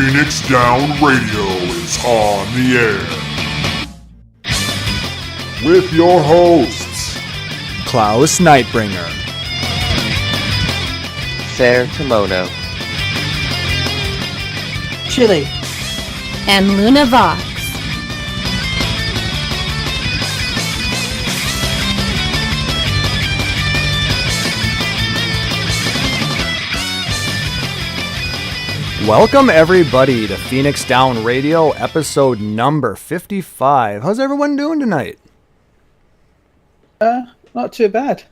Phoenix Down Radio is on the air. With your hosts, Klaus Nightbringer, Seyrr Kimono, Chili, and Luna Vox. Welcome everybody to Phoenix Down Radio, episode number 55. How's everyone doing tonight? not too bad.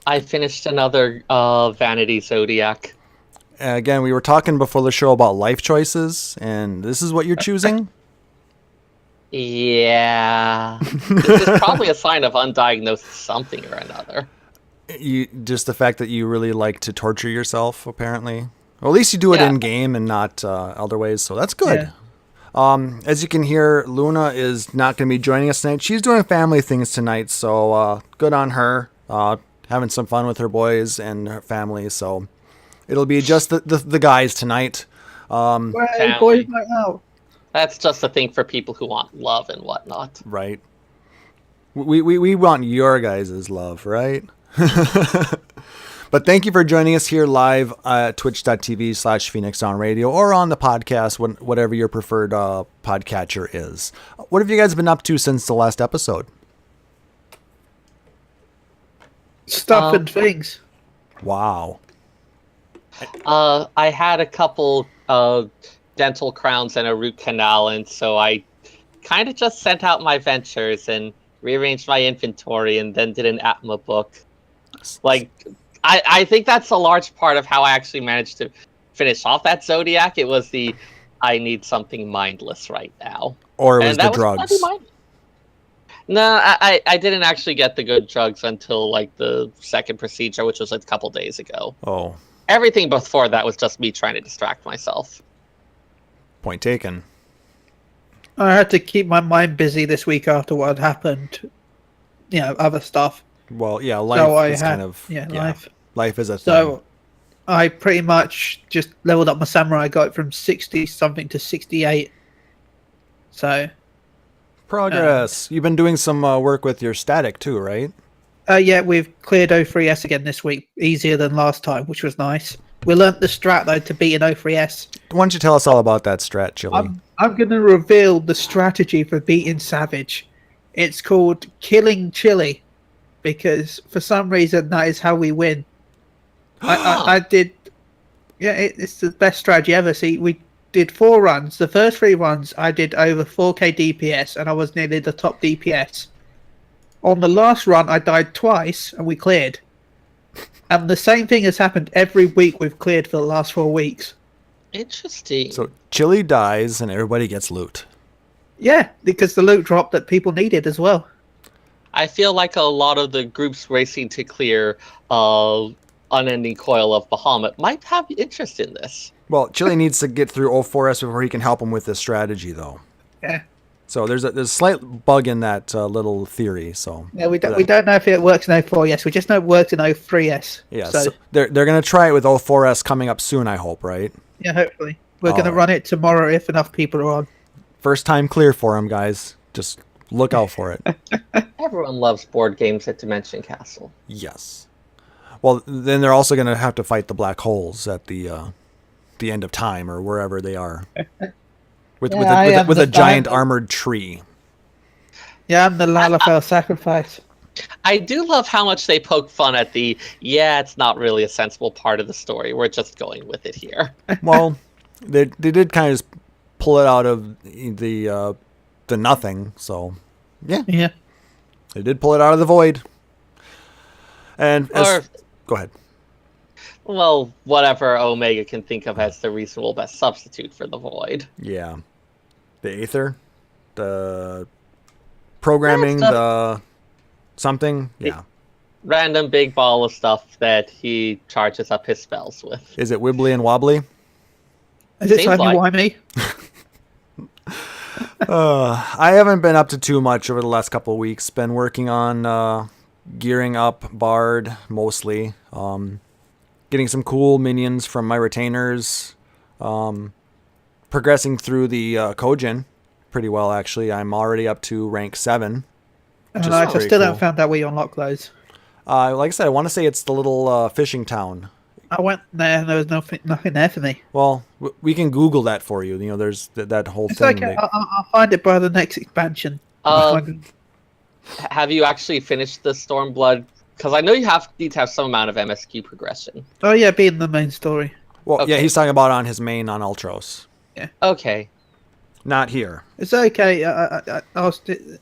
I finished another Vanity Zodiac. Again, we were talking before the show about life choices, and this is what you're choosing? Yeah. This is probably a sign of undiagnosed something or another. Just the fact that you really like to torture yourself, apparently. Well, at least you do it in-game and not other ways, so that's good. Yeah. As you can hear, Luna is not going to be joining us tonight. She's doing family things tonight, so good on her. Having some fun with her boys and her family, so it'll be just the guys tonight. Where are boys right now? That's just a thing for people who want love and whatnot. Right. We want your guys' love, right? But thank you for joining us here live at twitch.tv/Phoenix Down Radio or on the podcast, whatever your preferred podcatcher is. What have you guys been up to since the last episode? Stuff and things. Wow. I had a couple dental crowns and a root canal, and so I kind of just sent out my ventures and rearranged my inventory and then did an Atma book. Like, I think that's a large part of how I actually managed to finish off that Zodiac. It was I need something mindless right now. Or it was the drugs. No, I didn't actually get the good drugs until like the second procedure, which was like a couple days ago. Oh. Everything before that was just me trying to distract myself. Point taken. I had to keep my mind busy this week after what had happened. You know, other stuff. Well, yeah, life is kind of... life. Life is a thing. So I pretty much just leveled up my samurai, got it from 60-something to 68. So... Progress. You've been doing some work with your static too, right? Yeah, we've cleared O3S again this week. Easier than last time, which was nice. We learnt the strat, though, to beat an O3S. Why don't you tell us all about that strat, Chili? I'm going to reveal the strategy for beating Savage. It's called Killing Chili, because for some reason that is how we win. I did... Yeah, it's the best strategy ever. See, we did 4 runs. The first 3 runs, I did over 4k DPS, and I was nearly the top DPS. On the last run, I died twice, and we cleared. And the same thing has happened every week we've cleared for the last 4 weeks. Interesting. So Chili dies, and everybody gets loot. Yeah, because the loot drop that people needed as well. I feel like a lot of the groups racing to clear Unending Coil of Bahamut might have interest in this. Well, Chili needs to get through O4S before he can help him with this strategy, though. Yeah. So there's a slight bug in that little theory. So yeah, we don't know if it works in O4S. We just know it works in O3S. Yeah, so they're going to try it with O4S coming up soon, I hope, right? Yeah, hopefully. We're going to run it tomorrow if enough people are on. First time clear for him, guys. Just look out for it. Everyone loves board games at Dimension Castle. Yes. Well, then they're also going to have to fight the black holes at the end of time or wherever they are. With a giant armored tree. Yeah, I'm the Lalafell sacrifice. I do love how much they poke fun at it's not really a sensible part of the story. We're just going with it here. Well, they did kind of just pull it out of the nothing, so yeah. Yeah. They did pull it out of the void. And go ahead. Well, whatever Omega can think of as the reasonable best substitute for the void. Yeah. The Aether? The programming? The something? Yeah. Random big ball of stuff that he charges up his spells with. Is it wibbly and wobbly? Is it timey-wimey? I haven't been up to too much over the last couple of weeks. Been working on gearing up Bard, mostly. Getting some cool minions from my retainers. progressing through the Kojin pretty well, actually. I'm already up to rank 7. And I still haven't found out where you unlock those. Like I said, I want to say it's the little fishing town. I went there and there was nothing there for me. Well, we can Google that for you. You know, there's that whole It's thing. okay. I'll find it by the next expansion. Have you actually finished the Stormblood? Because I know you need to have some amount of MSQ progression. Oh yeah, being the main story. Well, Okay. yeah, he's talking about on his main on Ultros. Okay. Not here. It's okay.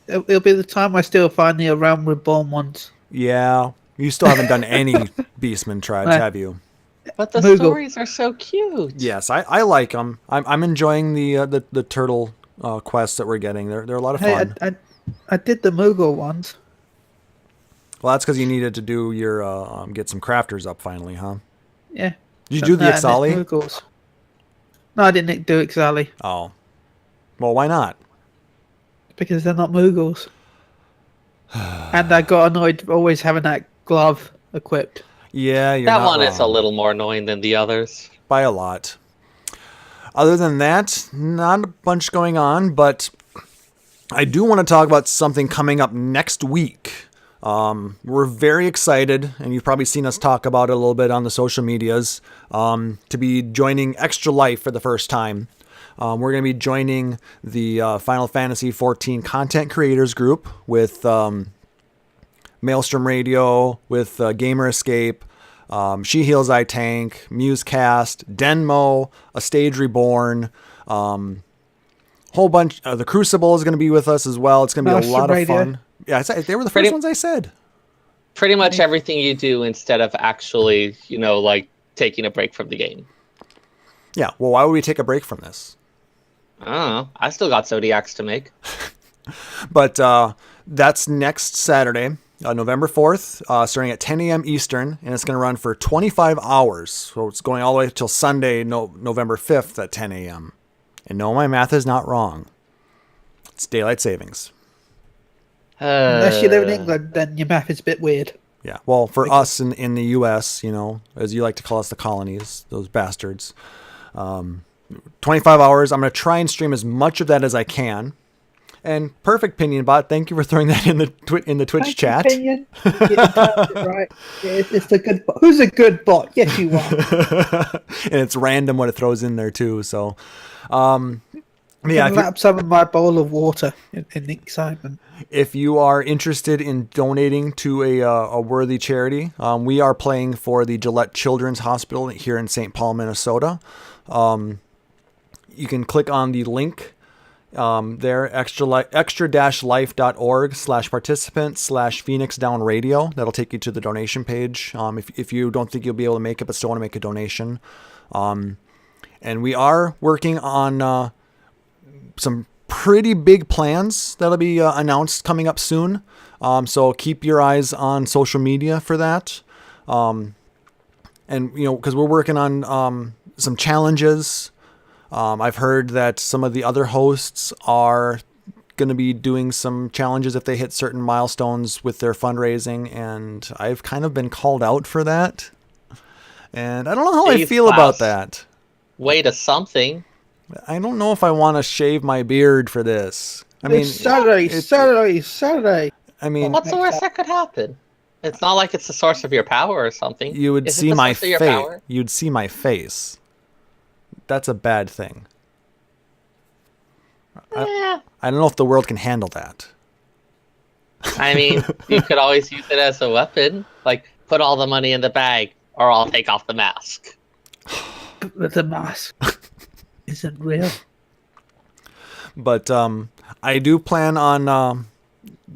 It'll be the time I still find the Realm Reborn ones. Yeah, you still haven't done any Beastman tribes, have you? But the Moogle. stories are so cute. Yes, I like them. I'm enjoying the turtle quests that we're getting. They're a lot of fun. I did the Moogle ones. Well, that's because you needed to do your get some crafters up finally, huh? Yeah. Did you do the Ixali? Moogles. No, I didn't do Ixali Oh, well, why not? because they're not Moogles. And I got annoyed always having that glove equipped. Yeah, you're That not one is a wrong. little more annoying than the others. By a lot. Other than that, not a bunch going on, but I do want to talk about something coming up next week. We're very excited, and you've probably seen us talk about it a little bit on the social medias, to be joining Extra Life for the first time. We're going to be joining the Final Fantasy XIV content creators group with Maelstrom Radio, with Gamer Escape, She Heals I Tank, Musecast, Denmo, A Stage Reborn, whole bunch. The Crucible is going to be with us as well. It's going to be a Maelstrom lot of Radio. fun. Yeah, they were the first ones I said. Pretty much everything you do instead of actually, like taking a break from the game. Yeah, well, why would we take a break from this? I don't know. I still got Zodiacs to make. But that's next Saturday, November 4th, starting at 10 a.m. Eastern, and it's going to run for 25 hours. So it's going all the way till Sunday, November 5th at 10 a.m. And no, my math is not wrong. It's daylight savings. Unless you live in England, then your math is a bit weird. Yeah, well, for us in the U.S., as you like to call us, the colonies, those bastards, 25 hours. I'm going to try and stream as much of that as I can. And Perfect Pinion Bot, thank you for throwing that in the Twitch chat. Opinion. Right. It's a good bot. Who's a good bot? Yes, you are. And it's random what it throws in there too. So, Yeah, lap some of my bowl of water in excitement. If you are interested in donating to a worthy charity, we are playing for the Gillette Children's Hospital here in St. Paul, Minnesota. You can click on the link there, extra-life.org/participant/Phoenix Down Radio. That'll take you to the donation page. If you don't think you'll be able to make it but still want to make a donation. And we are working on some pretty big plans that'll be announced coming up soon. So keep your eyes on social media for that. And, because we're working on some challenges. I've heard that some of the other hosts are going to be doing some challenges if they hit certain milestones with their fundraising. And I've kind of been called out for that. And I don't know how I feel about that. Way to something. I don't know if I want to shave my beard for this. I mean, It's Saturday. I mean, What's the worst that could happen? It's not like it's the source of your power or something. you would Is it see the my source of your face. power? You'd see my face. That's a bad thing. Yeah. I don't know if the world can handle that. I mean, you could always use it as a weapon. Like, put all the money in the bag, or I'll take off the mask. But the mask isn't real. But I do plan on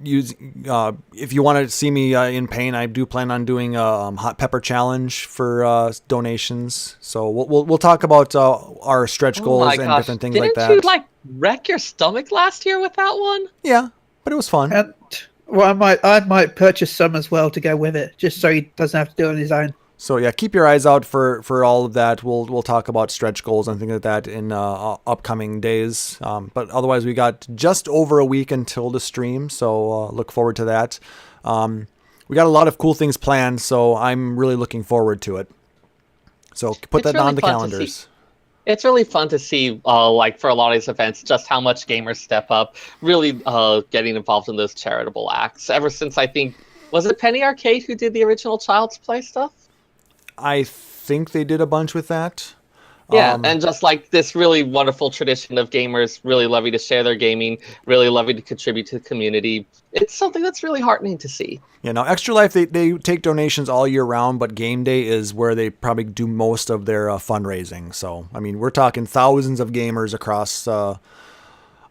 using. If you want to see me in pain, I do plan on doing a hot pepper challenge for donations. So we'll talk about our stretch goals and different things like that. Didn't you wreck your stomach last year with that one? Yeah, but it was fun. And I might purchase some as well to go with it, just so he doesn't have to do it on his own. So yeah, keep your eyes out for all of that. We'll talk about stretch goals and things like that in upcoming days. But otherwise, we got just over a week until the stream, so look forward to that. We got a lot of cool things planned, so I'm really looking forward to it. So put that on the calendars. It's really fun to see, like for a lot of these events, just how much gamers step up, really getting involved in those charitable acts. Ever since I think, was it Penny Arcade who did the original Child's Play stuff? I think they did a bunch with that. Yeah, and just like this really wonderful tradition of gamers really loving to share their gaming, really loving to contribute to the community. It's something that's really heartening to see. Yeah, now Extra Life, they take donations all year round, but game day is where they probably do most of their fundraising. So, I mean, we're talking thousands of gamers across all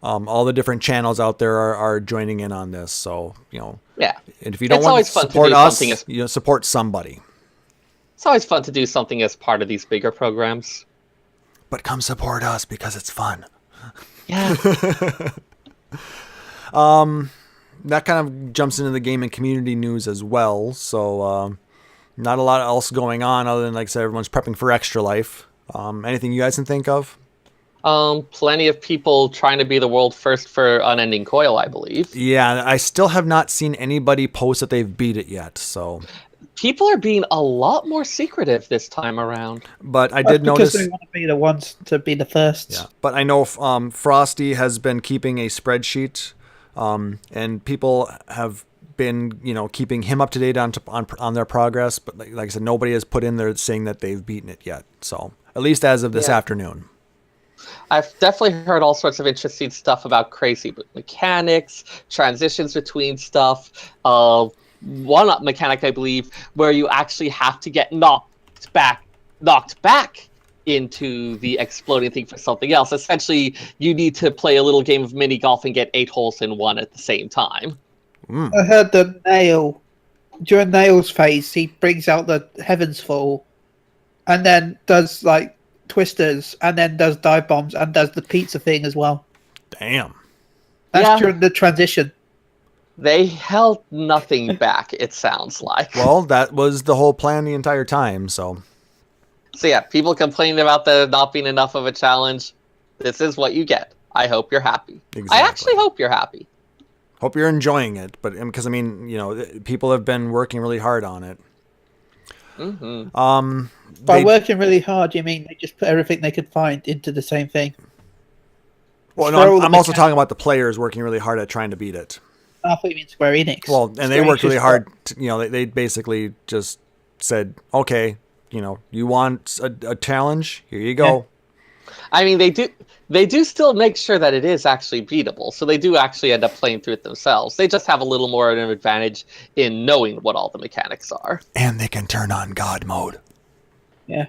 the different channels out there are joining in on this. So, yeah. And if you don't It's want always to fun to support do us, something support somebody. It's always fun to do something as part of these bigger programs. But come support us because it's fun. Yeah. That kind of jumps into the gaming community news as well. So not a lot else going on other than, like I said, everyone's prepping for Extra Life. Anything you guys can think of? Plenty of people trying to be the world first for Unending Coil, I believe. Yeah, I still have not seen anybody post that they've beat it yet. So people are being a lot more secretive this time around. But I did notice because they want to be the ones to be the first. Yeah, but I know Frosty has been keeping a spreadsheet, and people have been, keeping him up to date on their progress. But like I said, nobody has put in there saying that they've beaten it yet. So at least as of this afternoon. I've definitely heard all sorts of interesting stuff about crazy mechanics, transitions between stuff. One mechanic, I believe, where you actually have to get knocked back into the exploding thing for something else. Essentially, you need to play a little game of mini golf and get 8 holes in one at the same time. I heard the Nail, during Nail's phase, he brings out the Heaven's Fall, and then does like twisters, and then does dive bombs, and does the pizza thing as well. Damn. That's during the transition. They held nothing back, it sounds like. Well, that was the whole plan the entire time, so yeah, people complaining about there not being enough of a challenge. This is what you get. I hope you're happy. Exactly. I actually hope you're happy. Hope you're enjoying it, but because people have been working really hard on it. Mm-hmm. By working really hard, you mean they just put everything they could find into the same thing? Well, no, I'm also talking about the players working really hard at trying to beat it. I thought you mean Square Enix. Well, and they worked really hard. They basically just said, okay, you want a challenge? Here you go. Yeah. I mean, they do still make sure that it is actually beatable. So they do actually end up playing through it themselves. They just have a little more of an advantage in knowing what all the mechanics are. And they can turn on God mode. Yeah.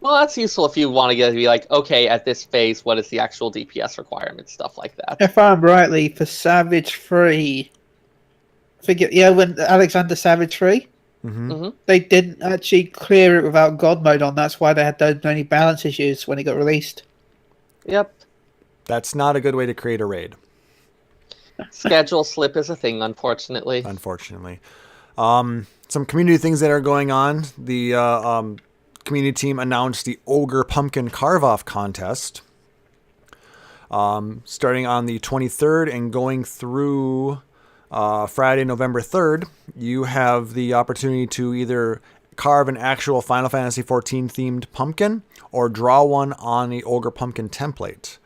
Well, that's useful if you want to be like, okay, at this phase, what is the actual DPS requirement, stuff like that. If I'm rightly, for Savage 3, when Alexander Savage 3, they didn't actually clear it without God mode on. That's why they had those many balance issues when it got released. Yep. That's not a good way to create a raid. Schedule slip is a thing, unfortunately. Some community things that are going on. The community team announced the Ogre Pumpkin Carve-Off contest. Starting on the 23rd and going through Friday, November 3rd, you have the opportunity to either carve an actual Final Fantasy XIV themed pumpkin or draw one on the Ogre Pumpkin template.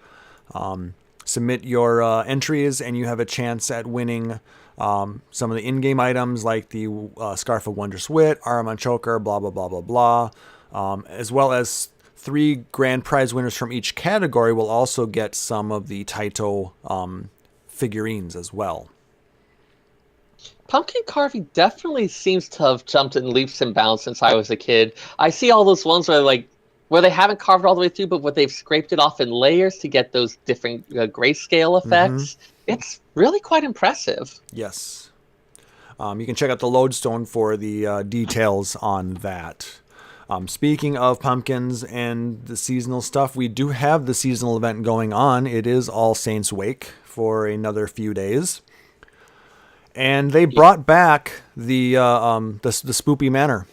Submit your entries and you have a chance at winning some of the in-game items like the Scarf of Wondrous Wit, Aramon Choker, blah, blah, blah, blah, blah. As well as 3 grand prize winners from each category will also get some of the Taito figurines as well. Pumpkin carving definitely seems to have jumped in leaps and bounds since I was a kid. I see all those ones where they haven't carved all the way through, but where they've scraped it off in layers to get those different grayscale effects. It's really quite impressive. Yes. You can check out the Lodestone for the details on that. Speaking of pumpkins and the seasonal stuff, we do have the seasonal event going on. It is All Saints Wake for another few days. And they brought back the Spoopy Manor,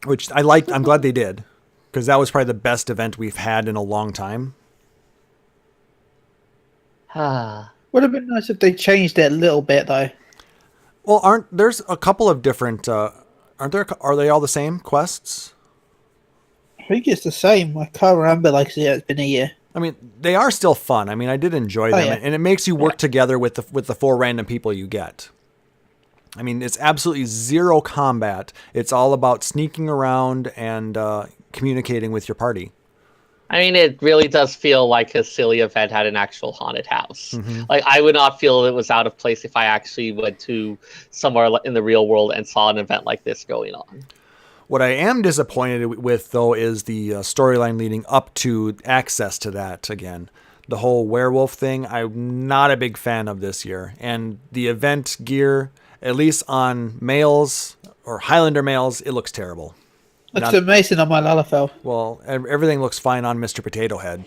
which I liked. I'm glad they did, because that was probably the best event we've had in a long time. Would have been nice if they changed it a little bit, though. Well, there's a couple of different? Are they all the same quests? I think it's the same. I can't remember. Like, yeah, it's been a year. I mean, they are still fun. I mean, I did enjoy them, yeah. and it makes you work together with the 4 random people you get. I mean, it's absolutely zero combat. It's all about sneaking around and communicating with your party. I mean, it really does feel like a silly event at an actual haunted house. Mm-hmm. Like, I would not feel it was out of place if I actually went to somewhere in the real world and saw an event like this going on. What I am disappointed with, though, is the storyline leading up to access to that again. The whole werewolf thing, I'm not a big fan of this year. And the event gear, at least on males or Highlander males, it looks terrible. Looks amazing on my Lalafell. Well, everything looks fine on Mr. Potato Head.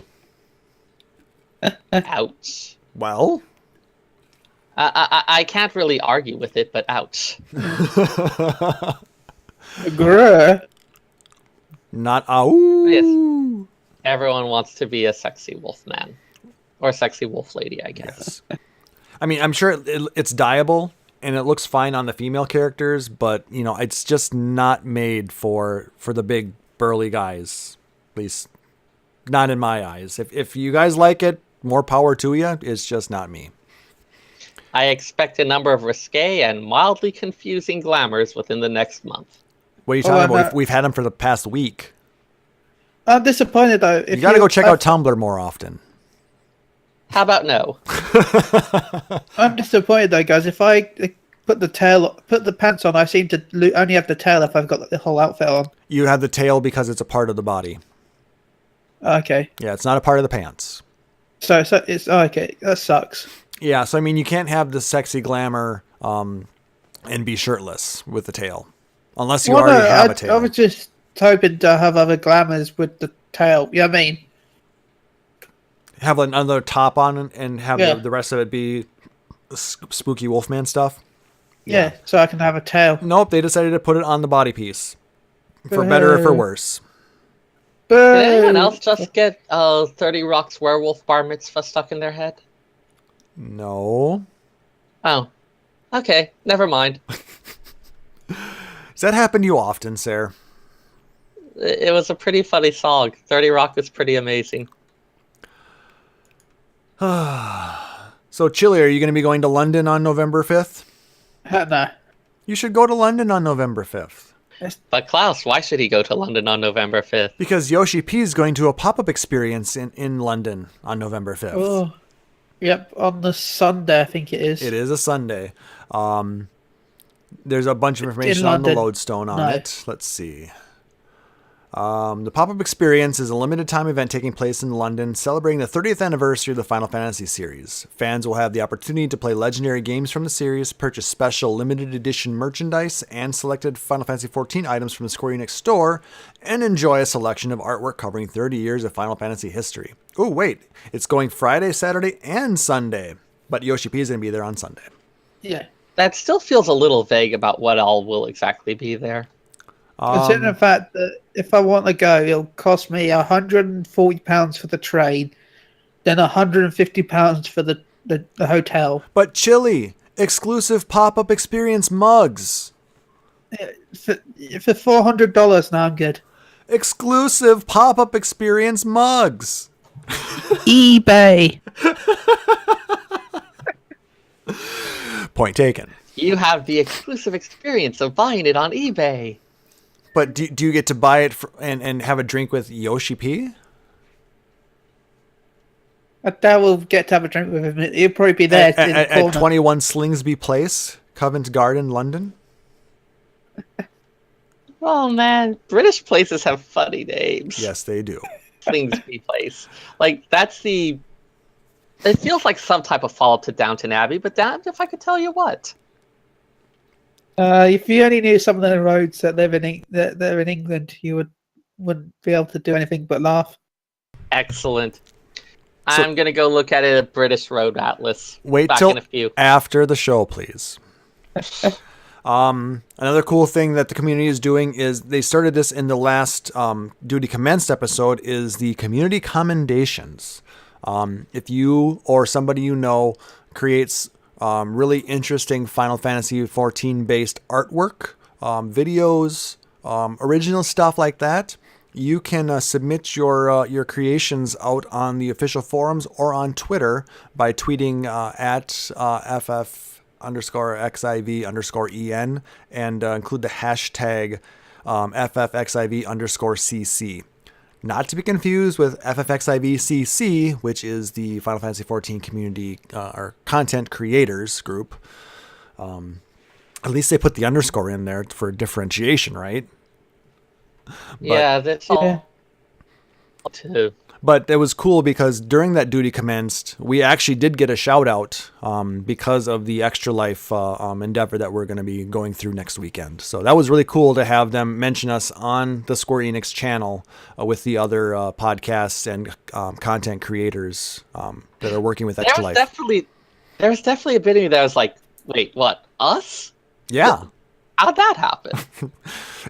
Ouch. Well? I can't really argue with it, but ouch. Grr. Not ow. Yes. Everyone wants to be a sexy wolf man. Or a sexy wolf lady, I guess. Yes. I mean, I'm sure it's dyeable, and it looks fine on the female characters, but, you know, it's just not made for the big, burly guys. At least, not in my eyes. If you guys like it, more power to you. It's just not me. I expect a number of risque and mildly confusing glamours within the next month. What are you talking about? We've had them for the past week. I'm disappointed, though. You got to go check out Tumblr more often. How about no? I'm disappointed, though, guys. If I put the pants on, I seem to only have the tail if I've got the whole outfit on. You have the tail because it's a part of the body. Okay. Yeah, it's not a part of the pants. So it's okay. That sucks. Yeah, so I mean, you can't have the sexy glamour and be shirtless with the tail, unless you already have a tail. I was just hoping to have other glamours with the tail. You know what I mean? Have another top on and have the rest of it be spooky Wolfman stuff. Yeah, so I can have a tail. Nope, they decided to put it on the body piece, for better or for worse. Did anyone else just get 30 Rock's werewolf bar mitzvah stuck in their head? No. Oh. Okay, never mind. Does that happen to you often, Seyrr? It was a pretty funny song. 30 Rock was pretty amazing. So, Chili, are you going to be going to London on November 5th? No. You should go to London on November 5th. But Klaus, why should he go to London on November 5th? Because Yoshi P is going to a pop-up experience in London on November 5th. Oh. Yep, on the Sunday, I think it is. It is a Sunday. There's a bunch of information on the Lodestone on it. Let's see. The pop-up experience is a limited-time event taking place in London, celebrating the 30th anniversary of the Final Fantasy series. Fans will have the opportunity to play legendary games from the series, purchase special limited-edition merchandise, and selected Final Fantasy XIV items from the Square Enix store, and enjoy a selection of artwork covering 30 years of Final Fantasy history. Oh, wait. It's going Friday, Saturday, and Sunday. But Yoshi P is going to be there on Sunday. Yeah. That still feels a little vague about what all will exactly be there. Considering the fact that if I want to go, it'll cost me £140 for the train, then £150 for the hotel. But Chili, exclusive pop-up experience mugs. For $400, now I'm good. Exclusive pop-up experience mugs. eBay. Point taken. You have the exclusive experience of buying it on eBay. But do you get to buy it and have a drink with Yoshi P? I doubt we'll get to have a drink with him. He'll probably be there at 21 Slingsby Place, Covent Garden, London. Oh man, British places have funny names. Yes, they do. Slingsby Place. Like, that's the... It feels like some type of follow-up to Downton Abbey, but damned if I could tell you what. If you only knew some of the roads that live in they're in England, you wouldn't be able to do anything but laugh. Excellent. I'm gonna go look at a British road atlas. Wait back till in a few. after the show, please. Another cool thing that the community is doing is they started this in the last Duty Commenced episode is the community commendations. If you or somebody you know creates really interesting Final Fantasy XIV based artwork, videos, original stuff like that, you can submit your creations out on the official forums or on Twitter by tweeting at FF_XIV_EN and include the hashtag FFXIV_CC. Not to be confused with FFXIVCC, which is the Final Fantasy XIV community or content creators group. At least they put the underscore in there for differentiation, right? Yeah, that's all too. But it was cool because during that Duty Commenced, we actually did get a shout out because of the Extra Life endeavor that we're going to be going through next weekend. So that was really cool to have them mention us on the Square Enix channel with the other podcasts and content creators that are working with Extra Life. There was definitely a bit of me that was like, wait, what, us? Yeah. How'd that happen?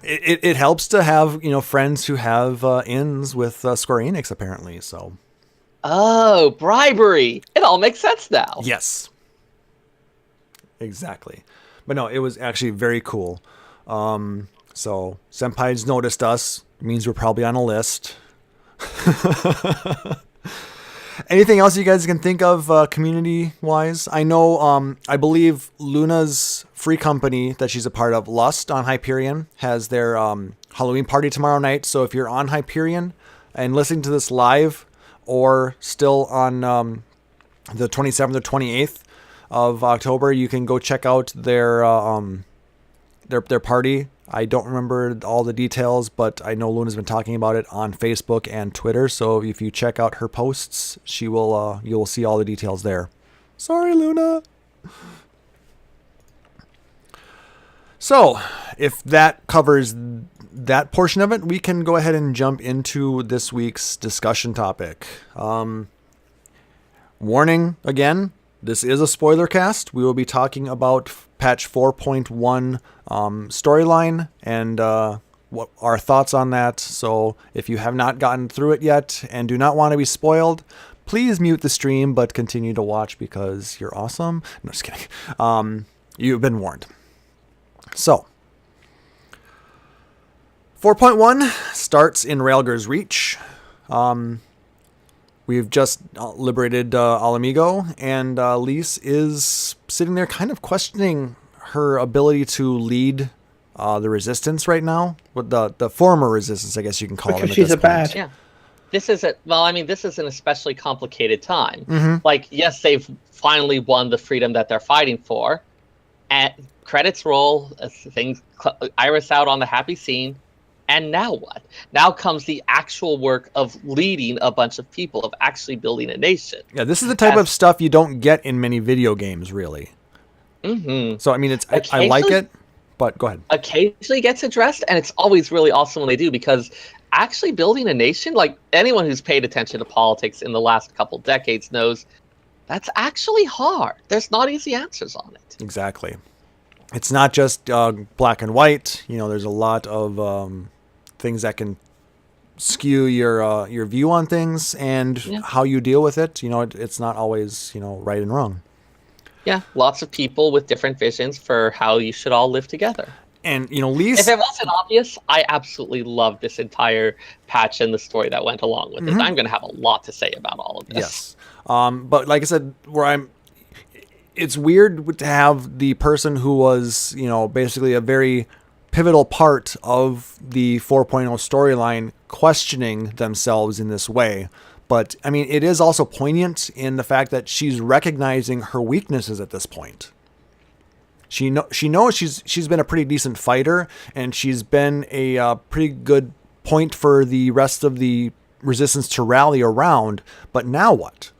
It helps to have, friends who have ins with Square Enix, apparently. So. Oh, bribery! It all makes sense now. Yes. Exactly. But no, it was actually very cool. So Senpai's noticed us. It means we're probably on a list. Anything else you guys can think of community-wise? I know, I believe Luna's free company that she's a part of, Lust on Hyperion, has their Halloween party tomorrow night. So if you're on Hyperion and listening to this live or still on the 27th or 28th of October, you can go check out their party. I don't remember all the details, but I know Luna's been talking about it on Facebook and Twitter. So if you check out her posts, you will see all the details there. Sorry, Luna. So if that covers that portion of it, we can go ahead and jump into this week's discussion topic. Warning again, this is a spoiler cast. We will be talking about patch 4.1 storyline and what our thoughts on that. So if you have not gotten through it yet and do not want to be spoiled, please mute the stream but continue to watch because you're awesome. No, just kidding. You've been warned. So 4.1 starts in Railger's Reach. We've just liberated Alamigo, and Lise is sitting there kind of questioning her ability to lead the resistance right now. With the former resistance, I guess you can call it. Because she's a bad. Yeah. This is an especially complicated time. Mm-hmm. Like, yes, they've finally won the freedom that they're fighting for. And credits roll, things iris out on the happy scene. And now what? Now comes the actual work of leading a bunch of people, of actually building a nation. Yeah, this is the type of stuff you don't get in many video games, really. Mm-hmm. So, I mean, I like it, but go ahead. Occasionally gets addressed, and it's always really awesome when they do, because actually building a nation, like anyone who's paid attention to politics in the last couple decades knows, that's actually hard. There's not easy answers on it. Exactly. It's not just black and white. There's a lot of things that can skew your view on things and how you deal with it. It's not always, right and wrong. Yeah, lots of people with different visions for how you should all live together. And, Lise... If it wasn't obvious, I absolutely loved this entire patch and the story that went along with it. I'm going to have a lot to say about all of this. Yes. But like I said, it's weird to have the person who was, basically a very pivotal part of the 4.0 storyline questioning themselves in this way. But, I mean, it is also poignant in the fact that she's recognizing her weaknesses at this point. She knows she's been a pretty decent fighter, and she's been a pretty good point for the rest of the resistance to rally around. But now what?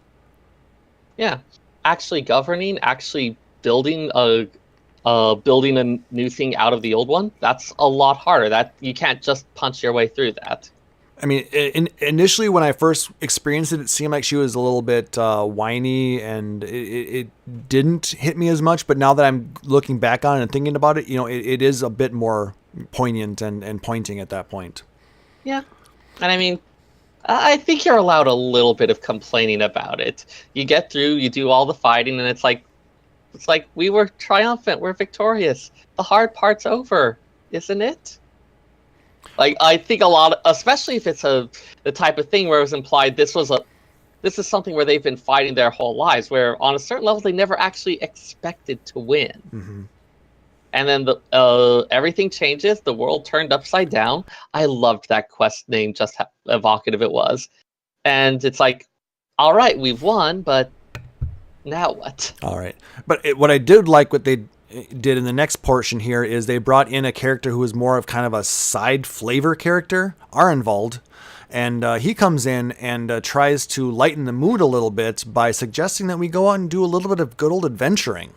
Yeah. Actually governing, actually building a new thing out of the old one, that's a lot harder. That you can't just punch your way through that. I mean, initially when I first experienced it, it seemed like she was a little bit whiny, and it didn't hit me as much. But now that I'm looking back on it and thinking about it, it is a bit more poignant and pointing at that point. Yeah. And I mean, I think you're allowed a little bit of complaining about it. You get through, you do all the fighting, and it's like we were triumphant, we're victorious. The hard part's over, isn't it? Like, I think a lot, especially if it's the type of thing where it was implied this is something where they've been fighting their whole lives, where on a certain level they never actually expected to win. Mm-hmm. And then everything changes. The world turned upside down. I loved that quest name, just how evocative it was. And it's like, all right, we've won, but now what? All right. But what I did like what they did in the next portion here is they brought in a character who was more of kind of a side flavor character, Arenvald. And he comes in and tries to lighten the mood a little bit by suggesting that we go out and do a little bit of good old adventuring.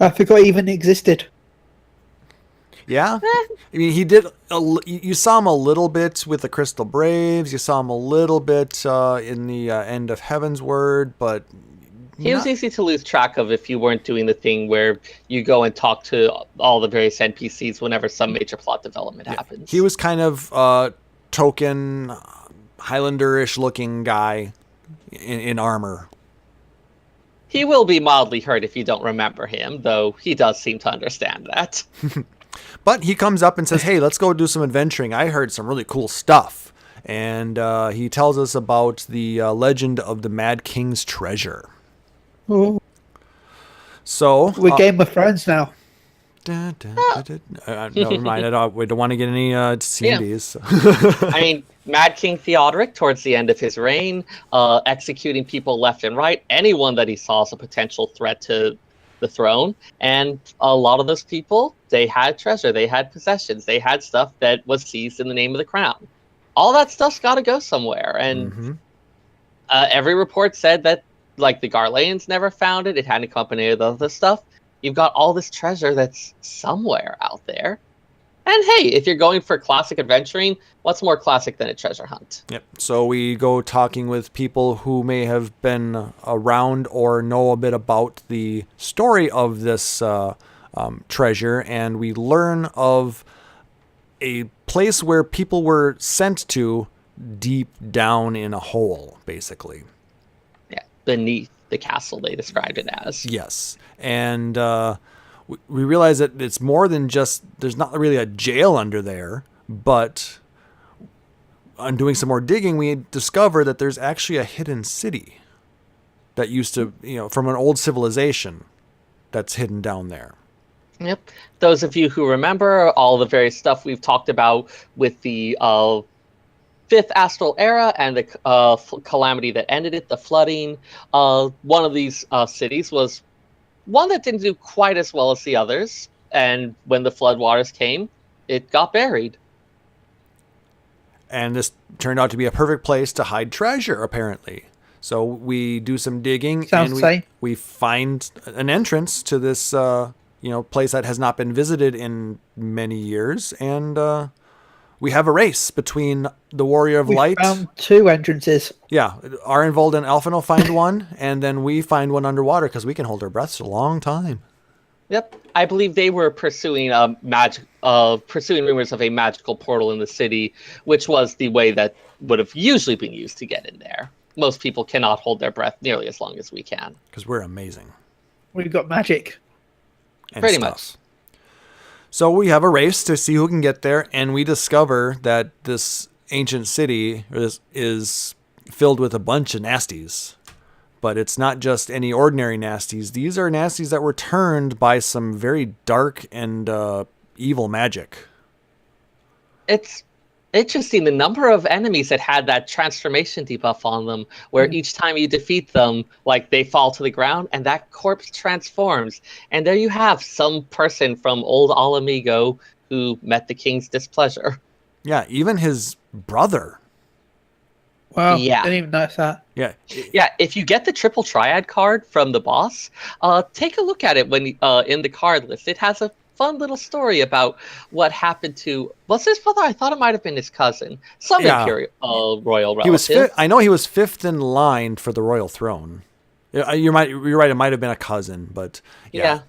I forgot it even existed. Yeah? I mean, he did. You saw him a little bit with the Crystal Braves. You saw him a little bit in the End of Heaven's Word, but he was easy to lose track of if you weren't doing the thing where you go and talk to all the various NPCs whenever some major plot development happens. He was kind of token Highlander-ish looking guy in armor. He will be mildly hurt if you don't remember him, though he does seem to understand that. But he comes up and says, hey, let's go do some adventuring. I heard some really cool stuff. And he tells us about the legend of the Mad King's treasure. Oh. So we're Game of Thrones now. Never mind. We don't want to get any C&Ds. I mean, Mad King Theodoric, towards the end of his reign, executing people left and right, anyone that he saw as a potential threat to the throne. And a lot of those people, they had treasure, they had possessions, they had stuff that was seized in the name of the crown. All that stuff's got to go somewhere. And every report said that, like, the Garleans never found it. It hadn't accompanied the other stuff. You've got all this treasure that's somewhere out there. And hey, if you're going for classic adventuring, what's more classic than a treasure hunt? Yep. So we go talking with people who may have been around or know a bit about the story of this treasure, and we learn of a place where people were sent to deep down in a hole, basically. Yeah, beneath the castle, they described it as. Yes. And we realize that it's more than just, there's not really a jail under there, but on doing some more digging, we discover that there's actually a hidden city that used to, from an old civilization that's hidden down there. Yep. Those of you who remember all the various stuff we've talked about with the Fifth Astral Era and the calamity that ended it, the flooding, one of these cities was one that didn't do quite as well as the others, and when the floodwaters came, it got buried. And this turned out to be a perfect place to hide treasure, apparently. So we do some digging, and we find an entrance to this place that has not been visited in many years, and we have a race between the Warrior of Light. We found two entrances. Yeah, Arenvald and Alphino find one, and then we find one underwater because we can hold our breaths a long time. Yep, I believe they were pursuing pursuing rumors of a magical portal in the city, which was the way that would have usually been used to get in there. Most people cannot hold their breath nearly as long as we can. Because we're amazing. We've got magic. And pretty stuff. much. So we have a race to see who can get there, and we discover that this ancient city is filled with a bunch of nasties. But it's not just any ordinary nasties. These are nasties that were turned by some very dark and evil magic. It's interesting, the number of enemies that had that transformation debuff on them, where each time you defeat them, like, they fall to the ground and that corpse transforms. And there you have some person from old Alamigo who met the king's displeasure. Yeah, even his brother. Wow, yeah. I didn't even notice that. Yeah. Yeah, if you get the triple triad card from the boss, take a look at it when in the card list. It has a fun little story about what happened to, was his father? I thought it might have been his cousin, some imperial royal relative. I know he was fifth in line for the royal throne. You're right. It might have been a cousin, but yeah.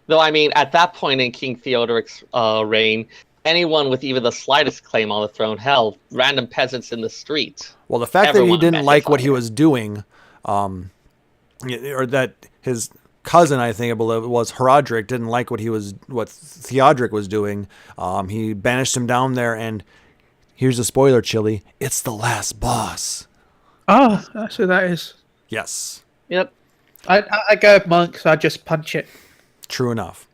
Though I mean, at that point in King Theodoric's reign, anyone with even the slightest claim on the throne, hell, random peasants in the street. Well, the fact that he didn't like what he was doing, or that his cousin, I think, I believe it was Horadric, didn't like what Theodric was doing. He banished him down there, and here's a spoiler, Chili. It's the last boss. Oh, that's who that is. Yes. Yep. I go with monk, so I just punch it. True enough.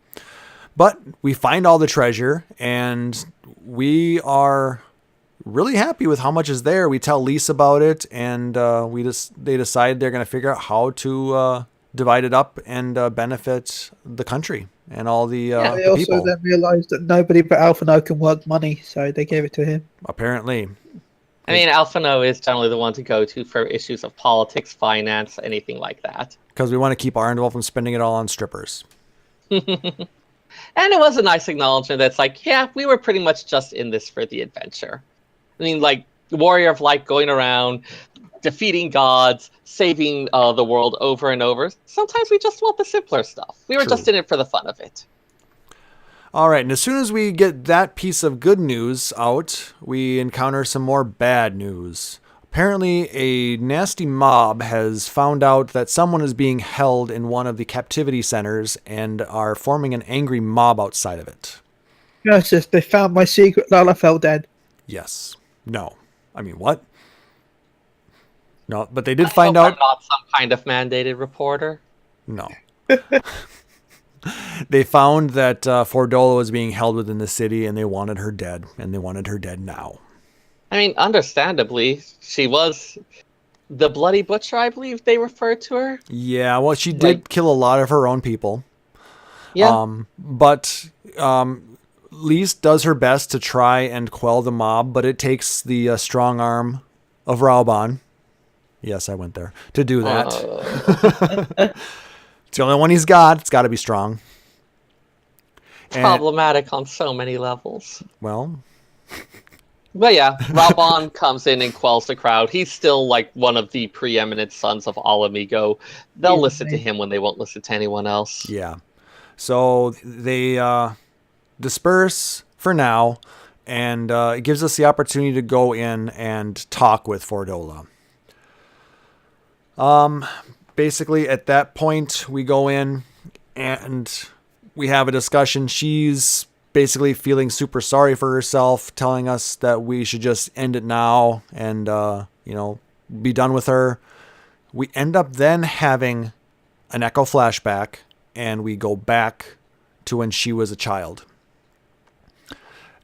But we find all the treasure, and we are really happy with how much is there. We tell Lise about it, and they decide they're going to figure out how to divide it up and benefit the country and all the They also people. then realised that nobody but Alphino can work money, so they gave it to him. Apparently. I mean, Alphino is generally the one to go to for issues of politics, finance, anything like that. Because we want to keep Arndwell from spending it all on strippers. And it was a nice acknowledgement that's like, yeah, we were pretty much just in this for the adventure. I mean, like, Warrior of Light going around, defeating gods, saving the world over and over. Sometimes we just want the simpler stuff. We were True. just in it for the fun of it. All right, and as soon as we get that piece of good news out, we encounter some more bad news. Apparently, a nasty mob has found out that someone is being held in one of the captivity centers and are forming an angry mob outside of it. Nurses, they found my secret Lalafell dead. Yes. No. I mean, what? No, but they did I find hope out. I'm not some kind of mandated reporter. No. They found that Fordola was being held within the city, and they wanted her dead, and they wanted her dead now. I mean, understandably, she was the Bloody Butcher, I believe they referred to her. Yeah, well, she did kill a lot of her own people. Yeah. But Lise does her best to try and quell the mob, but it takes the strong arm of Rauban. Yes, I went there to do that. It's the only one he's got. It's got to be strong. Problematic on so many levels. Well, but yeah, Rauban comes in and quells the crowd. He's still like one of the preeminent sons of Alamigo. They'll listen to him when they won't listen to anyone else. yeah. So they disperse for now, and it gives us the opportunity to go in and talk with Fordola. Basically, at that point, we go in and we have a discussion. She's basically feeling super sorry for herself, telling us that we should just end it now and, be done with her. We end up then having an echo flashback, and we go back to when she was a child.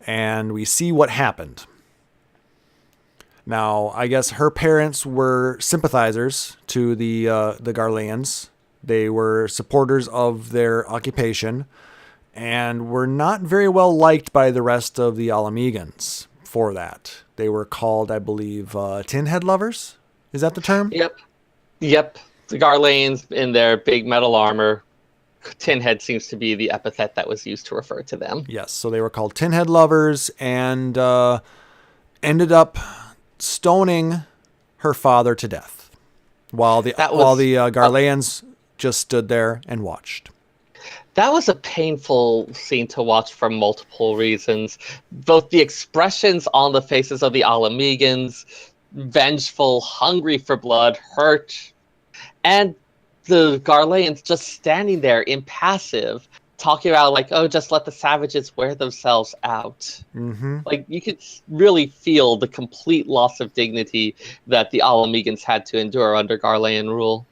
And we see what happened. Now, I guess her parents were sympathizers to the Garleans. They were supporters of their occupation and were not very well liked by the rest of the Alamegans for that. They were called, I believe, tinhead lovers. Is that the term? Yep. The Garleans in their big metal armor. Tinhead seems to be the epithet that was used to refer to them. Yes, so they were called tinhead lovers and ended up stoning her father to death while the Garleans just stood there and watched. That was a painful scene to watch for multiple reasons. Both the expressions on the faces of the Alamegans, vengeful, hungry for blood, hurt, and the Garleans just standing there impassive, talking about like, oh, just let the savages wear themselves out. Mm-hmm. Like, you could really feel the complete loss of dignity that the Alamegans had to endure under Garlean rule.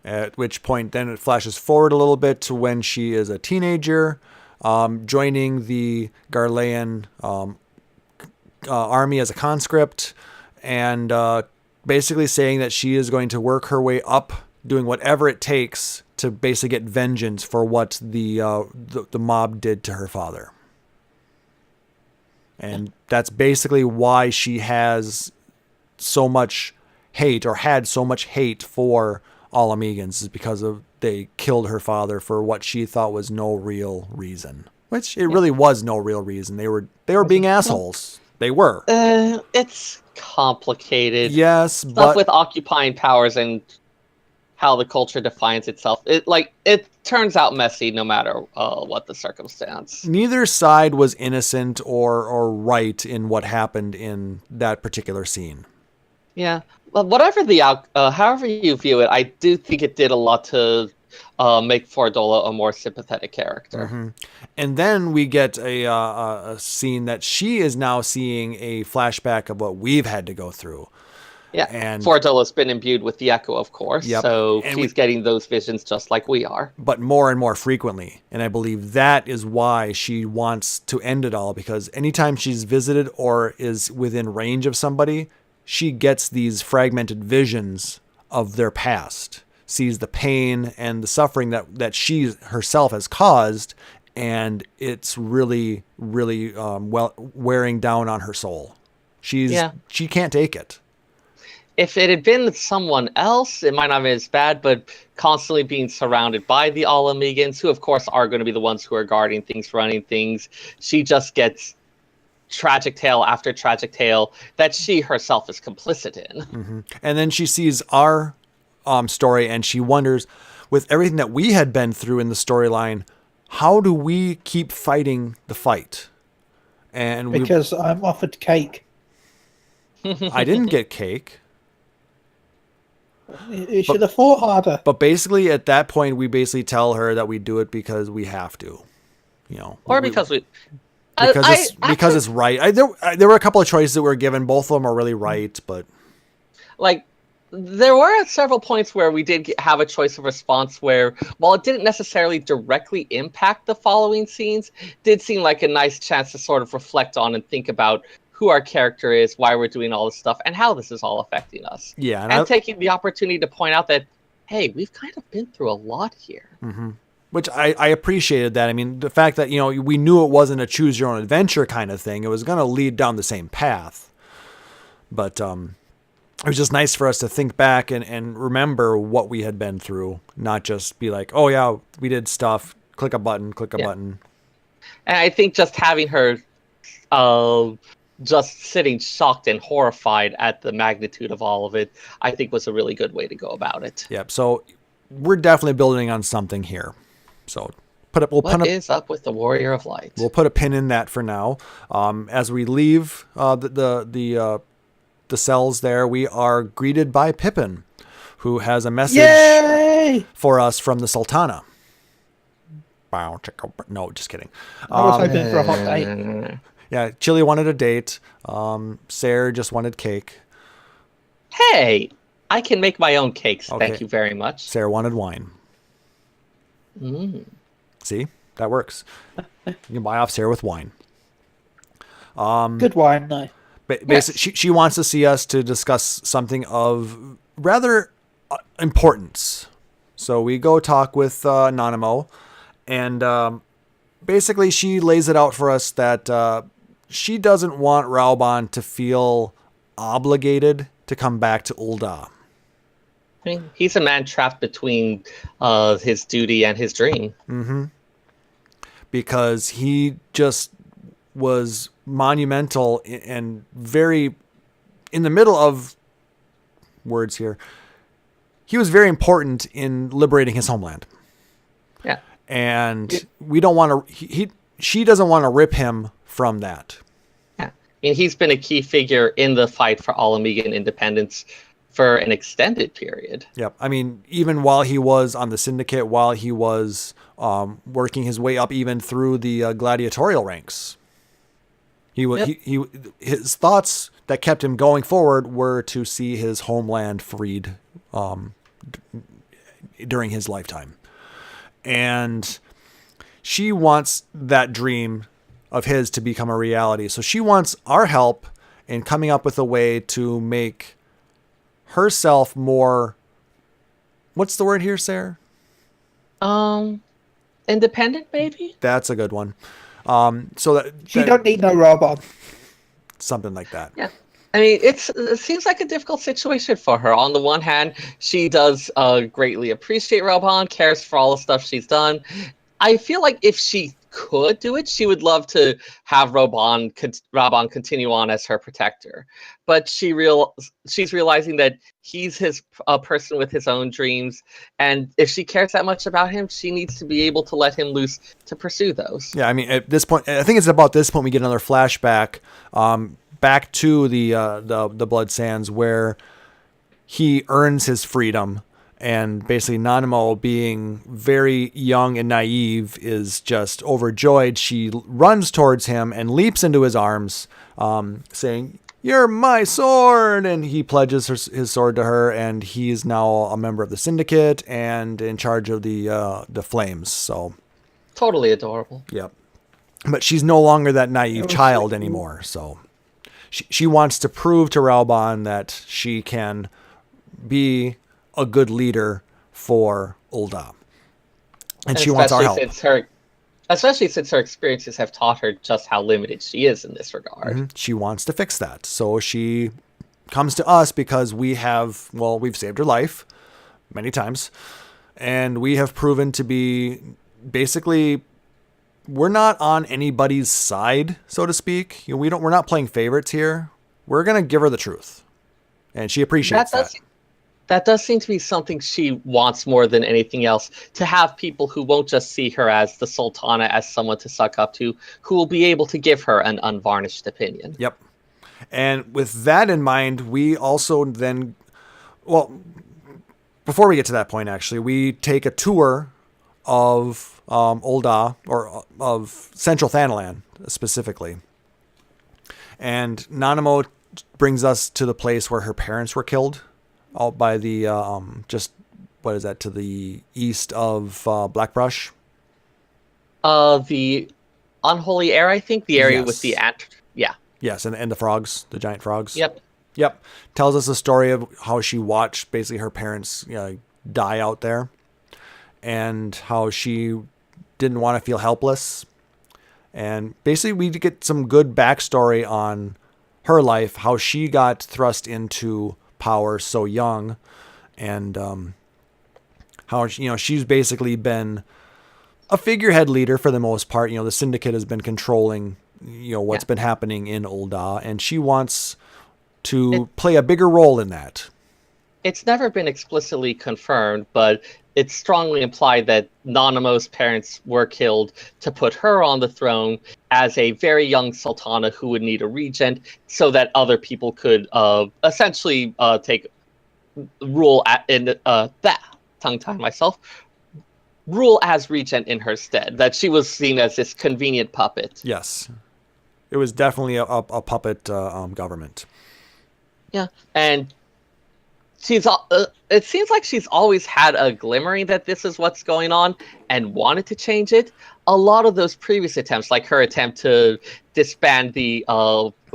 At which point, then it flashes forward a little bit to when she is a teenager, joining the Garlean army as a conscript, and basically saying that she is going to work her way up, doing whatever it takes to basically get vengeance for what the mob did to her father. And that's basically why she has so much hate, or had so much hate for Alamegans, is because of they killed her father for what she thought was no real reason. Which it really was no real reason. They were being assholes. They were. It's complicated. Yes, Stuff but with occupying powers and how the culture defines itself. It turns out messy no matter what the circumstance. neither side was innocent or right in what happened in that particular scene. Yeah. Well, whatever however you view it, I do think it did a lot to make Fordola a more sympathetic character. Mm-hmm. And then we get a scene that she is now seeing a flashback of what we've had to go through. Yeah, and Fordola's been imbued with the Echo, of course, Yep. so And she's getting those visions just like we are. But more and more frequently. And I believe that is why she wants to end it all, because anytime she's visited or is within range of somebody, she gets these fragmented visions of their past, sees the pain and the suffering that she herself has caused, and it's really, really wearing down on her soul. She can't take it. If it had been someone else, it might not have been as bad, but constantly being surrounded by the All-Amigans, who of course are going to be the ones who are guarding things, running things, she just gets tragic tale after tragic tale that she herself is complicit in. Mm-hmm. And then she sees our story and she wonders, with everything that we had been through in the storyline, how do we keep fighting the fight? And because I'm offered cake. I didn't get cake. You should have fought harder. But basically, at that point, we basically tell her that we do it because we have to, or because it's right. There were a couple of choices that were given. Both of them are really right, but there were several points where we did have a choice of response where, while it didn't necessarily directly impact the following scenes, did seem like a nice chance to sort of reflect on and think about who our character is, why we're doing all this stuff, and how this is all affecting us. Yeah, and taking the opportunity to point out that, hey, we've kind of been through a lot here. Mm-hmm. Which I appreciated that. I mean, the fact that, we knew it wasn't a choose your own adventure kind of thing. It was going to lead down the same path. But it was just nice for us to think back and remember what we had been through, not just be like, oh yeah, we did stuff, click a button. And I think just having her just sitting shocked and horrified at the magnitude of all of it, I think was a really good way to go about it. Yep. So we're definitely building on something here. So what is up with the Warrior of Light? We'll put a pin in that for now. As we leave the cells there, we are greeted by Pippin, who has a message for us from the Sultana. No, just kidding. I was hoping for a hot date. Yeah, Chili wanted a date. Seyrr just wanted cake. Hey, I can make my own cakes. Okay. Thank you very much. Seyrr wanted wine. See? That works. You can buy off Seyrr with wine. Good wine, though. Basically, she wants to see us to discuss something of rather importance. So we go talk with Nanamo, and basically she lays it out for us that she doesn't want Raoban to feel obligated to come back to Ul'dah. I mean, he's a man trapped between his duty and his dream. Mm-hmm. Because he just was monumental and very in the middle of words here. He was very important in liberating his homeland. Yeah. And we don't want to, she doesn't want to rip him from that. Yeah. And he's been a key figure in the fight for All-Amigan independence for an extended period. Yep. I mean, even while he was on the Syndicate, while he was working his way up even through the gladiatorial ranks, his thoughts that kept him going forward were to see his homeland freed during his lifetime. And she wants that dream of his to become a reality. So she wants our help in coming up with a way to make herself more, what's the word here, Seyrr? Independent, maybe? That's a good one. So that she don't need no robot. Something like that. Yeah. I mean, it seems like a difficult situation for her. On the one hand, she does greatly appreciate Raoban, cares for all the stuff she's done. I feel like if she could do it, she would love to have Raoban continue on as her protector. But she's realizing that he's his person with his own dreams, and if she cares that much about him, she needs to be able to let him loose to pursue those. Yeah, I mean, at this point, I think it's about this point we get another flashback back to the Blood Sands, where he earns his freedom And basically Nanamo, being very young and naive, is just overjoyed. She runs towards him and leaps into his arms, saying, "You're my sword!" And he pledges his sword to her, and he's now a member of the syndicate and in charge of the flames. So Totally adorable. yep. But she's no longer that naive child anymore. So she wants to prove to Raoban that she can be a good leader for Ul'dah. And she wants our help. Especially since her experiences have taught her just how limited she is in this regard. Mm-hmm. She wants to fix that. So she comes to us because we've saved her life many times. And we have proven to be basically, we're not on anybody's side, so to speak. We're not playing favorites here. We're going to give her the truth. And she appreciates that. That does seem to be something she wants more than anything else, to have people who won't just see her as the Sultana, as someone to suck up to, who will be able to give her an unvarnished opinion. Yep. And with that in mind, we also then, before we get to that point, actually, we take a tour of Ul'dah, or of Central Thanalan specifically. And Nanamo brings us to the place where her parents were killed, out by the, to the east of Blackbrush? The Unholy Air, I think, the area Yes. with the ant. Yeah. Yes, and the frogs, the giant frogs. Yep. Tells us a story of how she watched basically her parents die out there, and how she didn't want to feel helpless. And basically we get some good backstory on her life, how she got thrust into power so young, and how she's basically been a figurehead leader for the most part. The syndicate has been controlling what's been happening in Ul'dah, and she wants to play a bigger role in that. It's never been explicitly confirmed, but it's strongly implied that Nanamo's parents were killed to put her on the throne as a very young sultana who would need a regent, so that other people could essentially take rule rule as regent in her stead. That she was seen as this convenient puppet. Yes, it was definitely a puppet government. Yeah, and it seems like she's always had a glimmering that this is what's going on and wanted to change it. A lot of those previous attempts, like her attempt to disband the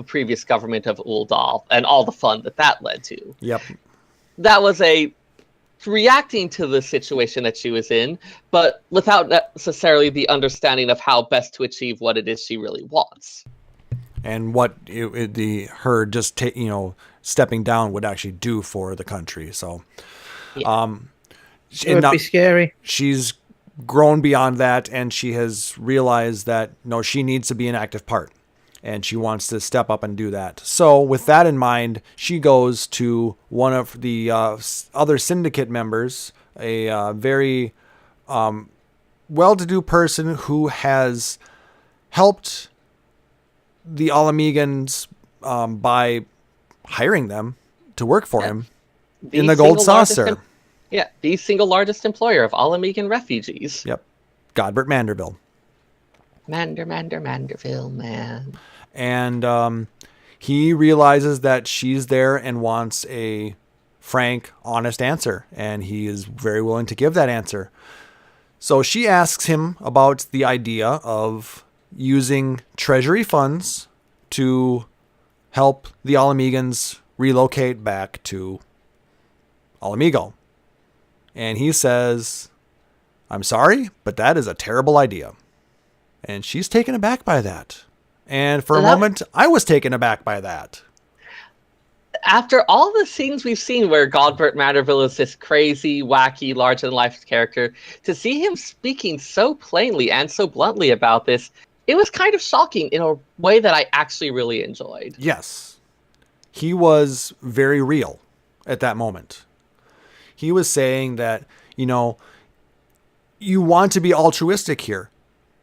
previous government of Ul'dah and all the fun that led to. Yep. That was reacting to the situation that she was in, but without necessarily the understanding of how best to achieve what it is she really wants. And what stepping down would actually do for the country. So, it would be scary. She's grown beyond that, and she has realized that she needs to be an active part, and she wants to step up and do that. So, with that in mind, she goes to one of the other syndicate members, a very well-to-do person who has helped the Alamegans by hiring them to work for him in the Gold Saucer. The single largest employer of Alamegan refugees. Yep. Godbert Manderville. Manderville, man. And he realizes that she's there and wants a frank, honest answer. And he is very willing to give that answer. So she asks him about the idea of using treasury funds to help the Alamegans relocate back to Alamigo. And he says, "I'm sorry, but that is a terrible idea." And she's taken aback by that. And for a moment, I was taken aback by that. After all the scenes we've seen where Godbert Manderville is this crazy, wacky, larger-than-life character, to see him speaking so plainly and so bluntly about this, it was kind of shocking in a way that I actually really enjoyed. Yes. He was very real at that moment. He was saying that, you want to be altruistic here.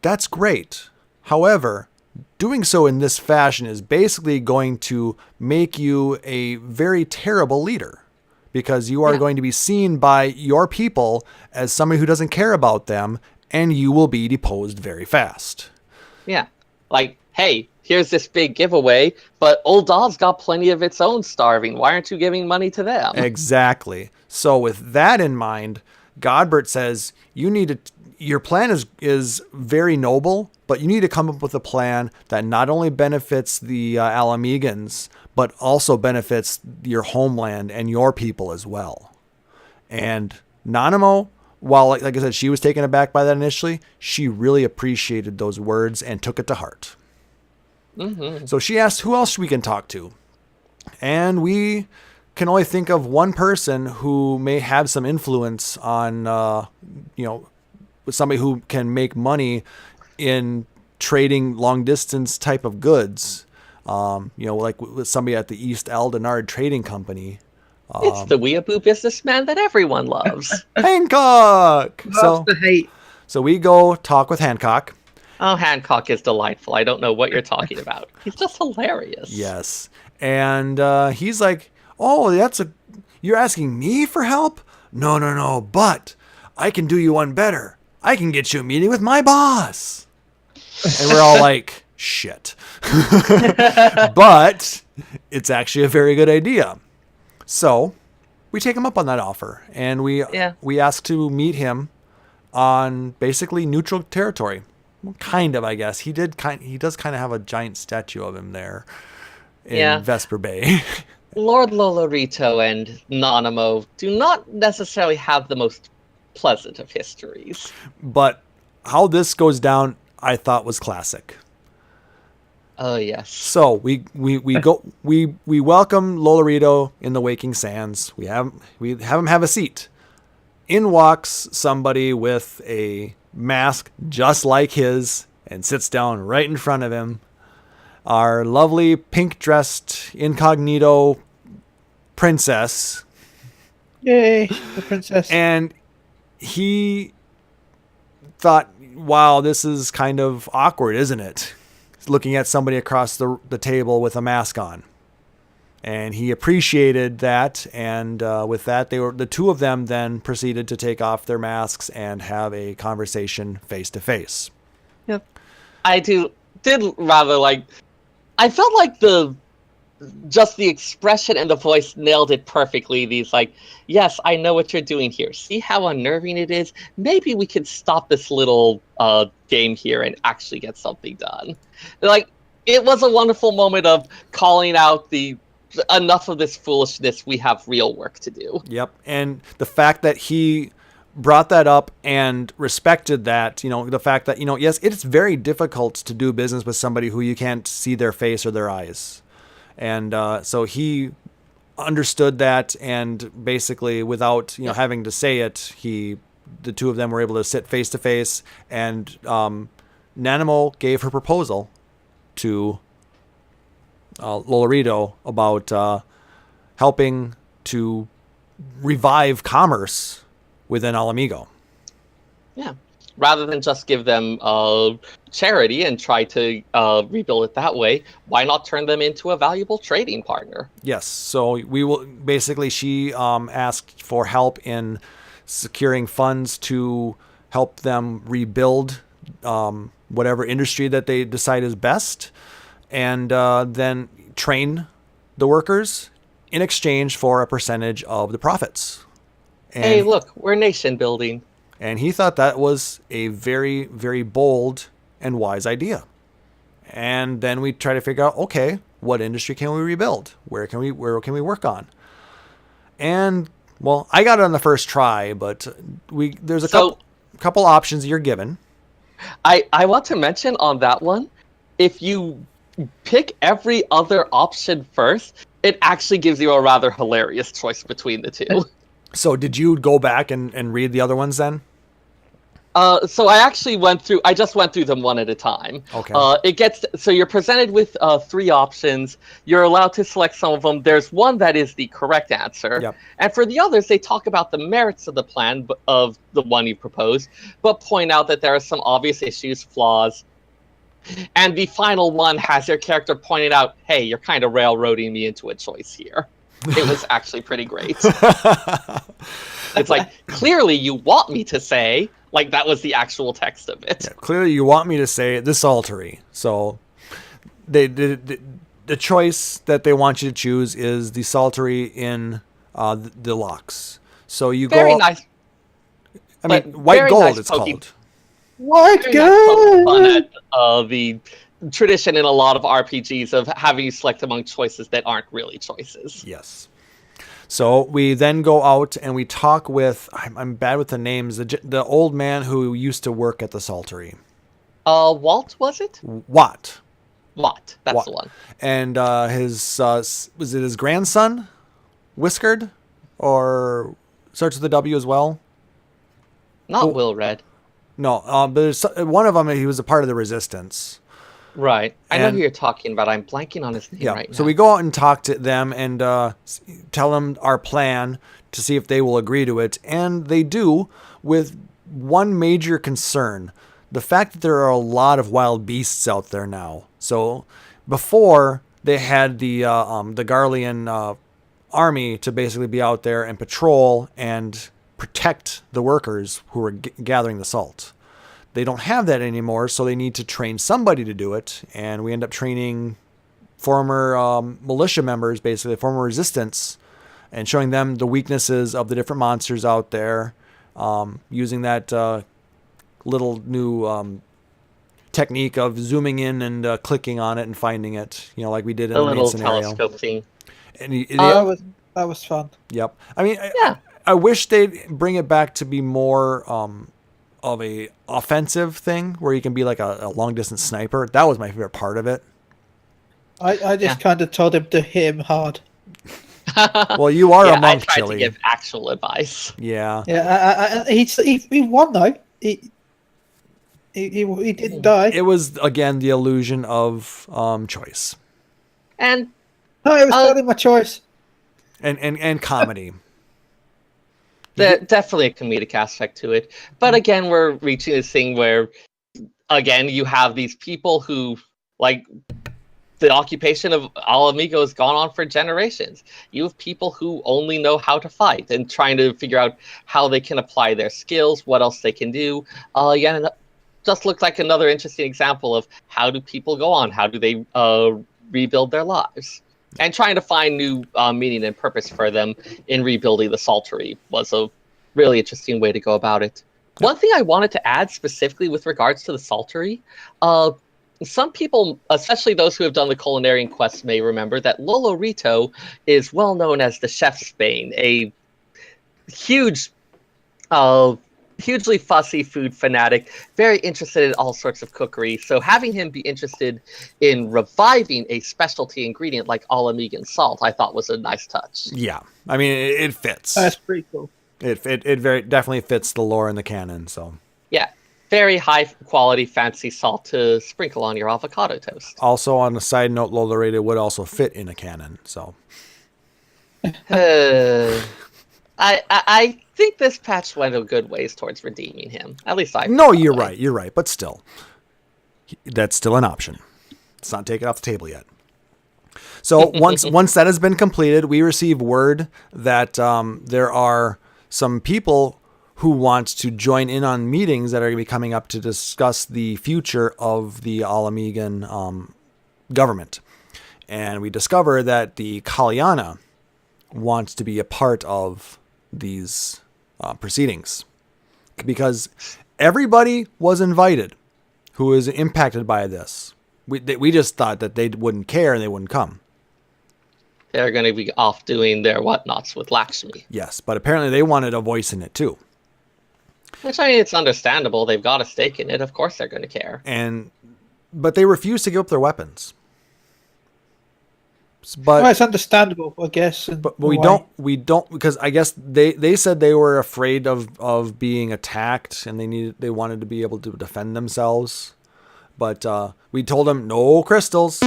That's great. However, doing so in this fashion is basically going to make you a very terrible leader, because you are going to be seen by your people as somebody who doesn't care about them, and you will be deposed very fast. Yeah. Like, hey, here's this big giveaway, but Old Doll's got plenty of its own starving. Why aren't you giving money to them? Exactly. So with that in mind, Godbert says you need to. Your plan is very noble, but you need to come up with a plan that not only benefits the Alamegans, but also benefits your homeland and your people as well. And Nanamo, while like I said, she was taken aback by that initially, she really appreciated those words and took it to heart. Mm-hmm. So she asked who else we can talk to. And we can only think of one person who may have some influence on, somebody who can make money in trading long distance type of goods. Like with somebody at the East Aldenard Trading Company. It's the weeaboo businessman that everyone loves. Hancock! Loves the hate. So we go talk with Hancock. Oh, Hancock is delightful. I don't know what you're talking about. He's just hilarious. Yes. And he's like, oh, you're asking me for help? No, but I can do you one better. I can get you a meeting with my boss. And we're all like, shit. But it's actually a very good idea. So we take him up on that offer, and we ask to meet him on basically neutral territory. Well, kind of, I guess. He does kind of have a giant statue of him there in Vesper Bay. Lord Lolorito and Nanamo do not necessarily have the most pleasant of histories. But how this goes down, I thought was classic. Oh yes. So we welcome Lolorito in the Waking Sands. We have him have a seat. In walks somebody with a mask just like his and sits down right in front of him. Our lovely pink-dressed incognito princess. Yay, the princess. And he thought, wow, this is kind of awkward, isn't it? Looking at somebody across the table with a mask on. And he appreciated that, and with that, the two of them then proceeded to take off their masks and have a conversation face to face. Yep. I did rather like. I felt like the expression and the voice nailed it perfectly. These like, yes, I know what you're doing here. See how unnerving it is? Maybe we could stop this little game here and actually get something done. Like, it was a wonderful moment of calling out enough of this foolishness. We have real work to do. Yep. And the fact that he brought that up and respected that, the fact that, yes, it's very difficult to do business with somebody who you can't see their face or their eyes. And so he understood that, and basically without, having to say it, the two of them were able to sit face to face, and Nanamo gave her proposal to Lolorito about helping to revive commerce within Alamigo. Yeah. Rather than just give them charity and try to rebuild it that way, why not turn them into a valuable trading partner? Yes. So she asked for help in securing funds to help them rebuild whatever industry that they decide is best, and then train the workers in exchange for a percentage of the profits. And, hey, look, we're nation building. And he thought that was a very, very bold and wise idea. And then we try to figure out, okay, what industry can we rebuild? Where can we work on? And well, I got it on the first try, but there's a couple options you're given. I want to mention on that one, if you pick every other option first, it actually gives you a rather hilarious choice between the two. So did you go back and read the other ones then? So I just went through them one at a time. Okay. So you're presented with 3 options. You're allowed to select some of them. There's one that is the correct answer. Yep. And for the others, they talk about the merits of the plan of the one you proposed, but point out that there are some obvious issues, flaws. And the final one has your character pointed out, hey, you're kind of railroading me into a choice here. It was actually pretty great. It's like, clearly you want me to say, like, that was the actual text of it. Yeah, clearly you want me to say the Saltery. So the choice that they want you to choose is the Saltery in the deluxe. So you Very go. nice. I mean, but white very gold. nice It's poking- called. What Very nice poking fun good? at the tradition in a lot of RPGs of having you select among choices that aren't really choices. Yes. So we then go out and we talk with. I'm bad with the names. The old man who used to work at the Saltery. Walt, was it? Watt. Watt, that's Watt. the one. And his was it his grandson, Whiskered, or starts with a W as well? Not Will Red. No, but there's one of them. He was a part of the Resistance. Right. I know And- who you're talking about. I'm blanking on his name Yeah. right now. So we go out and talk to them and tell them our plan to see if they will agree to it, and they do, with one major concern: the fact that there are a lot of wild beasts out there now. So before they had the Garlean army to basically be out there and patrol and protect the workers who were gathering the salt. They don't have that anymore, so they need to train somebody to do it, and we end up training former militia members, basically former resistance, and showing them the weaknesses of the different monsters out there, using that little new technique of zooming in and clicking on it and finding it, like we did in the the main little scenario. telescope thing. And That was fun. Yep. I mean, Yeah. I wish they'd bring it back to be more of a offensive thing where you can be like a long distance sniper. That was my favorite part of it. I just kind of told him to hit him hard. Well, you are Yeah, a I monk, tried Chili. to give actual advice. Yeah. Yeah, he won though. He didn't die. It was again the illusion of choice And No, it was totally my choice. and comedy. definitely a comedic aspect to it. But again, we're reaching this thing where, again, you have these people who, like, the occupation of Al Amigo has gone on for generations. You have people who only know how to fight and trying to figure out how they can apply their skills, what else they can do. Again, and that just looked like another interesting example of how do people go on? How do they rebuild their lives? And trying to find new meaning and purpose for them in rebuilding the Saltery was a really interesting way to go about it. One thing I wanted to add specifically with regards to the Saltery, some people, especially those who have done the culinarian quest, may remember that Lolo Rito is well known as the Chef's Bane, a huge, hugely fussy food fanatic, very interested in all sorts of cookery. So having him be interested in reviving a specialty ingredient like Alamegan salt, I thought was a nice touch. Yeah. I mean, it fits. That's pretty cool. It very definitely fits the lore and the canon. So Yeah, very high quality fancy salt to sprinkle on your avocado toast. also on a side note, Lolorado would also fit in a canon. So I think this patch went a good ways towards redeeming him. At least I. no, feel you're that way. right. You're right. But still, that's still an option. It's not taken off the table yet. So once that has been completed, we receive word that there are some people who want to join in on meetings that are going to be coming up to discuss the future of the Alamegan government. And we discover that the Kalyana wants to be a part of these proceedings because everybody was invited who was impacted by this. We just thought that they wouldn't care and they wouldn't come. They're going to be off doing their whatnots with Lakshmi. Yes, but apparently they wanted a voice in it too. Which, I mean, it's understandable. They've got a stake in it. Of course they're going to care. But they refused to give up their weapons. But Well, it's understandable, I guess. But we don't because I guess they said they were afraid of being attacked and they wanted to be able to defend themselves. But we told them no crystals.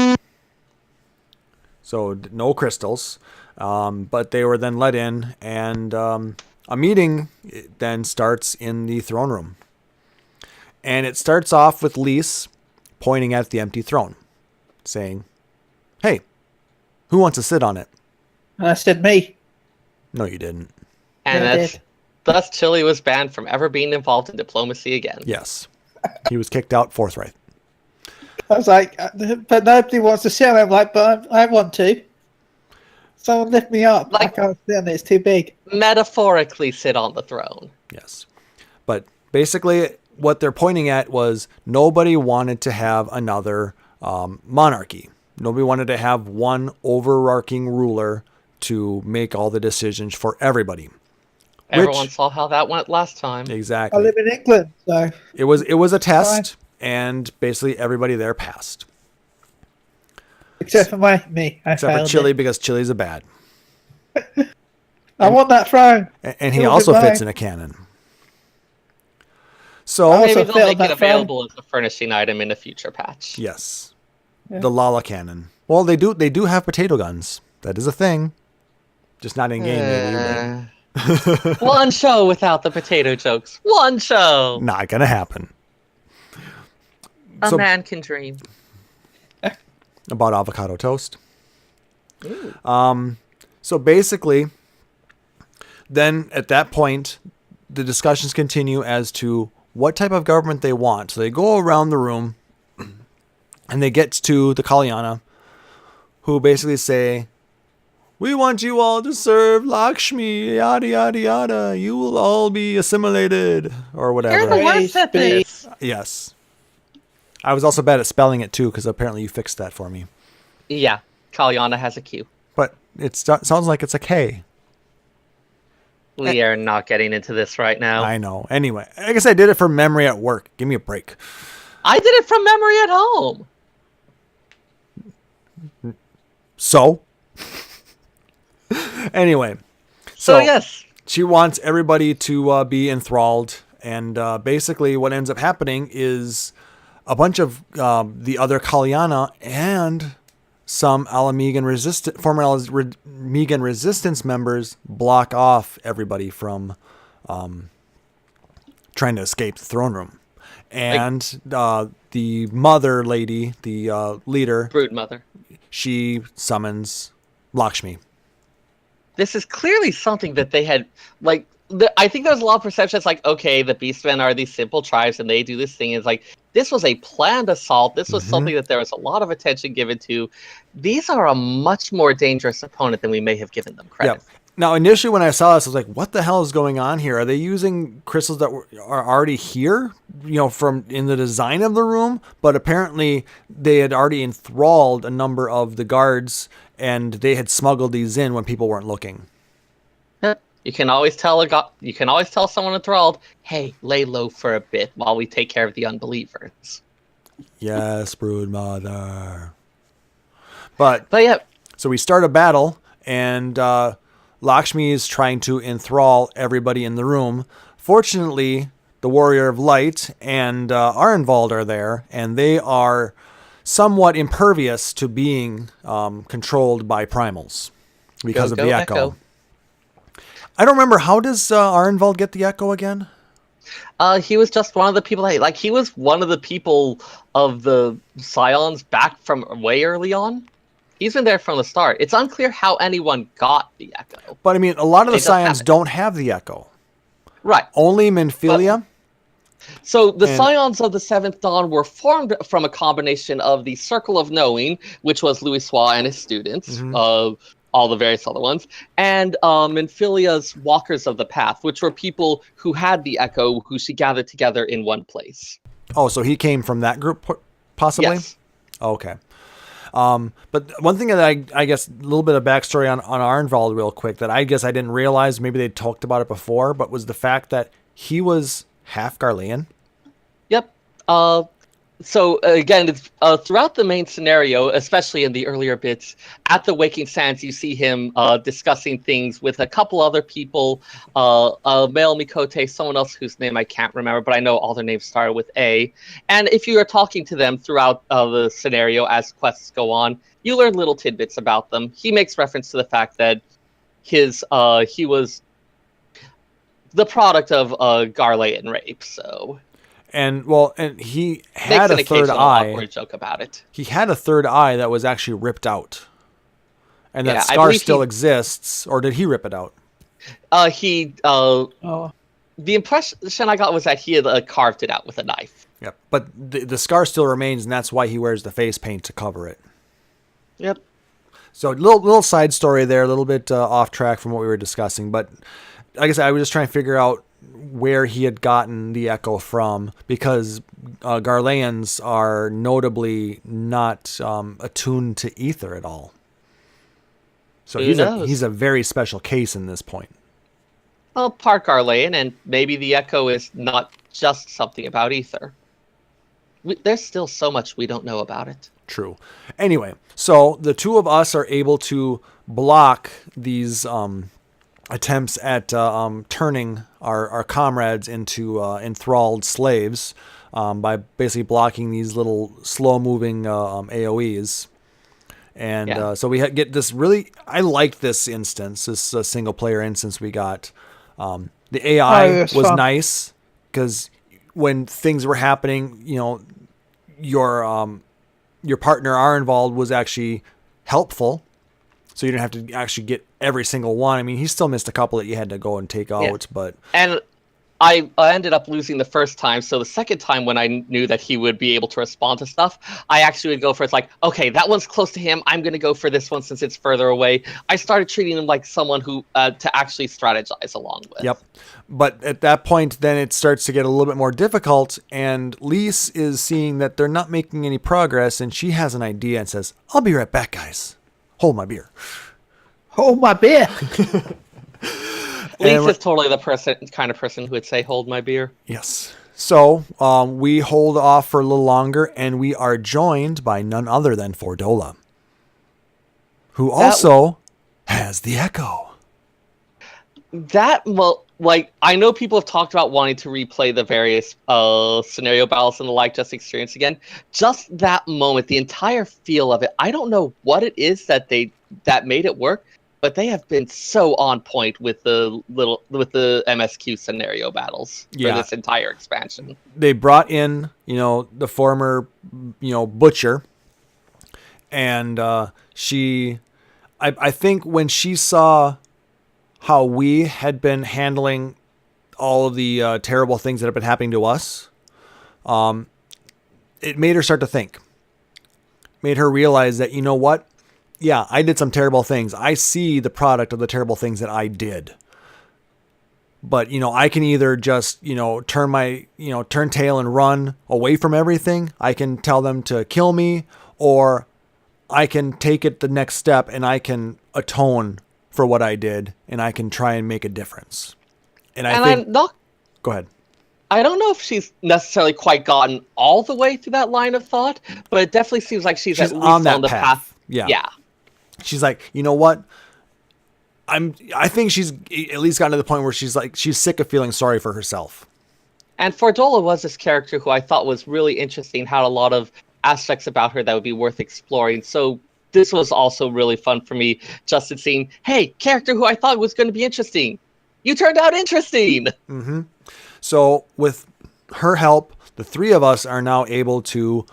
So no crystals. But they were then let in and a meeting then starts in the throne room. And it starts off with Lise pointing at the empty throne saying, "Hey, who wants to sit on it?" I said me. No, you didn't. And Yeah, I that's did. thus Chile was banned from ever being involved in diplomacy again. Yes. He was kicked out forthright. I was like, but nobody wants to sit on it. I'm like, but I want to. Someone lift me up. I Like- can't sit on it. It's too big. Metaphorically sit on the throne. Yes. But basically, what they're pointing at was nobody wanted to have another monarchy. Nobody wanted to have one overarching ruler to make all the decisions for everybody. Everyone saw how that went last time. I Exactly. live in England, so It was a test, and basically everybody there passed. except for me, I Except for failed Chile, it. because Chile's a bad. I want that throne. And he It was also a fits lie. in a cannon. I So, also Maybe they'll failed make that it phone. available as a furnishing item in a future patch. yes. Yeah. The Lala cannon. Well, they do have potato guns. That is a thing. Just not in game, maybe. But One show without the potato jokes. One show. not gonna happen. A So- man can dream. About avocado toast. So basically, then at that point, the discussions continue as to what type of government they want. So they go around the room, and they get to the Kalyana, who basically say, "We want you all to serve Lakshmi, yada yada yada. You will all be assimilated," or You're whatever. the worst at this. Yes. I was also bad at spelling it too, because apparently you fixed that for me. Yeah, Kalyana has a Q. But it sounds like it's a K. We are not getting into this right now. I know. Anyway, I guess I did it from memory at work. Give me a break. I did it from memory at home. So, anyway, So yes, she wants everybody to be enthralled, and basically, what ends up happening is a bunch of the other Kalyana and some former Alamegan resistance members block off everybody from trying to escape the throne room, and the mother lady, the leader, Brood Mother. she summons Lakshmi. This is clearly something that they had, like, I think there's a lot of perception. It's like, okay, the Beastmen are these simple tribes and they do this thing. It's like, this was a planned assault. This was something that there was a lot of attention given to. These are a much more dangerous opponent than we may have given them credit. Yeah. Now, initially when I saw this, I was like, what the hell is going on here? Are they using crystals that are already here, from in the design of the room? But apparently they had already enthralled a number of the guards, and they had smuggled these in when people weren't looking. You can always tell someone enthralled, hey, lay low for a bit while we take care of the unbelievers. Yes, brood mother. But yeah, so we start a battle, and Lakshmi is trying to enthrall everybody in the room. Fortunately, the Warrior of Light and Arenvald are there, and they are somewhat impervious to being controlled by primals because of the echo. I don't remember, how does Arenvald get the echo again? He was just one of the people he was one of the people of the Scions back from way early on. He's been there from the start. It's unclear how anyone got the echo. But I mean, a lot of the They just have Scions it. don't have the echo. Right. Only Minfilia. So the And- Scions of the Seventh Dawn were formed from a combination of the Circle of Knowing, which was Louis Soir and his students, all the various other ones, and Minfilia's Walkers of the Path, which were people who had the echo, who she gathered together in one place. Oh, so he came from that group, possibly? Yes. Okay. But one thing that I guess, a little bit of backstory on Arenvald real quick, that I guess I didn't realize, maybe they talked about it before, but was the fact that he was half Garlean. Yep. So again, it's, throughout the main scenario, especially in the earlier bits, at the Waking Sands, you see him discussing things with a couple other people, Male Mikote, someone else whose name I can't remember, but I know all their names started with A. And if you are talking to them throughout the scenario as quests go on, you learn little tidbits about them. He makes reference to the fact that he was the product of Garlean rape, so... And he had Makes an a third occasional eye. awkward joke about it. He had a third eye that was actually ripped out. And that Yeah, I scar believe still he- exists, or did he rip it out? Oh, The impression I got was that he had carved it out with a knife. Yep. But the scar still remains, and that's why he wears the face paint to cover it. Yep. So little side story there, a little bit off track from what we were discussing. But like I said, I was just trying to figure out where he had gotten the echo from, because Garleans are notably not attuned to ether at all. So Who he's knows? a very special case in this point. Well, Park Arlean, and maybe the Echo is not just something about ether. There's still so much we don't know about it. True. Anyway, so the two of us are able to block these attempts at turning our comrades into enthralled slaves by basically blocking these little slow-moving AoEs. And so we get this really... I liked this instance, this single-player instance we got. The AI was fun. nice, because when things were happening, your partner Arnvald was actually helpful, so you didn't have to actually get every single one. I mean, he still missed a couple that you had to go and take out, but... And I ended up losing the first time, so the second time when I knew that he would be able to respond to stuff, I actually would go for, it's like, okay, that one's close to him, I'm going to go for this one since it's further away. I started treating him like someone who to actually strategize along with. Yep. But at that point, then it starts to get a little bit more difficult, and Lise is seeing that they're not making any progress, and she has an idea and says, I'll be right back, guys. Hold my beer. hold my beer. Lise is totally the kind of person who would say, hold my beer. Yes. So we hold off for a little longer, and we are joined by none other than Fordola, who also has the echo. I know people have talked about wanting to replay the various scenario battles and the like, just experience again. Just that moment, the entire feel of it. I don't know what it is that made it work, but they have been so on point with the MSQ scenario battles for this entire expansion. They brought in, the former, Butcher, and I think when she saw how we had been handling all of the terrible things that have been happening to us, it made her start to think. Made her realize that, you know what? Yeah, I did some terrible things. I see the product of the terrible things that I did. But, I can either just, turn tail and run away from everything. I can tell them to kill me, or I can take it the next step and I can atone for what I did, and I can try and make a difference. And I'm not... Go ahead. I don't know if she's necessarily quite gotten all the way through that line of thought, but it definitely seems like she's at least on that the path. Yeah. She's like, you know what? I think she's at least gotten to the point where she's like, she's sick of feeling sorry for herself. And Fordola was this character who I thought was really interesting, had a lot of aspects about her that would be worth exploring. So this was also really fun for me, just in seeing, hey, character who I thought was going to be interesting. You turned out interesting. Mm-hmm. So with her help, the three of us are now able to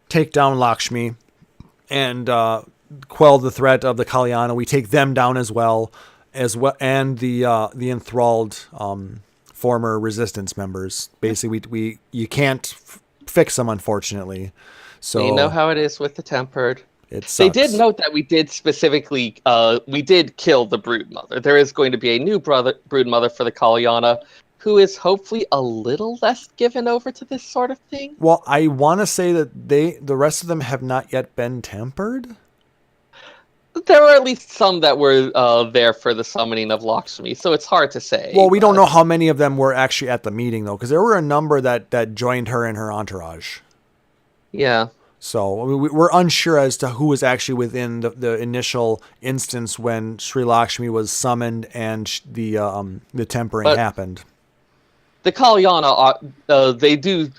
take down Lakshmi and quell the threat of the Kalyana. We take them down as well, and the enthralled former resistance members. Basically, you can't fix them, unfortunately. So you know how it is with the tempered. It sucks. They did note that we did specifically, we did kill the Broodmother. There is going to be a new Broodmother for the Kalyana, who is hopefully a little less given over to this sort of thing. Well, I want to say that the rest of them have not yet been tempered. There were at least some that were there for the summoning of Lakshmi, so it's hard to say. Well, we don't know how many of them were actually at the meeting, though, because there were a number that joined her in her entourage. Yeah. So we're unsure as to who was actually within the initial instance when Sri Lakshmi was summoned and the tempering happened. The Kalyana, they do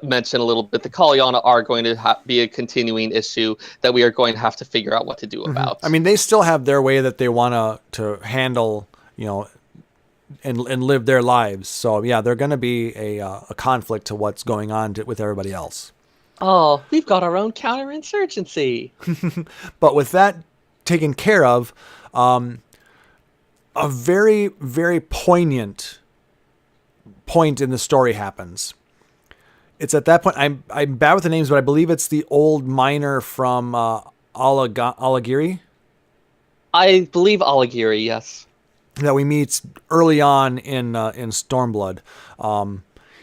mention a little bit. The Kalyana are going to be a continuing issue that we are going to have to figure out what to do about. I mean, they still have their way that they want to handle, and live their lives. So yeah, they're going to be a conflict to what's going on with everybody else. Oh, we've got our own counterinsurgency. But with that taken care of, a very, very poignant point in the story happens. It's at that point, I'm bad with the names, but I believe it's the old miner from Alagiri I believe Aligiri, yes. that we meet early on in Stormblood.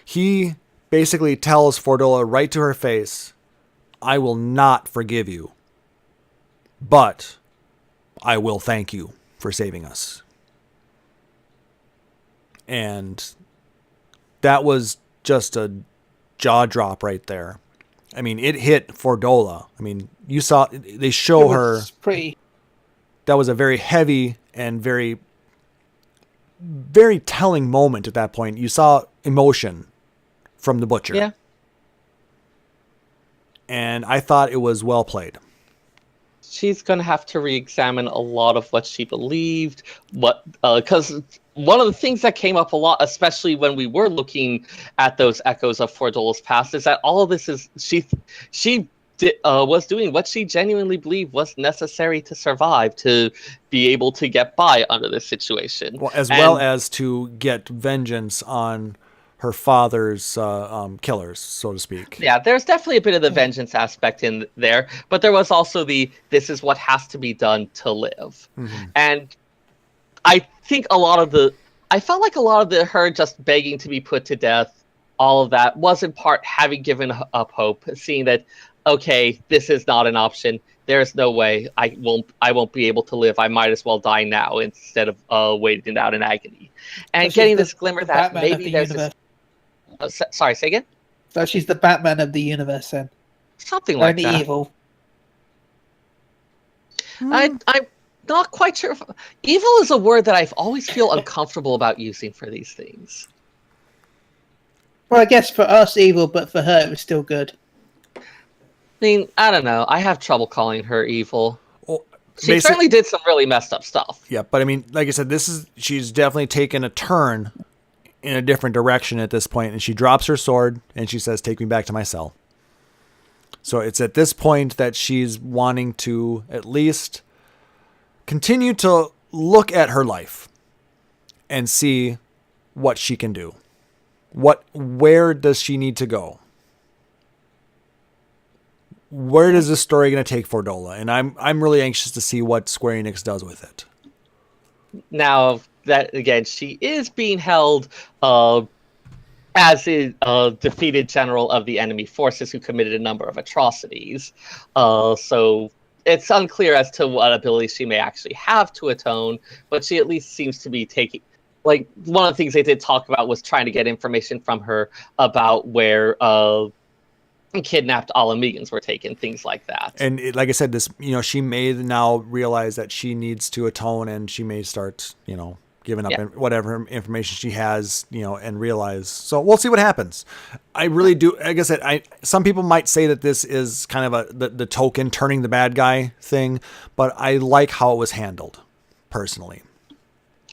He basically tells Fordola right to her face, "I will not forgive you, but I will thank you for saving us." And that was just a jaw drop right there. I mean, it hit Fordola. I mean, you saw, they show her. Pretty. That was a very heavy and very, very telling moment at that point. You saw emotion from the butcher. Yeah. And I thought it was well played. She's going to have to re-examine a lot of what she believed, because one of the things that came up a lot, especially when we were looking at those echoes of Fordola's past, is that all of this is she was doing what she genuinely believed was necessary to survive, to be able to get by under this situation. Well, well as to get vengeance on her father's killers, so to speak. Yeah, there's definitely a bit of the vengeance aspect in there, but there was also this is what has to be done to live. Mm-hmm. And I think I felt like a lot of her just begging to be put to death, all of that was in part having given up hope, seeing that, okay, this is not an option. There's no way I won't be able to live. I might as well die now instead of waiting out in agony. And So getting she's this glimmer the that Batman of maybe the there's universe. sorry, say again? So she's the Batman of the universe then. Something like Only that. evil. I'm not quite sure. Evil is a word that I've always feel uncomfortable about using for these things. Well, I guess for us evil, but for her it was still good. I mean, I don't know. I have trouble calling her evil. Well, She certainly did some really messed up stuff. Yeah, but I mean, like I said, she's definitely taken a turn in a different direction at this point, and she drops her sword and she says, "Take me back to my cell." So it's at this point that she's wanting to at least continue to look at her life and see what she can do. Where does she need to go? Where is this story going to take Fordola? And I'm really anxious to see what Square Enix does with it. Now, that again, she is being held as a defeated general of the enemy forces who committed a number of atrocities. So it's unclear as to what abilities she may actually have to atone, but she at least seems to be taking... Like, one of the things they did talk about was trying to get information from her about where kidnapped Alamegans were taken, things like that. And like I said, she may now realize that she needs to atone, and she may start, giving up whatever information she has, and realize. So we'll see what happens. I really do. Like I said, some people might say that this is kind of the token turning the bad guy thing, but I like how it was handled, personally.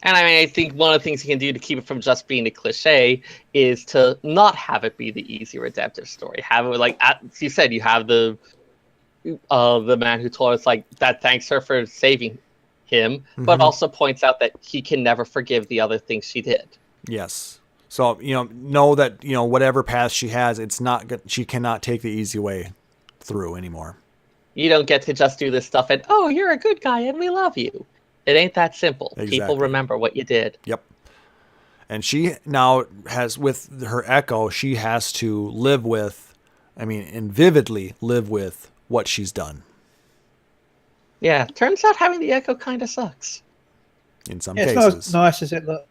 And I mean, I think one of the things you can do to keep it from just being a cliche is to not have it be the easy redemptive story. Have it like, as you said, you have the man who told us like that thanks her for saving him, but also points out that he can never forgive the other things she did. Yes. So, know that, whatever path she has, she cannot take the easy way through anymore. You don't get to just do this stuff and, oh, you're a good guy and we love you. It ain't that simple. Exactly. People remember what you did. Yep. And she now has, with her echo, she has to live with, and vividly live with what she's done. Yeah, turns out having the echo kind of sucks. In some It's cases. not as nice as it looks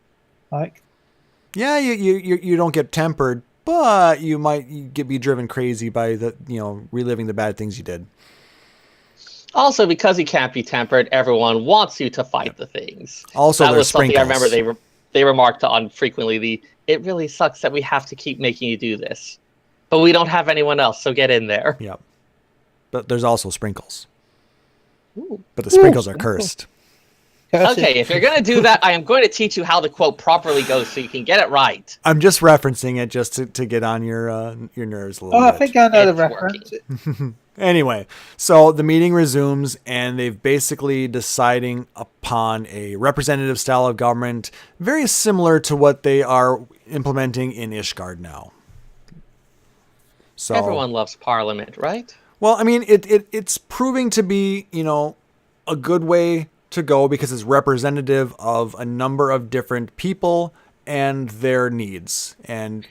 like. Yeah, you don't get tempered, but you might be driven crazy by reliving the bad things you did. Also, because he can't be tempered, everyone wants you to fight the things. Also, that there's was something sprinkles. I remember they remarked on frequently. It really sucks that we have to keep making you do this, but we don't have anyone else, so get in there. Yep. But there's also sprinkles. Ooh. But the sprinkles are cursed. Okay, if you're going to do that, I am going to teach you how the quote properly goes so you can get it right. I'm just referencing it just to get on your nerves a little Oh, bit. I think I know the It's reference. Anyway, so the meeting resumes, and they've basically deciding upon a representative style of government very similar to what they are implementing in Ishgard now. So Everyone loves Parliament, right? well, I mean, it's proving to be, a good way to go because it's representative of a number of different people and their needs, and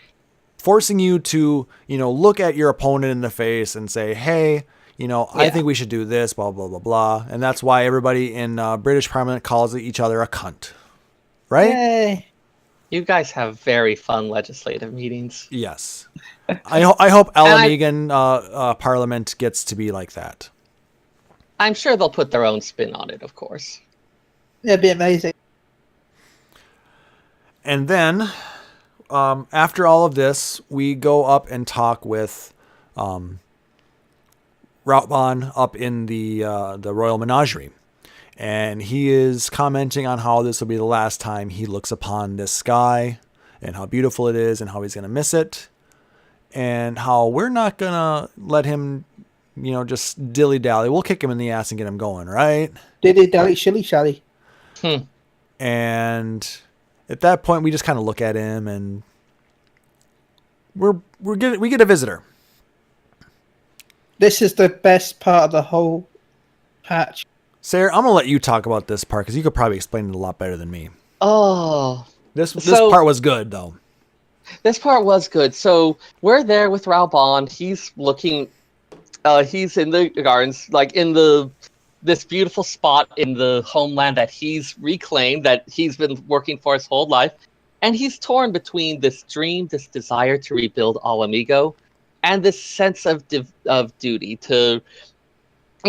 forcing you to, look at your opponent in the face and say, hey, I think we should do this, blah, blah, blah, blah. And that's why everybody in British Parliament calls each other a cunt. Right? Yay. You guys have very fun legislative meetings. Yes. I hope Alamegan Parliament gets to be like that. I'm sure they'll put their own spin on it, of course. It'd be amazing. And then, after all of this, we go up and talk with Rautbahn up in the Royal Menagerie. And he is commenting on how this will be the last time he looks upon this sky and how beautiful it is and how he's going to miss it. And how we're not going to let him, just dilly-dally. We'll kick him in the ass and get him going, right? Dilly-dally, shilly-shally. And at that point, we just kind of look at him, and we get a visitor. This is the best part of the whole patch. Seyrr, I'm gonna let you talk about this part because you could probably explain it a lot better than me. Oh, this part was good though. This part was good. So we're there with Rautbahn. He's looking. He's in the gardens, like in this beautiful spot in the homeland that he's reclaimed, that he's been working for his whole life, and he's torn between this dream, this desire to rebuild Alamigo, and this sense of duty to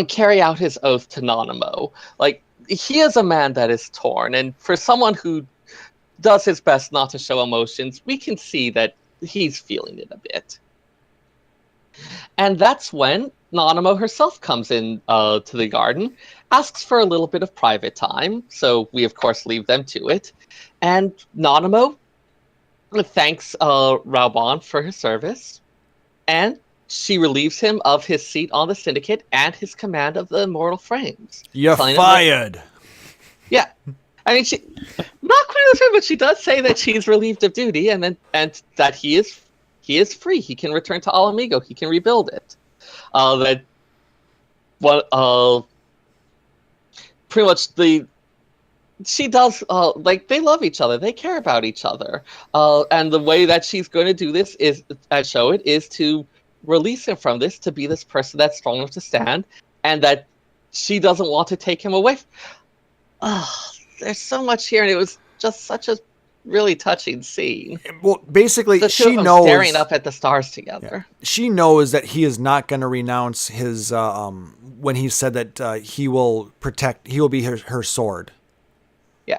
carry out his oath to Nanamo. Like, he is a man that is torn, and for someone who does his best not to show emotions, we can see that he's feeling it a bit. And that's when Nanamo herself comes in to the garden, asks for a little bit of private time, so we of course leave them to it. And Nanamo thanks Rautbahn for his service, and she relieves him of his seat on the Syndicate and his command of the Immortal Frames. You're fired. Yeah. I mean, she not quite as good, but she does say that she's relieved of duty, and that he is free. He can return to Alamigo. He can rebuild it. Pretty much she does like, they love each other. They care about each other. And the way that she's going to do this is to release him from this, to be this person that's strong enough to stand, and that she doesn't want to take him away. There's so much here, and it was just such a really touching scene. Well, basically, the two she of them knows, staring up at the stars together. Yeah, she knows that he is not going to renounce his when he said that he will be her sword. Yeah.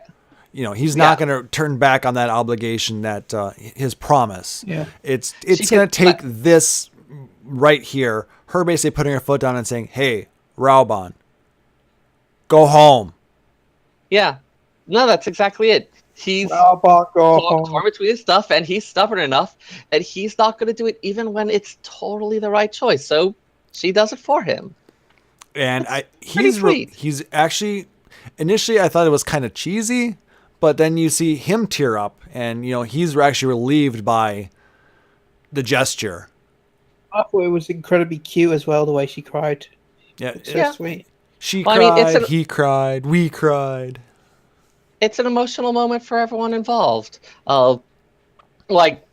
He's not going to turn back on that obligation, that his promise. Yeah. It's going to take this right here, her basically putting her foot down and saying, "Hey, Rautbahn, go home." Yeah. No, that's exactly it. He's torn between his stuff, and he's stubborn enough that he's not going to do it even when it's totally the right choice. So she does it for him. And he's actually, initially I thought it was kind of cheesy, but then you see him tear up, and he's actually relieved by the gesture. I thought it was incredibly cute as well, the way she cried. Yeah, it's so sweet. She cried, he cried, we cried. It's an emotional moment for everyone involved. Like,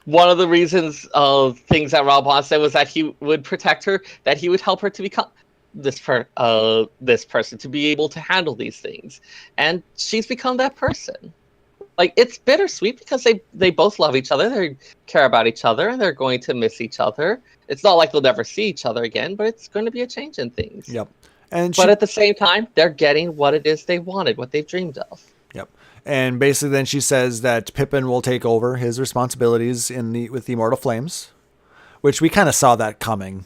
one of the reasons things that Rautbahn said was that he would protect her, that he would help her to become this person, to be able to handle these things. And she's become that person. Like, it's bittersweet because they both love each other, they care about each other, and they're going to miss each other. It's not like they'll never see each other again, but it's going to be a change in things. Yep. But at the same time, they're getting what it is they wanted, what they've dreamed of. Yep. And basically then she says that Pippin will take over his responsibilities with the Immortal Flames, which we kind of saw that coming.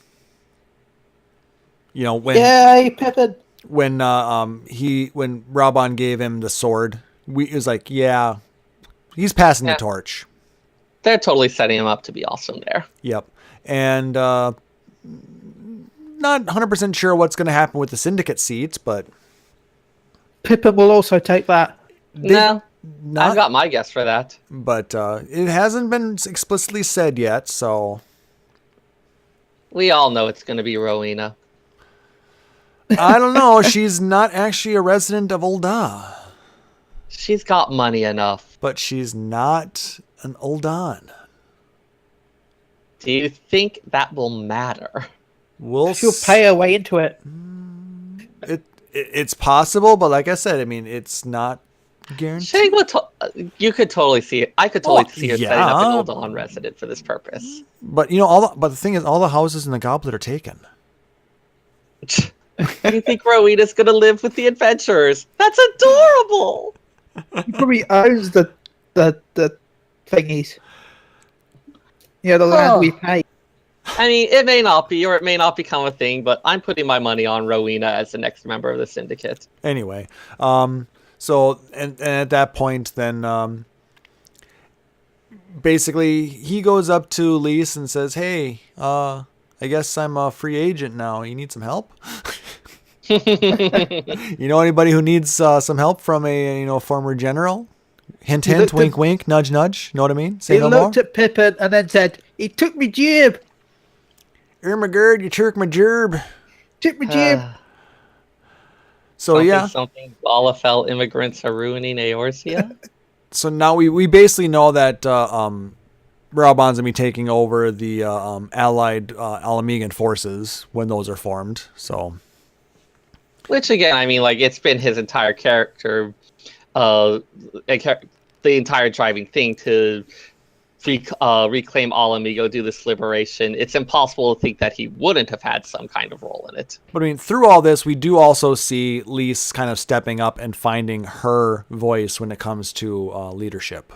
Yay, Pippin! when Raban gave him the sword, it was like, yeah, he's passing the torch. They're totally setting him up to be awesome there. Yep. And not 100% sure what's going to happen with the syndicate seats, but Pippin will also take that. No, I've got my guess for that. But it hasn't been explicitly said yet, so we all know it's going to be Rowena. I don't know. She's not actually a resident of Ul'dah. She's got money enough. But she's not an Ul'dan. Do you think that will matter? She'll pay her way into it. It's possible, but like I said, I mean, it's not guaranteed. You could totally see it. I could totally see her setting up an Ul'dan resident for this purpose. But but the thing is, all the houses in the Goblet are taken. You think Rowena's gonna live with the adventurers? That's adorable. He probably owns the thingies. Yeah, the land we pay. I mean, it may not be, or it may not become a thing, but I'm putting my money on Rowena as the next member of the syndicate. Anyway, so and at that point, then basically he goes up to Lise and says, "Hey, I guess I'm a free agent now. You need some help? You know anybody who needs some help from a former general? Hint, hint, wink, wink, nudge, nudge. Know what I mean? Say no more." He looked at Pippin and then said, "He took me jib. Irmagerd, you took my gerb. Took me jib." So something Lalafell immigrants are ruining Eorzea. So now we basically know that Raban's gonna be taking over the allied Alamegan forces when those are formed. So, which again, I mean, like it's been his entire character, the entire driving thing to reclaim Alamigo, do this liberation. It's impossible to think that he wouldn't have had some kind of role in it. But I mean, through all this, we do also see Lise kind of stepping up and finding her voice when it comes to leadership.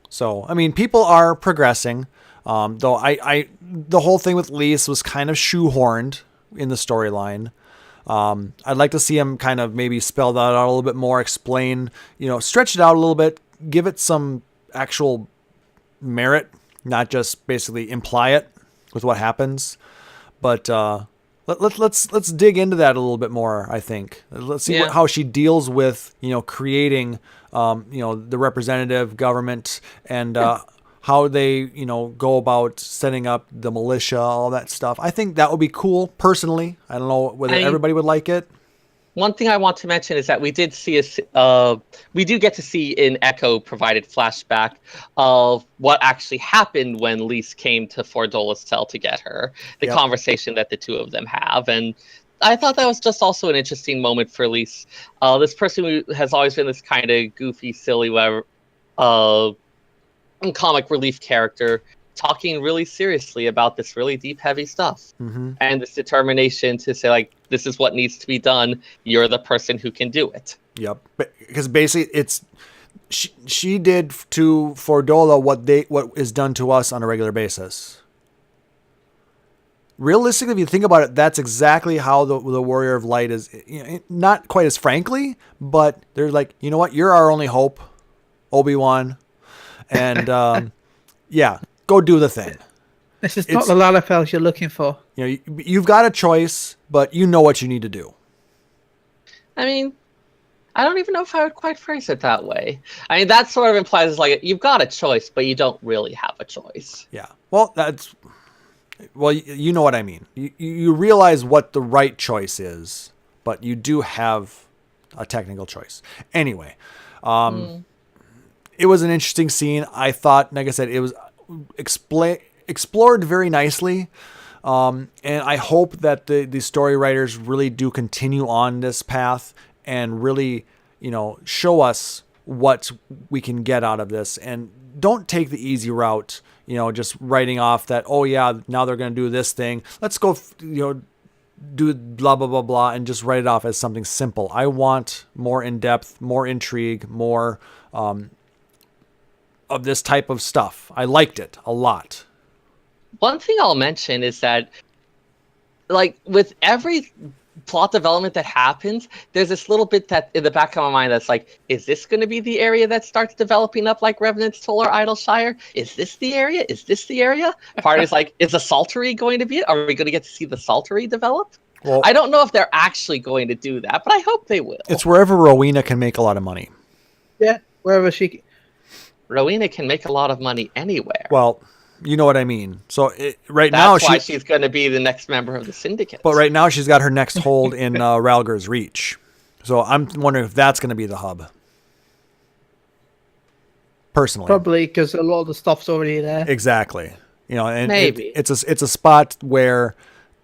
So, I mean, people are progressing. Though the whole thing with Lise was kind of shoehorned in the storyline. I'd like to see him kind of maybe spell that out a little bit more, explain, stretch it out a little bit, give it some actual merit, not just basically imply it with what happens. But let's dig into that a little bit more. I think let's see how she deals with creating the representative government and how they go about setting up the militia, all that stuff. I think that would be cool personally. I don't know whether everybody would like it. One thing I want to mention is that we do get to see in Echo provided flashback of what actually happened when Lise came to Fordola's cell to get her, the conversation that the two of them have. And I thought that was just also an interesting moment for Lise. This person who has always been this kind of goofy, silly, comic relief character, talking really seriously about this really deep, heavy stuff. And this determination to say, like, this is what needs to be done. You're the person who can do it. Yep. Because basically it's she did to Fordola what is done to us on a regular basis. Realistically, if you think about it, that's exactly how the Warrior of Light is. Not quite as frankly, but they're like, you know what? You're our only hope, Obi-Wan. And go do the thing. This is not the Lalafells you're looking for. You've got a choice, but you know what you need to do. I mean, I don't even know if I would quite phrase it that way. I mean, that sort of implies like you've got a choice, but you don't really have a choice. Yeah. Well, you know what I mean. You realize what the right choice is, but you do have a technical choice. Anyway, it was an interesting scene. I thought, like I said, it was explored very nicely. And I hope that the story writers really do continue on this path and really, show us what we can get out of this, and don't take the easy route, just writing off that, oh yeah, now they're going to do this thing. Let's go, do blah, blah, blah, blah, and just write it off as something simple. I want more in-depth, more intrigue, more, of this type of stuff. I liked it a lot. One thing I'll mention is that like with every plot development that happens, there's this little bit that in the back of my mind that's like, is this going to be the area that starts developing up like Revenant's Toll or Idleshire? Is this the area? Is this the area? Part is like, is the Saltery going to be it? Are we going to get to see the Saltery develop? Well, I don't know if they're actually going to do that, but I hope they will. it's wherever Rowena can make a lot of money. Yeah, wherever she. Rowena can make a lot of money anywhere. Well, you know what I mean. So right That's now why she's going to be the next member of the syndicate. But right now she's got her next hold in Ralger's Reach. So I'm wondering if that's going to be the hub. Personally. Probably because a lot of the stuff's already there. Exactly. You know, and Maybe. it's a spot where,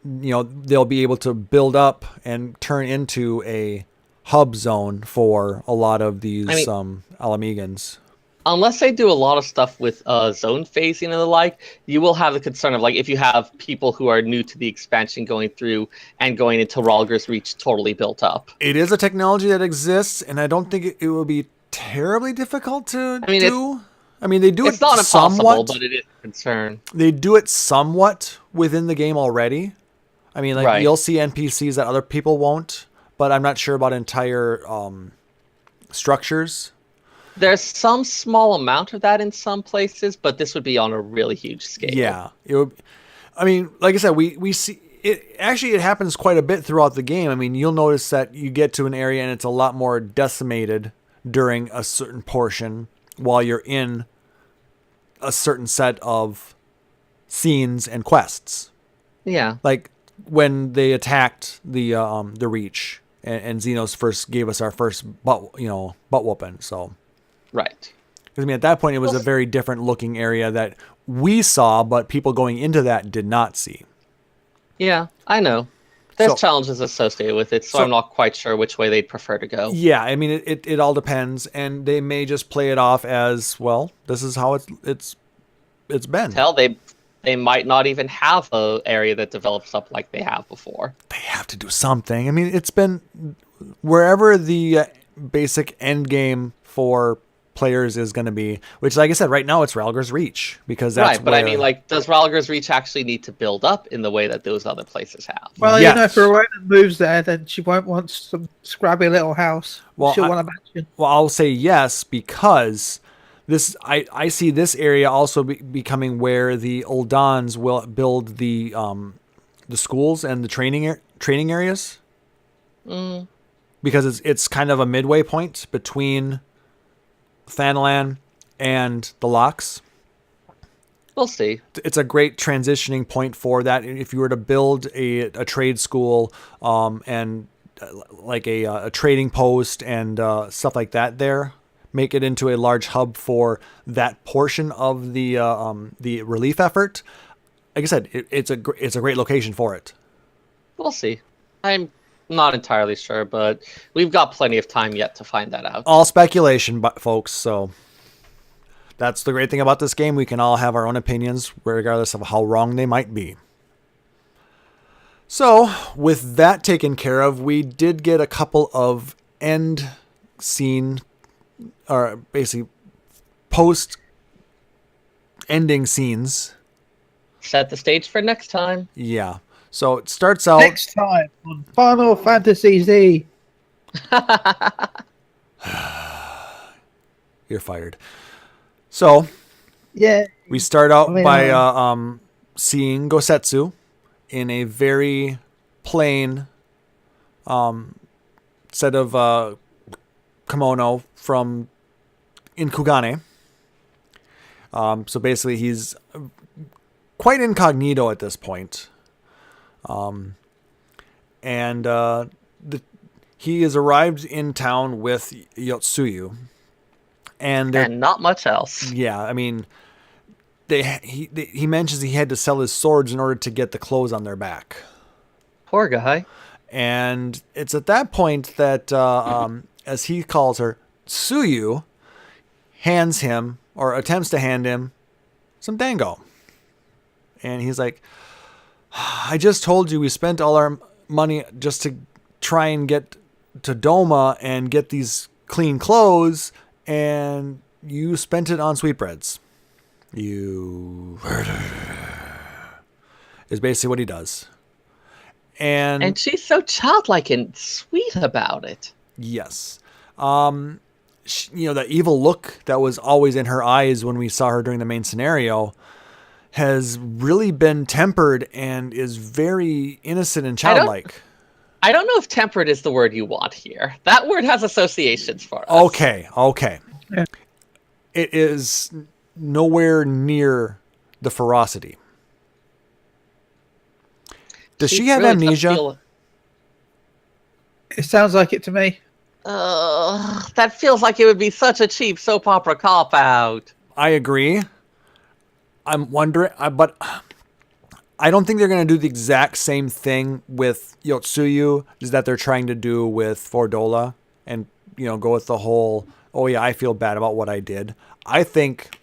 you know, they'll be able to build up and turn into a hub zone for a lot of these Alamegans. Unless they do a lot of stuff with zone phasing and the like, you will have the concern of like if you have people who are new to the expansion going through and going into Ralger's Reach totally built up. It is a technology that exists, and I don't think it will be terribly difficult to do. I mean, they do it's it not impossible, somewhat, but it is a concern. They do it somewhat within the game already. I mean, like Right. you'll see NPCs that other people won't, but I'm not sure about entire structures. There's some small amount of that in some places, but this would be on a really huge scale. Yeah, it would. I mean, like I said, we see it. Actually, it happens quite a bit throughout the game. I mean, you'll notice that you get to an area and it's a lot more decimated during a certain portion while you're in a certain set of scenes and quests. Yeah. Like when they attacked the Reach and Xenos first gave us our first butt whooping. So. Right. Because I mean, at that point, it was a very different looking area that we saw, but people going into that did not see. Yeah, I know. There's challenges associated with it, so I'm not quite sure which way they'd prefer to go. Yeah, I mean, it all depends, and they may just play it off as, well, this is how it's been. Hell, they might not even have an area that develops up like they have before. They have to do something. I mean, it's been wherever the basic end game for players is going to be, which, like I said, right now it's Ralger's Reach, because that's right. But I mean, like, does Ralger's Reach actually need to build up in the way that those other places have? Well, Yes. you know, if Rowena moves there, then she won't want some scrubby little house. Well, She'll want a mansion. Well, I'll say yes, because this I see this area also becoming where the Uldans will build the schools and the training areas. Because it's kind of a midway point between Thanalan and the Locks. We'll see. It's a great transitioning point for that. If you were to build a trade school and like a trading post and stuff like that there, make it into a large hub for that portion of the relief effort. Like I said, it's a great location for it. We'll see. I'm not entirely sure, but we've got plenty of time yet to find that out. All speculation, but folks, so that's the great thing about this game. We can all have our own opinions, regardless of how wrong they might be. So, with that taken care of, we did get a couple of end scene, or basically post-ending scenes. Set the stage for next time. Yeah. So it starts out... Next time on Final Fantasy Z. You're fired. So, Yeah. we start out by seeing Gosetsu in a very plain set of kimono from in Kugane. So basically, he's quite incognito at this point. He has arrived in town with Yotsuyu. And not much else. Yeah, I mean, he mentions he had to sell his swords in order to get the clothes on their back. Poor guy. And it's at that point that, as he calls her, Tsuyu hands him, or attempts to hand him, some dango. And he's like, I just told you we spent all our money just to try and get to Doma and get these clean clothes, and you spent it on sweetbreads. You is basically what he does. And she's so childlike and sweet about it. Yes. The evil look that was always in her eyes when we saw her during the main scenario has really been tempered and is very innocent and childlike. I don't know if tempered is the word you want here. That word has associations for us. Okay. Yeah. It is nowhere near the ferocity. Does she have really amnesia? It sounds like it to me. That feels like it would be such a cheap soap opera cop-out. I agree. I'm wondering, but I don't think they're going to do the exact same thing with Yotsuyu as that they're trying to do with Fordola and, go with the whole, oh yeah, I feel bad about what I did. I think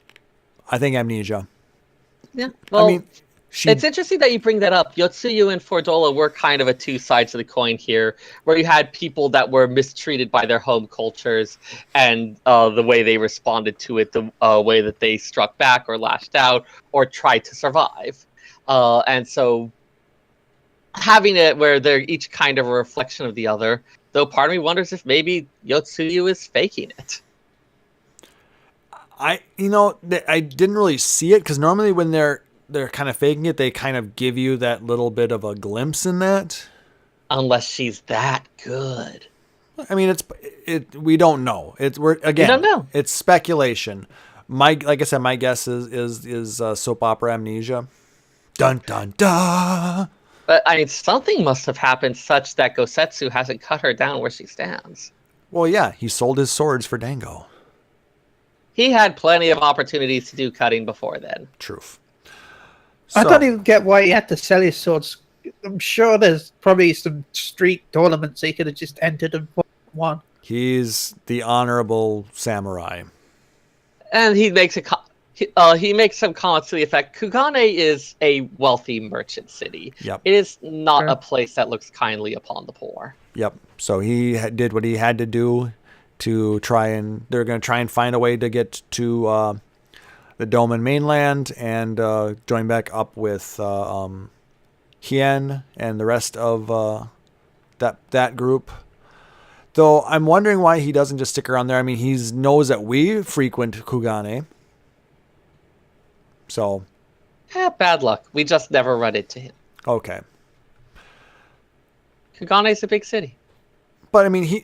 amnesia. Yeah. Well, I mean, it's interesting that you bring that up. Yotsuyu and Fordola were kind of a two sides of the coin here, where you had people that were mistreated by their home cultures and the way they responded to it, the way that they struck back or lashed out or tried to survive. And so having it where they're each kind of a reflection of the other, though part of me wonders if maybe Yotsuyu is faking it. I didn't really see it because normally when they're kind of faking it, they kind of give you that little bit of a glimpse in that. Unless she's that good. I mean, we don't know. We don't know. It's speculation. Like I said, my guess is soap opera amnesia. Dun dun dun. But I mean, something must have happened such that Gosetsu hasn't cut her down where she stands. Well, yeah, he sold his swords for Dango. He had plenty of opportunities to do cutting before then. Truth. I don't even get why he had to sell his swords. I'm sure there's probably some street tournaments he could have just entered and won. He's the honorable samurai. And he makes some comments to the effect, Kugane is a wealthy merchant city. Yep. It is not a place that looks kindly upon the poor. Yep. So he did what he had to do to they're going to try and find a way to get to the Doman mainland and join back up with Hien and the rest of that group. Though I'm wondering why he doesn't just stick around there. I mean, he knows that we frequent Kugane. So. Bad luck. We just never run into him. Okay. Kugane's a big city. But I mean,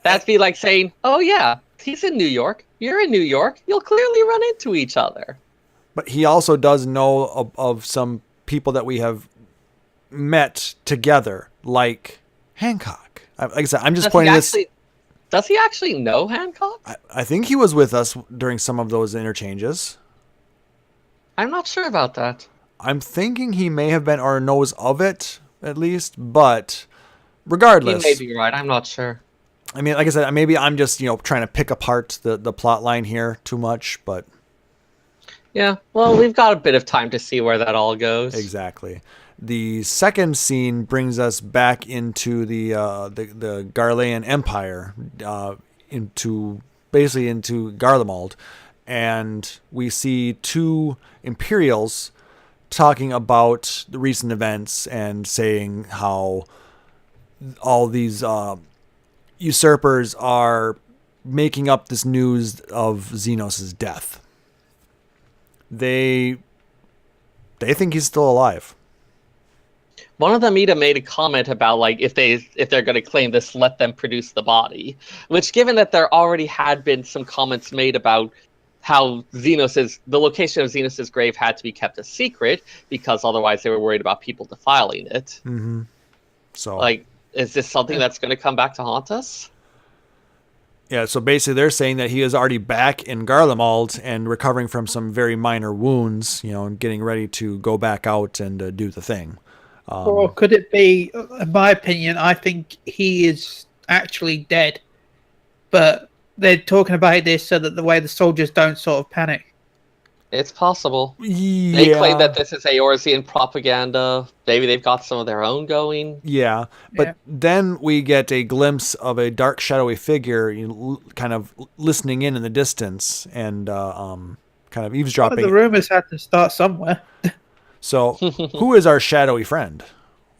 that'd be like saying, oh yeah, he's in New York. You're in New York. You'll clearly run into each other. But he also does know of some people that we have met together, like Hancock. Like I said, I'm just pointing this. Does he actually know Hancock? I think he was with us during some of those interchanges. I'm not sure about that. I'm thinking he may have been or knows of it, at least. But regardless. You may be right. I'm not sure. I mean, like I said, maybe I'm just, trying to pick apart the plot line here too much, but... Yeah, well, we've got a bit of time to see where that all goes. Exactly. The second scene brings us back into the Garlean Empire, into Garlemald, and we see two Imperials talking about the recent events and saying how all these usurpers are making up this news of Xenos' death. They think he's still alive. One of them even made a comment about like if they're going to claim this, let them produce the body. Which, given that there already had been some comments made about how the location of Xenos' grave had to be kept a secret because otherwise they were worried about people defiling it. Mm-hmm. So, like, is this something that's going to come back to haunt us? Yeah, so basically they're saying that he is already back in Garlemald and recovering from some very minor wounds, and getting ready to go back out and do the thing. Or could it be, in my opinion, I think he is actually dead, but they're talking about this so that the way the soldiers don't sort of panic. It's possible. Yeah. They claim that this is Eorzean propaganda. Maybe they've got some of their own going. Yeah, but then we get a glimpse of a dark, shadowy figure kind of listening in the distance and kind of eavesdropping. Well, the rumors had to start somewhere. So, who is our shadowy friend?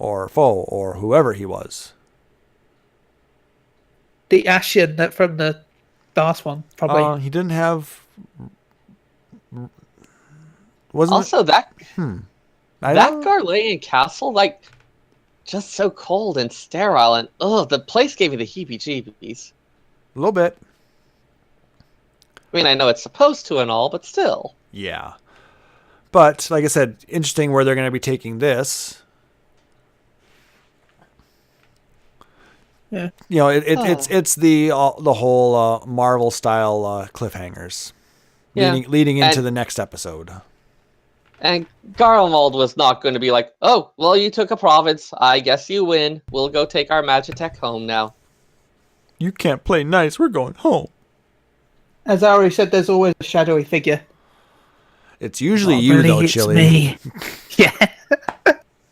or foe or whoever he was. The Ashen that from the last one, probably. He didn't have. Wasn't Also, that I that don't- Garlean castle, like, just so cold and sterile, and the place gave me the heebie-jeebies. a little bit. I mean, I know it's supposed to and all, but still. Yeah. But like I said, interesting where they're going to be taking this. Yeah. You know, it's the whole Marvel style cliffhangers, Yeah. leading into And- the next episode. And Garlemald was not going to be like, oh, well, you took a province. I guess you win. We'll go take our Magitech home now. You can't play nice. We're going home. As I already said, there's always a shadowy figure. It's usually you though, it's Chili. me. Yeah.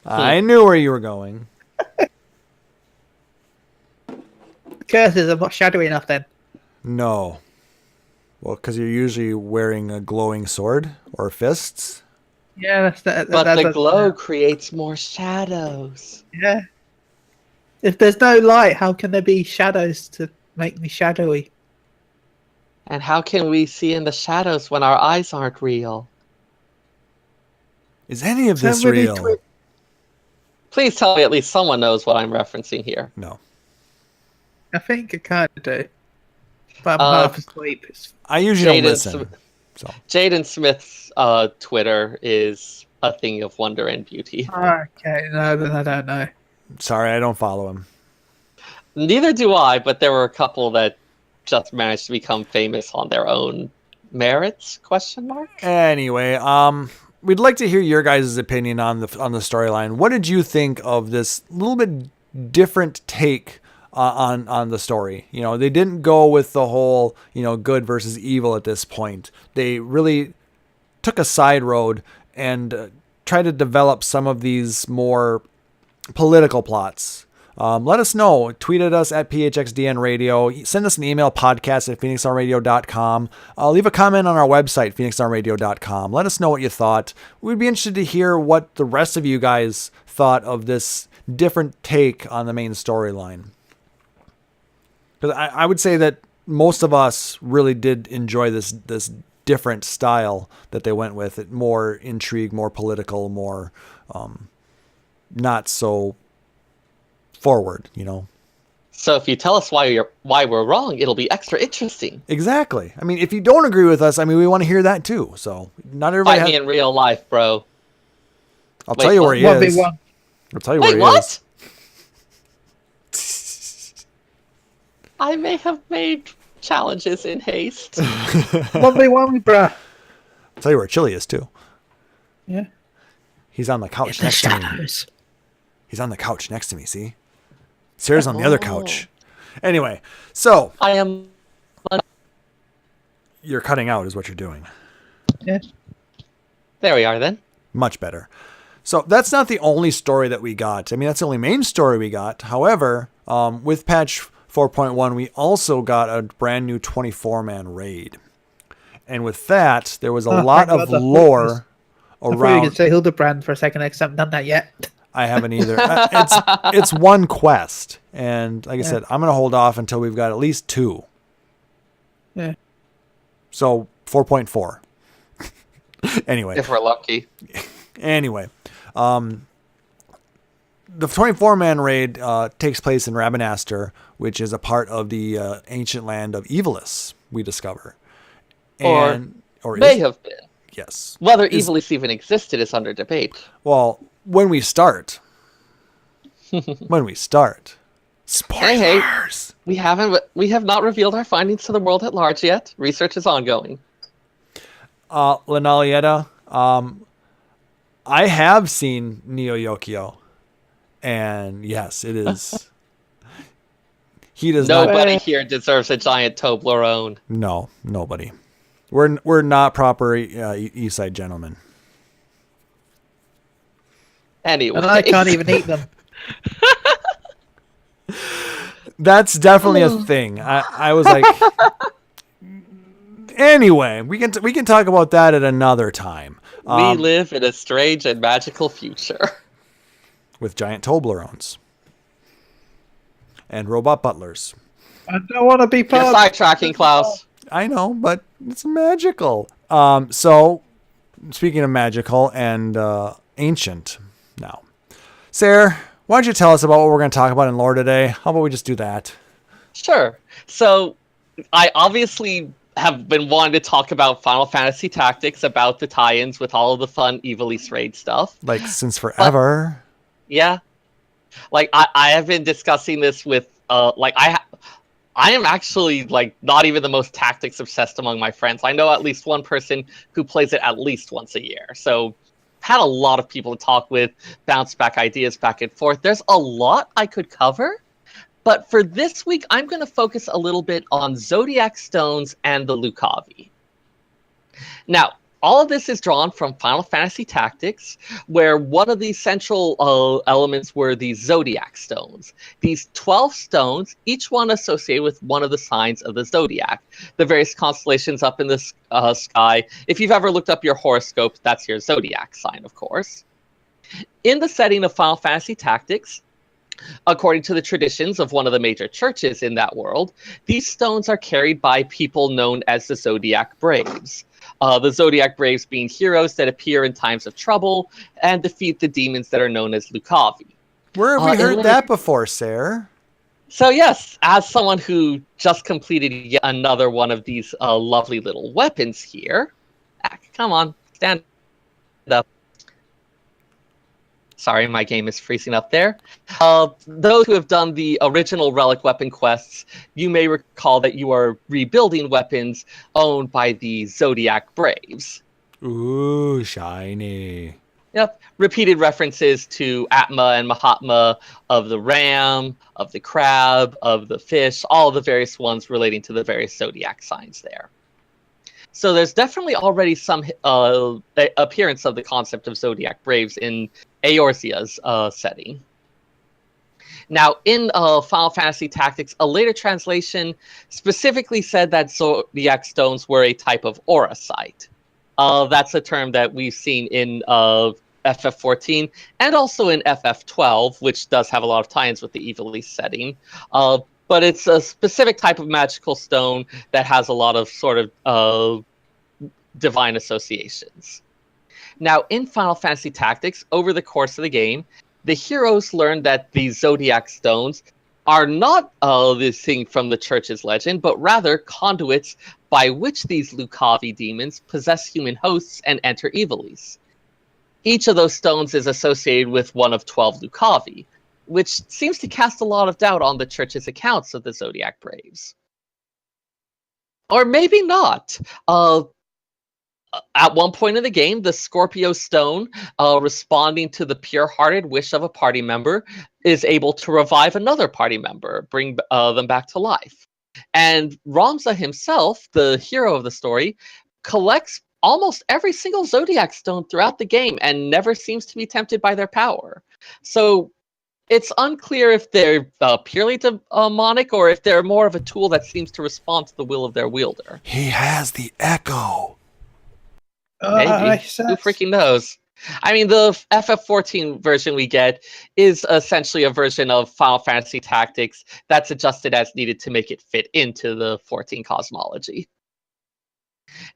I knew where you were going. Curses are not shadowy enough then. No. Well, because you're usually wearing a glowing sword or fists. Yeah, But that's the glow creates more shadows. Yeah. If there's no light, how can there be shadows to make me shadowy? And how can we see in the shadows when our eyes aren't real? Is any of this Somebody real? tweet- Please tell me at least someone knows what I'm referencing here. No. I think I kind of do. But I'm half asleep. I usually don't Jaden listen. So Jaden Smith's Twitter is a thing of wonder and beauty. Okay, no, then I don't know. sorry, I don't follow him. Neither do I, but there were a couple that just managed to become famous on their own merits? Question mark. Anyway, we'd like to hear your guys' opinion on the storyline. What did you think of this little bit different take on the story? You know, they didn't go with the whole, you know, good versus evil at this point. They really took a side road and tried to develop some of these more political plots. Let us know. Tweet at us at PHXDN Radio. Send us an email, podcast at phoenixdownradio.com. Leave a comment on our website, phoenixdownradio.com. Let us know what you thought. We'd be interested to hear what the rest of you guys thought of this different take on the main storyline. Because I would say that most of us really did enjoy this different style that they went with. It more intrigue, more political, more not so forward, you know. So if you tell us why we're wrong, it'll be extra interesting. Exactly. I mean, if you don't agree with us, I mean, we want to hear that too. So not everybody. Fight me in real life, bro. I'll Wait, tell you where he what? is. 1v1. I'll tell you Wait, where he what? is. I may have made challenges in haste. 1v1, bruh. I'll tell you where Chili is too. Yeah. He's on the couch The next to me. shadows. He's on the couch next to me. See, Seyrr's on the other couch. Anyway, so I am. you're cutting out, is what you're doing. Yeah. There we are then. Much better. So that's not the only story that we got. I mean, that's the only main story we got. However, with patch 4.1, we also got a brand new 24-man raid. And with that, there was a lot thank of God, lore I thought you around. could say Hildebrand for a second. I haven't done that yet. I haven't either. It's one quest. And like I said, I'm going to hold off until we've got at least 2. Yeah. So 4.4. Anyway. If we're lucky. Anyway, the 24-man raid takes place in Rabanastre, which is a part of the ancient land of Ivalice, we discover. Or Or may is- have been. Yes. Whether Is- Ivalice even existed is under debate. Well, when we start. Spoilers! We have not revealed our findings to the world at large yet. Research is ongoing. Lenalietta, I have seen Neo Yokio. And yes, it is. He does not. Nobody here deserves a giant Toblerone. No, nobody. We're not proper East Side gentlemen. Anyway. And I can't even eat them. That's definitely a thing. I was like, anyway, we can talk about that at another time. We live in a strange and magical future. with giant Toblerones and robot butlers. I don't want to be part You're sidetracking, Klaus. I know, but it's magical. So, speaking of magical and ancient now, Seyrr, why don't you tell us about what we're going to talk about in lore today? How about we just do that? Sure. So, I obviously have been wanting to talk about Final Fantasy Tactics, about the tie-ins with all of the fun Ivalice raid stuff. Like, since forever. Yeah. Like, I have been discussing this with, I am actually, like, not even the most tactics obsessed among my friends. I know at least one person who plays it at least once a year. So, had a lot of people to talk with, bounce back ideas back and forth. There's a lot I could cover, but for this week, I'm going to focus a little bit on Zodiac Stones and the Lucavi. Now, all of this is drawn from Final Fantasy Tactics, where one of the central elements were the Zodiac Stones. These 12 stones, each one associated with one of the signs of the Zodiac, the various constellations up in the sky. If you've ever looked up your horoscope, that's your Zodiac sign, of course. In the setting of Final Fantasy Tactics, according to the traditions of one of the major churches in that world, these stones are carried by people known as the Zodiac Braves. The Zodiac Braves being heroes that appear in times of trouble and defeat the demons that are known as Lucavi. Where have we heard that before, Seyrr? So yes, as someone who just completed yet another one of these lovely little weapons here, come on, stand up. Sorry, my game is freezing up there. Those who have done the original Relic Weapon quests, you may recall that you are rebuilding weapons owned by the Zodiac Braves. Ooh, shiny. Yep, repeated references to Atma and Mahatma of the ram, of the crab, of the fish, all the various ones relating to the various Zodiac signs there. So there's definitely already some appearance of the concept of Zodiac Braves in Eorzea's setting. Now, in Final Fantasy Tactics, a later translation specifically said that Zodiac Stones were a type of aura sight. That's a term that we've seen in FF14 and also in FF12, which does have a lot of tie-ins with the Ivalice setting. But it's a specific type of magical stone that has a lot of sort of divine associations. Now, in Final Fantasy Tactics, over the course of the game, the heroes learn that these Zodiac Stones are not this thing from the church's legend, but rather conduits by which these Lucavi demons possess human hosts and enter Ivalice. Each of those stones is associated with one of 12 Lucavi, which seems to cast a lot of doubt on the church's accounts of the Zodiac Braves. Or maybe not. At one point in the game, the Scorpio Stone, responding to the pure-hearted wish of a party member, is able to revive another party member, bring them back to life. And Ramza himself, the hero of the story, collects almost every single Zodiac Stone throughout the game and never seems to be tempted by their power. So it's unclear if they're purely demonic or if they're more of a tool that seems to respond to the will of their wielder. He has the echo. Maybe. Who freaking knows? I mean, the FF14 version we get is essentially a version of Final Fantasy Tactics that's adjusted as needed to make it fit into the 14 cosmology.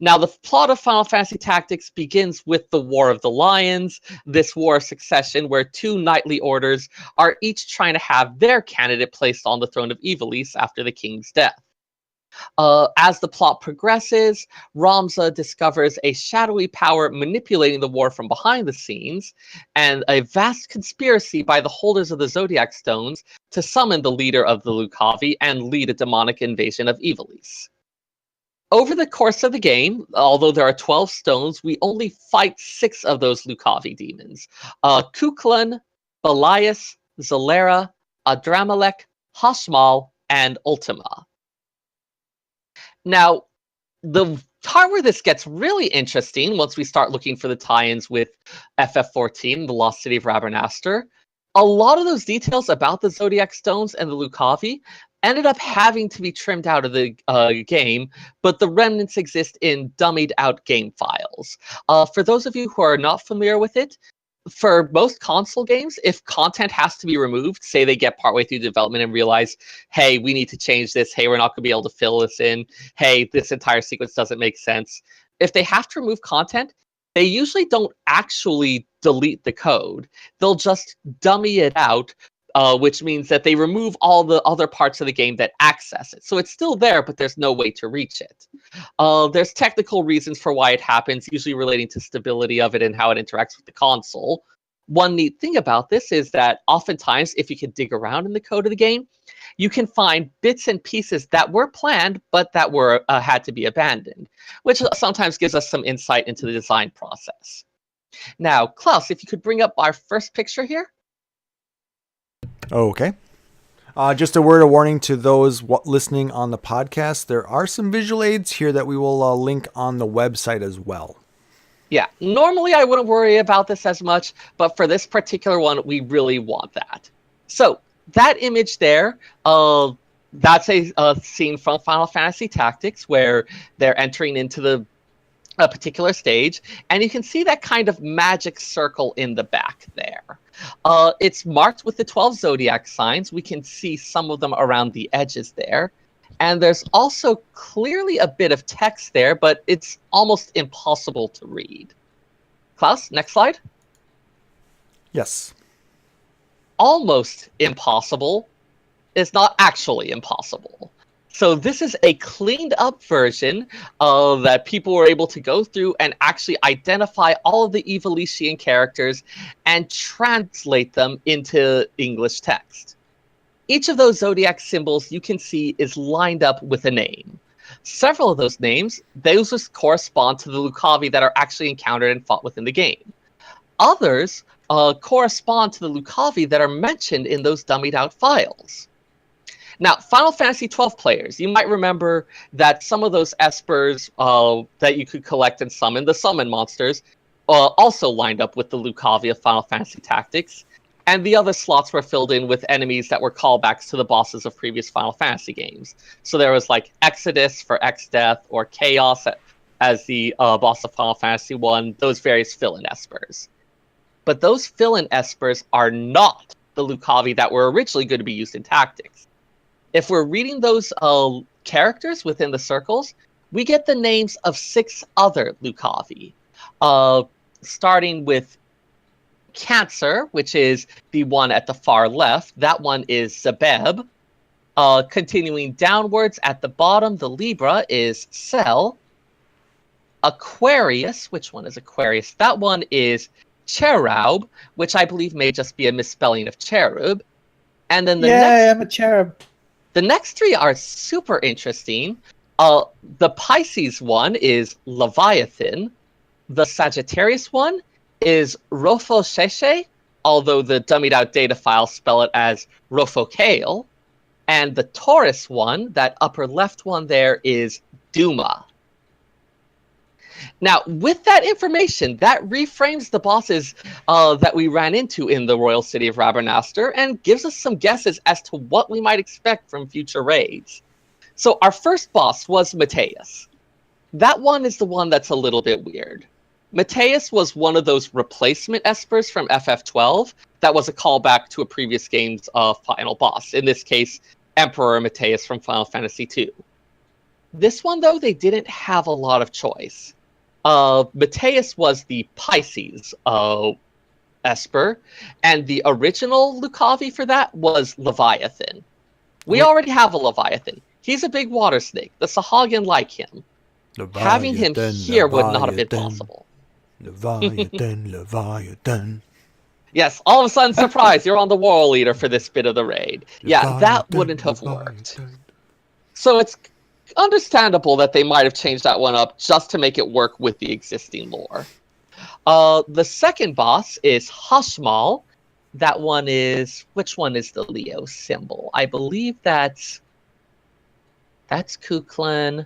Now, the plot of Final Fantasy Tactics begins with the War of the Lions, this war of succession where two knightly orders are each trying to have their candidate placed on the throne of Ivalice after the king's death. As the plot progresses, Ramza discovers a shadowy power manipulating the war from behind the scenes, and a vast conspiracy by the holders of the Zodiac Stones to summon the leader of the Lucavi and lead a demonic invasion of Ivalice. Over the course of the game, although there are 12 stones, we only fight 6 of those Lucavi demons. Kuklan, Belias, Zalera, Adramelech, Hashmal, and Ultima. Now, the part where this gets really interesting, once we start looking for the tie-ins with FF14, the Lost City of Rabernaster, a lot of those details about the Zodiac Stones and the Lucavi ended up having to be trimmed out of the game, but the remnants exist in dummied-out game files. For those of you who are not familiar with it, for most console games, if content has to be removed, say they get partway through development and realize, hey, we need to change this. Hey, we're not going to be able to fill this in. Hey, this entire sequence doesn't make sense. If they have to remove content, they usually don't actually delete the code. They'll just dummy it out, which means that they remove all the other parts of the game that access it. So it's still there, but there's no way to reach it. There's technical reasons for why it happens, usually relating to stability of it and how it interacts with the console. One neat thing about this is that oftentimes, if you can dig around in the code of the game, you can find bits and pieces that were planned, but that were had to be abandoned, which sometimes gives us some insight into the design process. Now, Klaus, if you could bring up our first picture here. Okay. Just a word of warning to those listening on the podcast. There are some visual aids here that we will link on the website as well. Yeah, normally I wouldn't worry about this as much, but for this particular one, we really want that. So that image there, that's a scene from Final Fantasy Tactics where they're entering into a particular stage, and you can see that kind of magic circle in the back there. It's marked with the 12 Zodiac signs. We can see some of them around the edges there. And there's also clearly a bit of text there, but it's almost impossible to read. Klaus, next slide. Yes. Almost impossible is not actually impossible. So this is a cleaned up version that people were able to go through and actually identify all of the Ivalician characters and translate them into English text. Each of those zodiac symbols you can see is lined up with a name. Several of those names, those just correspond to the Lucavi that are actually encountered and fought within the game. Others correspond to the Lucavi that are mentioned in those dummied out files. Now, Final Fantasy XII players, you might remember that some of those espers that you could collect and summon, the summon monsters, also lined up with the Lucavi of Final Fantasy Tactics, and the other slots were filled in with enemies that were callbacks to the bosses of previous Final Fantasy games. So there was like Exodus for X-Death, or Chaos as the boss of Final Fantasy I, those various fill-in espers. But those fill-in espers are not the Lucavi that were originally going to be used in Tactics. If we're reading those characters within the circles, we get the names of 6 other Lucavi, starting with Cancer, which is the one at the far left. That one is Zebeb. Continuing downwards at the bottom, the Libra is Cell. Aquarius, which one is Aquarius? That one is Cherub, which I believe may just be a misspelling of cherub. And then I'm a cherub. The next 3 are super interesting. The Pisces one is Leviathan. The Sagittarius one is Rofosheshe, although the dummied out data files spell it as Rofokale. And the Taurus one, that upper left one there, is Duma. Now, with that information, that reframes the bosses that we ran into in the Royal City of Rabernaster and gives us some guesses as to what we might expect from future raids. So our first boss was Mateus. That one is the one that's a little bit weird. Mateus was one of those replacement espers from FF12 that was a callback to a previous game's final boss, in this case, Emperor Mateus from Final Fantasy II. This one, though, they didn't have a lot of choice. Mateus was the Pisces esper, and the original Lucavi for that was Leviathan. We already have a Leviathan. He's a big water snake. The Sahagin like him. Having him here would not have been possible. Leviathan. Yes, all of a sudden, surprise, you're on the War Leader for this bit of the raid. Yeah, that wouldn't have worked. So it's understandable that they might have changed that one up just to make it work with the existing lore. The second boss is Hashmal. That one is... Which one is the Leo symbol? I believe that's Kuklin.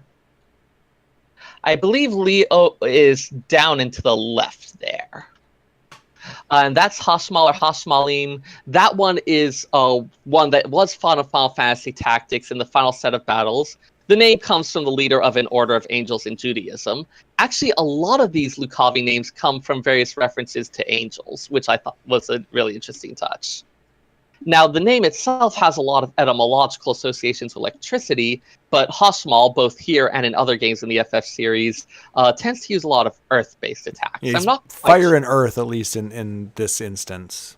I believe Leo is down and to the left there. And that's Hashmal or Hashmalim. That one is one that was fought in Final Fantasy Tactics in the final set of battles. The name comes from the leader of an order of angels in Judaism. Actually, a lot of these Lucavi names come from various references to angels, which I thought was a really interesting touch. Now, the name itself has a lot of etymological associations with electricity, but Hashmal, both here and in other games in the FF series, tends to use a lot of earth-based attacks. Yeah, I'm not fire and earth, at least in this instance.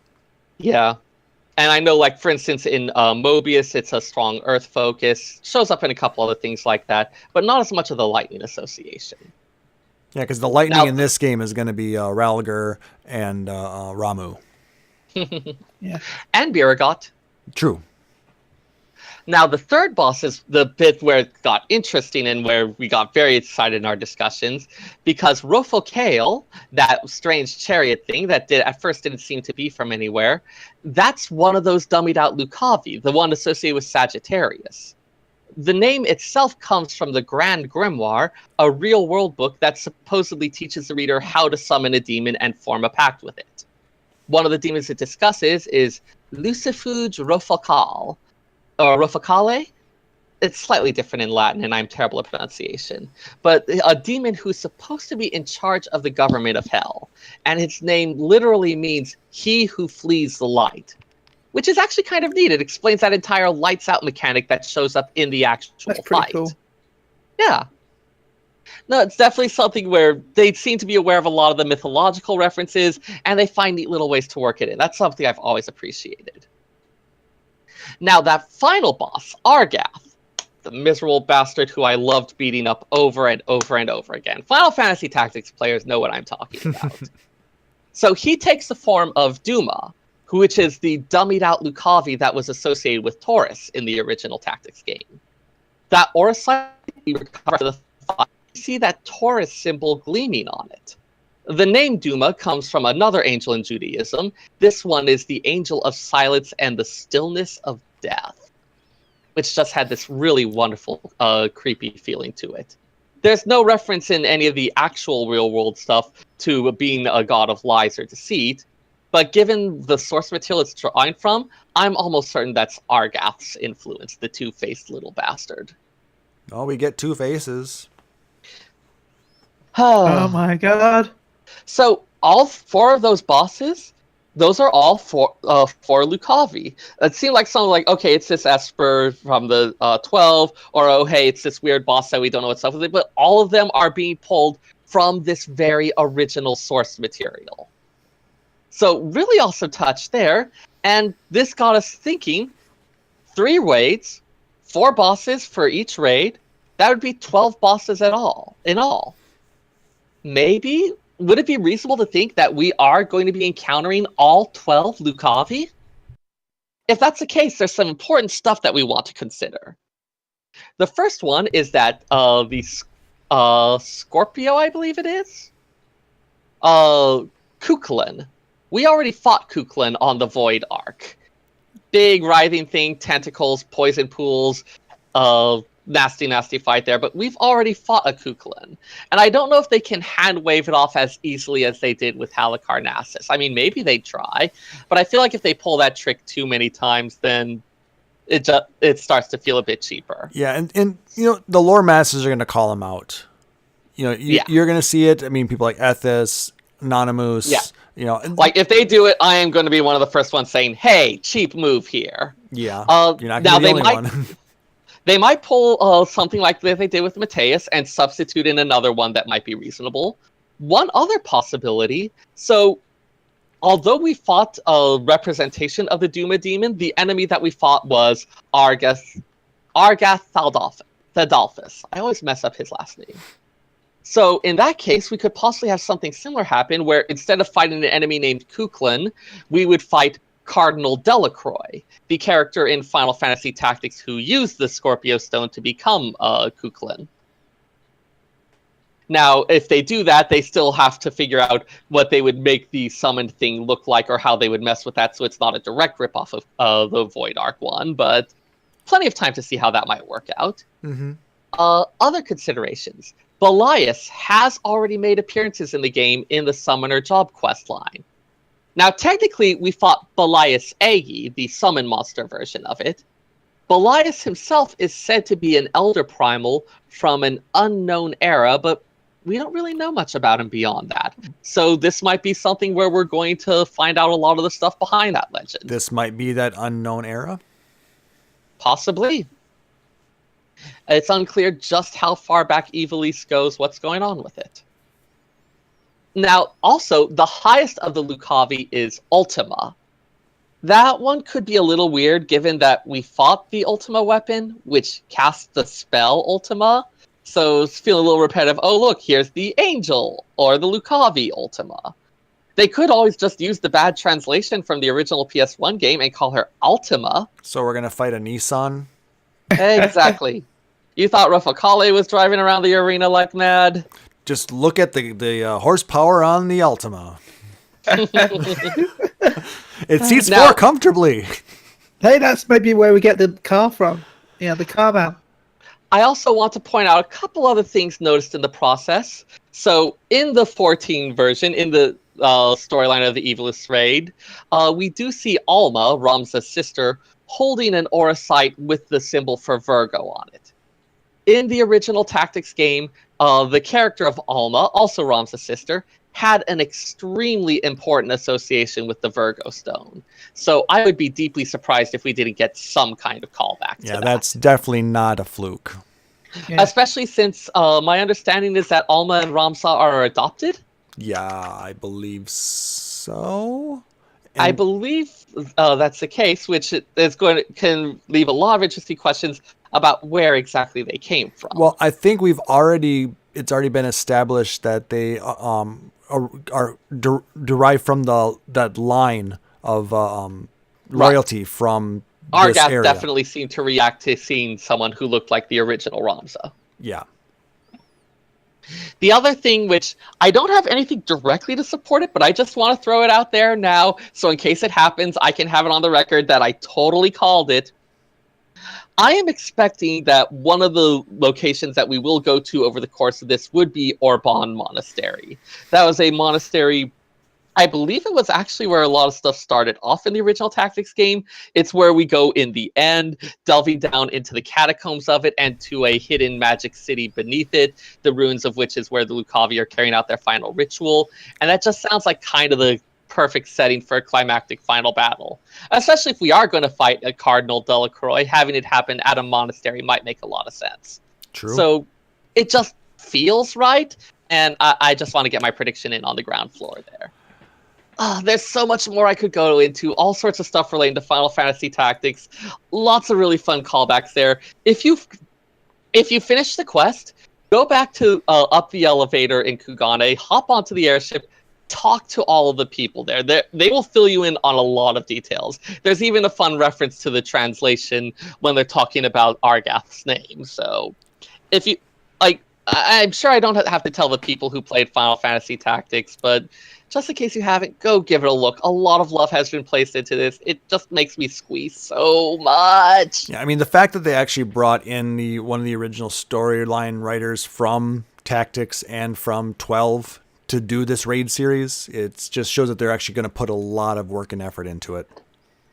Yeah. And I know, like, for instance, in Mobius, it's a strong earth focus. Shows up in a couple other things like that, but not as much of the lightning association. Yeah, because the lightning Now, in this game is going to be Ralgar and Ramu. Yeah. and Biragot. True. Now, the third boss is the bit where it got interesting and where we got very excited in our discussions, because Rofocale, that strange chariot thing that at first didn't seem to be from anywhere, that's one of those dummied out Lucavi, the one associated with Sagittarius. The name itself comes from the Grand Grimoire, a real-world book that supposedly teaches the reader how to summon a demon and form a pact with it. One of the demons it discusses is Lucifuge Rofocale, or Rofocale. It's slightly different in Latin, and I'm terrible at pronunciation. But a demon who's supposed to be in charge of the government of Hell, and its name literally means "he who flees the light," which is actually kind of neat. It explains that entire lights out mechanic that shows up in the actual That's pretty fight. cool. Yeah. No, it's definitely something where they seem to be aware of a lot of the mythological references, and they find neat little ways to work it in. That's something I've always appreciated. Now, that final boss, Argath, the miserable bastard who I loved beating up over and over and over again. Final Fantasy Tactics players know what I'm talking about. So he takes the form of Duma, which is the dummied out Lucavi that was associated with Taurus in the original Tactics game. That aura site we recover the thought, you see that Taurus symbol gleaming on it. The name Duma comes from another angel in Judaism. This one is the angel of silence and the stillness of death, which just had this really wonderful, creepy feeling to it. There's no reference in any of the actual real-world stuff to being a god of lies or deceit, but given the source material it's drawing from, I'm almost certain that's Argath's influence, the two-faced little bastard. Oh, we get two faces. Oh my god. So all four of those bosses, those are all for Lucavi. It seemed like something like, okay, it's this Esper from the 12, or oh, hey, it's this weird boss that we don't know what's up with it, but all of them are being pulled from this very original source material. So really awesome touch there, and this got us thinking, 3 raids, 4 bosses for each raid, that would be 12 bosses in all. Maybe, would it be reasonable to think that we are going to be encountering all 12 Lucavi? If that's the case, there's some important stuff that we want to consider. The first one is that the Scorpio, I believe it is? Kukulin. We already fought Kukulin on the Void arc. Big writhing thing, tentacles, poison pools, nasty fight there, but we've already fought a Kukulin. And I don't know if they can hand wave it off as easily as they did with Halicarnassus. I mean, maybe they try, but I feel like if they pull that trick too many times, then it starts to feel a bit cheaper. Yeah, and you know, the lore masters are going to call them out. You know, you're going to see it. I mean, people like Ethis, Anonymous. Yeah. You know, like if they do it, I am going to be one of the first ones saying, "Hey, cheap move here." Yeah. You're not going to be the only one. They might pull something like they did with Mateus and substitute in another one that might be reasonable. One other possibility. So, although we fought a representation of the Duma demon, the enemy that we fought was Argath Thadalphus. I always mess up his last name. So in that case, we could possibly have something similar happen where instead of fighting an enemy named Kukulin, we would fight Cardinal Delacroix, the character in Final Fantasy Tactics who used the Scorpio Stone to become Kukulin. Now, if they do that, they still have to figure out what they would make the summoned thing look like or how they would mess with that, so it's not a direct ripoff of the Void Arc one, but plenty of time to see how that might work out. Mm-hmm. Other considerations. Belias has already made appearances in the game in the Summoner Job quest line. Now, technically, we fought Belias Agi, the summon monster version of it. Belias himself is said to be an Elder Primal from an unknown era, but we don't really know much about him beyond that. So this might be something where we're going to find out a lot of the stuff behind that legend. This might be that unknown era? Possibly. It's unclear just how far back Ivalice goes, what's going on with it. Now, also, the highest of the Lucavi is Ultima. That one could be a little weird, given that we fought the Ultima weapon, which casts the spell Ultima. So it's feeling a little repetitive. Oh, look, here's the Angel, or the Lucavi Ultima. They could always just use the bad translation from the original PS1 game and call her Ultima. So we're going to fight a Nissan? Exactly. You thought Rafakale was driving around the arena like mad? Just look at the horsepower on the Ultima. It seats Now- 4 comfortably. Hey, that's maybe where we get the car from. Yeah, the car mount. I also want to point out a couple other things noticed in the process. So in the 14 version, in the storyline of the Ivalice raid, we do see Alma, Ramza's sister, holding an aura sight with the symbol for Virgo on it. In the original Tactics game, the character of Alma, also Ramza's sister, had an extremely important association with the Virgo stone. So I would be deeply surprised if we didn't get some kind of callback to that. That's definitely not a fluke. Yeah. Especially since my understanding is that Alma and Ramza are adopted. Yeah, I believe so. I believe that's the case, which can leave a lot of interesting questions about where exactly they came from. Well, I think it's already been established that they are derived from that line of royalty from this Argath area. definitely seemed to react to seeing someone who looked like the original Ramza. Yeah. The other thing, which I don't have anything directly to support it, but I just want to throw it out there now, so in case it happens, I can have it on the record that I totally called it. I am expecting that one of the locations that we will go to over the course of this would be Orban Monastery. That was a monastery, I believe it was actually where a lot of stuff started off in the original Tactics game. It's where we go in the end, delving down into the catacombs of it and to a hidden magic city beneath it, the ruins of which is where the Lucavi are carrying out their final ritual. And that just sounds like kind of the perfect setting for a climactic final battle. Especially if we are going to fight a Cardinal Delacroix, having it happen at a monastery might make a lot of sense. True. So it just feels right, and I just want to get my prediction in on the ground floor there. There's so much more I could go into, all sorts of stuff relating to Final Fantasy Tactics, lots of really fun callbacks there. If you finish the quest, go back to up the elevator in Kugane, hop onto the airship, talk to all of the people there. They will fill you in on a lot of details. There's even a fun reference to the translation when they're talking about Argath's name. So if you like, I'm sure I don't have to tell the people who played Final Fantasy Tactics, but just in case you haven't, go give it a look. A lot of love has been placed into this. It just makes me squeeze so much. Yeah, I mean, the fact that they actually brought in one of the original storyline writers from Tactics and from 12 to do this raid series, it just shows that they're actually going to put a lot of work and effort into it.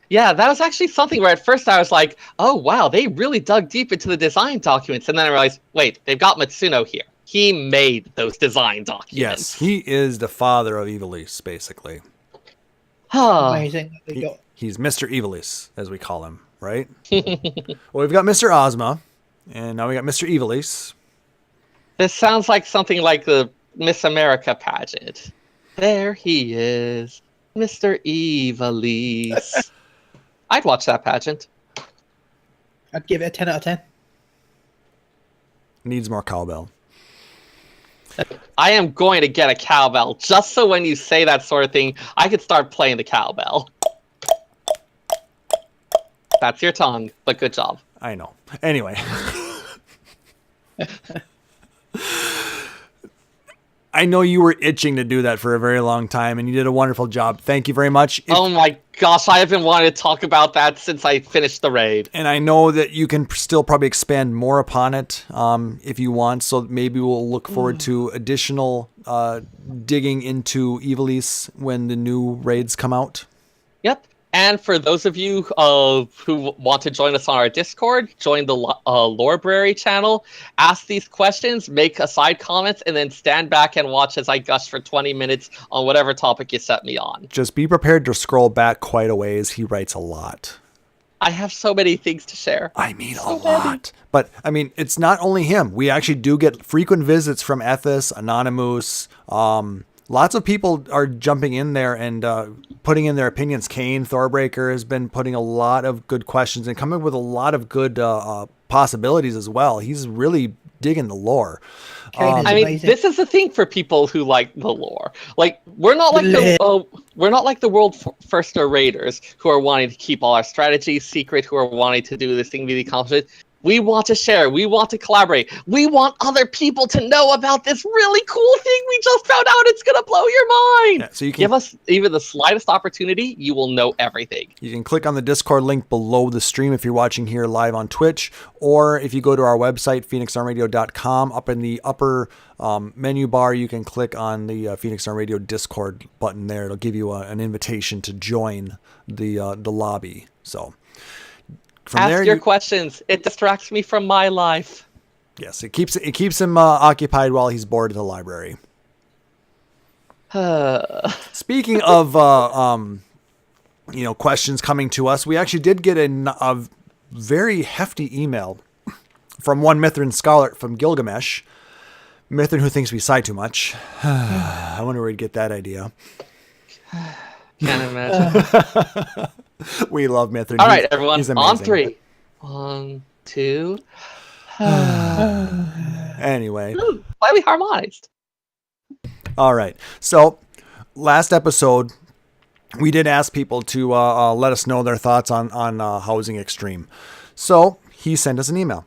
Yeah, that was actually something where at first I was like, oh wow, they really dug deep into the design documents. And then I realized, wait, they've got Matsuno here. He made those design documents. Yes, he is the father of Ivalice, basically. Amazing that they got. He's Mr. Ivalice, as we call him, right? Well, we've got Mr. Ozma, and now we got Mr. Ivalice. This sounds like something like the Miss America pageant. There he is, Mr. Ivalice. I'd watch that pageant. I'd give it a 10 out of 10. Needs more cowbell. I am going to get a cowbell, just so when you say that sort of thing, I could start playing the cowbell. That's your tongue, but good job. I know. Anyway. I know you were itching to do that for a very long time, and you did a wonderful job. Thank you very much. Oh my gosh, I have been wanting to talk about that since I finished the raid. And I know that you can still probably expand more upon it if you want, so maybe we'll look forward to additional digging into Ivalice when the new raids come out. Yep. And for those of you who want to join us on our Discord, join the Lorebrary channel, ask these questions, make aside comments, and then stand back and watch as I gush for 20 minutes on whatever topic you set me on. Just be prepared to scroll back quite a ways. He writes a lot. I have so many things to share. I mean, a lot. But, I mean, it's not only him. We actually do get frequent visits from Ethis, Anonymous. Lots of people are jumping in there and putting in their opinions. Kane Thorbreaker has been putting a lot of good questions and coming up with a lot of good possibilities as well. He's really digging the lore. I mean, this is the thing for people who like the lore. Like, we're not like the world first raiders who are wanting to keep all our strategies secret, who are wanting to do this thing be accomplished. We want to share. We want to collaborate. We want other people to know about this really cool thing we just found out. It's going to blow your mind. Yeah, so you can give us even the slightest opportunity, you will know everything. You can click on the Discord link below the stream if you're watching here live on Twitch, or if you go to our website, phoenixarmradio.com, up in the upper menu bar, you can click on the Phoenix Arm Radio Discord button there. It'll give you an invitation to join the lobby. So from ask there, your questions. It distracts me from my life. Yes, it keeps him occupied while he's bored at the library. Speaking of questions coming to us, we actually did get a very hefty email from one Mithrin scholar from Gilgamesh. Mithrin who thinks we sigh too much. I wonder where he'd get that idea. Can't imagine. We love Mithrin. All right, everyone. He's On amazing. 3. 1, 2. Anyway. Slightly harmonized. All right. So last episode, we did ask people to let us know their thoughts on Housing Extreme. So he sent us an email.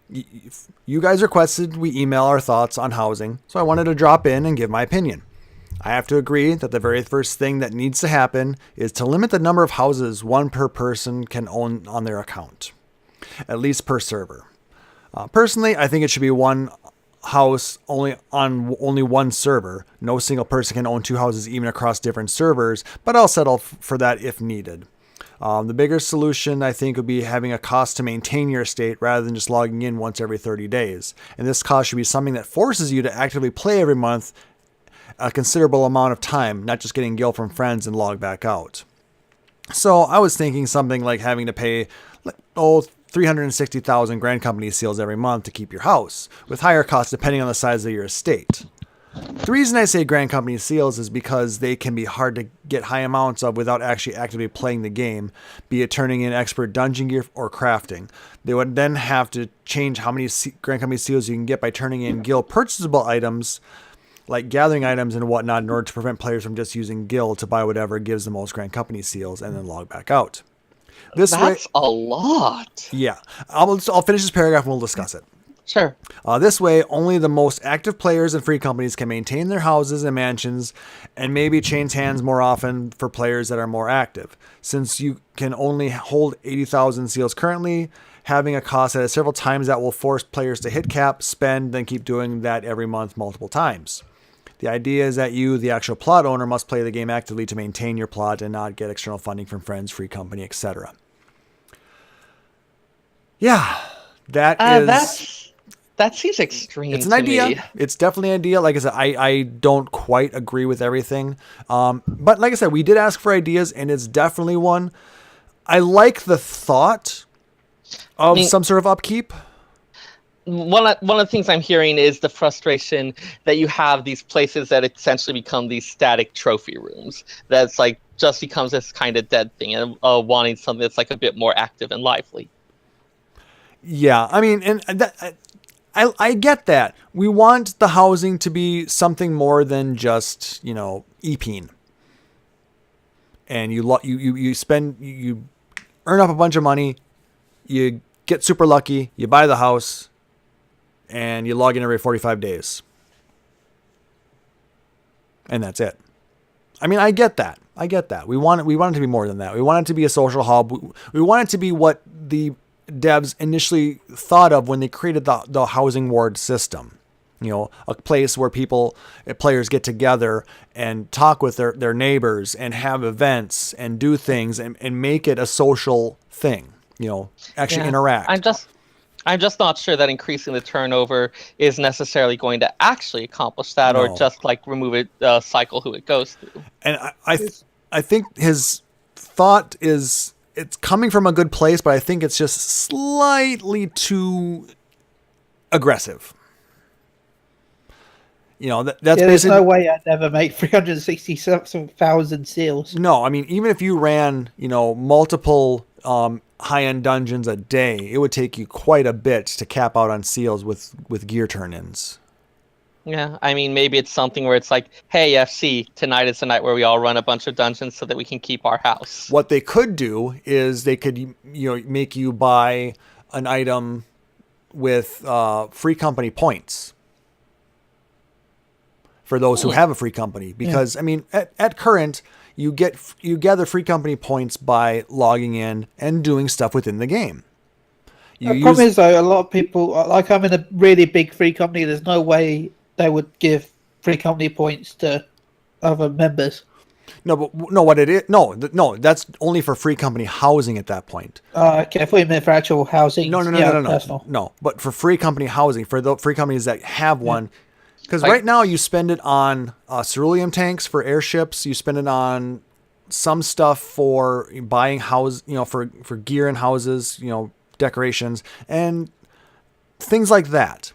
You guys requested we email our thoughts on housing, so I wanted to drop in and give my opinion. I have to agree that the very first thing that needs to happen is to limit the number of houses one per person can own on their account, at least per server. Personally, I think it should be one house only on only one server. No single person can own 2 houses even across different servers, but I'll settle for that if needed. The bigger solution, I think, would be having a cost to maintain your estate rather than just logging in once every 30 days. And this cost should be something that forces you to actively play every month a considerable amount of time, not just getting gil from friends and log back out. So I was thinking something like having to pay 360,000 Grand Company seals every month to keep your house, with higher costs depending on the size of your estate. The reason I say Grand Company seals is because they can be hard to get high amounts of without actually actively playing the game, be it turning in expert dungeon gear or crafting. They would then have to change how many Grand Company seals you can get by turning in guild purchasable items, like gathering items and whatnot, in order to prevent players from just using guild to buy whatever gives the most Grand Company seals and then log back out. That's a lot. Yeah. I'll finish this paragraph and we'll discuss it. Sure. This way, only the most active players and free companies can maintain their houses and mansions, and maybe change hands more often for players that are more active. Since you can only hold 80,000 seals currently, having a cost that is several times that will force players to hit cap, spend, then keep doing that every month multiple times. The idea is that you, the actual plot owner, must play the game actively to maintain your plot and not get external funding from friends, free company, etc. Yeah, that seems extreme. It's an to idea. me. It's definitely an idea. Like I said, I don't quite agree with everything. But like I said, we did ask for ideas, and it's definitely one. I like the thought of some sort of upkeep. One of the things I'm hearing is the frustration that you have these places that essentially become these static trophy rooms. That's like just becomes this kind of dead thing, and wanting something that's like a bit more active and lively. Yeah, I mean, and I get that. We want the housing to be something more than just, EPing. And you earn up a bunch of money, you get super lucky, you buy the house, and you log in every 45 days. And that's it. I mean, I get that. We want it to be more than that. We want it to be a social hub. We want it to be what the devs initially thought of when they created the housing ward system. a place where players get together and talk with their neighbors and have events and do things and make it a social thing, actually interact. I'm just not sure that increasing the turnover is necessarily going to actually accomplish that, or just like remove it, cycle who it goes through. And I think his thought is it's coming from a good place, but I think it's just slightly too aggressive. That's there's basically no way I'd ever make 360,000 seals. No, I mean, even if you ran, multiple high-end dungeons a day, it would take you quite a bit to cap out on seals with gear turn-ins. Yeah, I mean, maybe it's something where it's like, hey, FC, tonight is the night where we all run a bunch of dungeons so that we can keep our house. What they could do is they could, make you buy an item with free company points for those who have a free company. Because, I mean, at current, you gather free company points by logging in and doing stuff within the game. The problem is, though, a lot of people, like I'm in a really big free company, there's no way they would give free company points to other members. No, that's only for free company housing at that point. Okay, I thought you meant for actual housing. No. But for free company housing, for the free companies that have one, because right now you spend it on ceruleum tanks for airships. You spend it on some stuff for buying for gear and houses, decorations and things like that.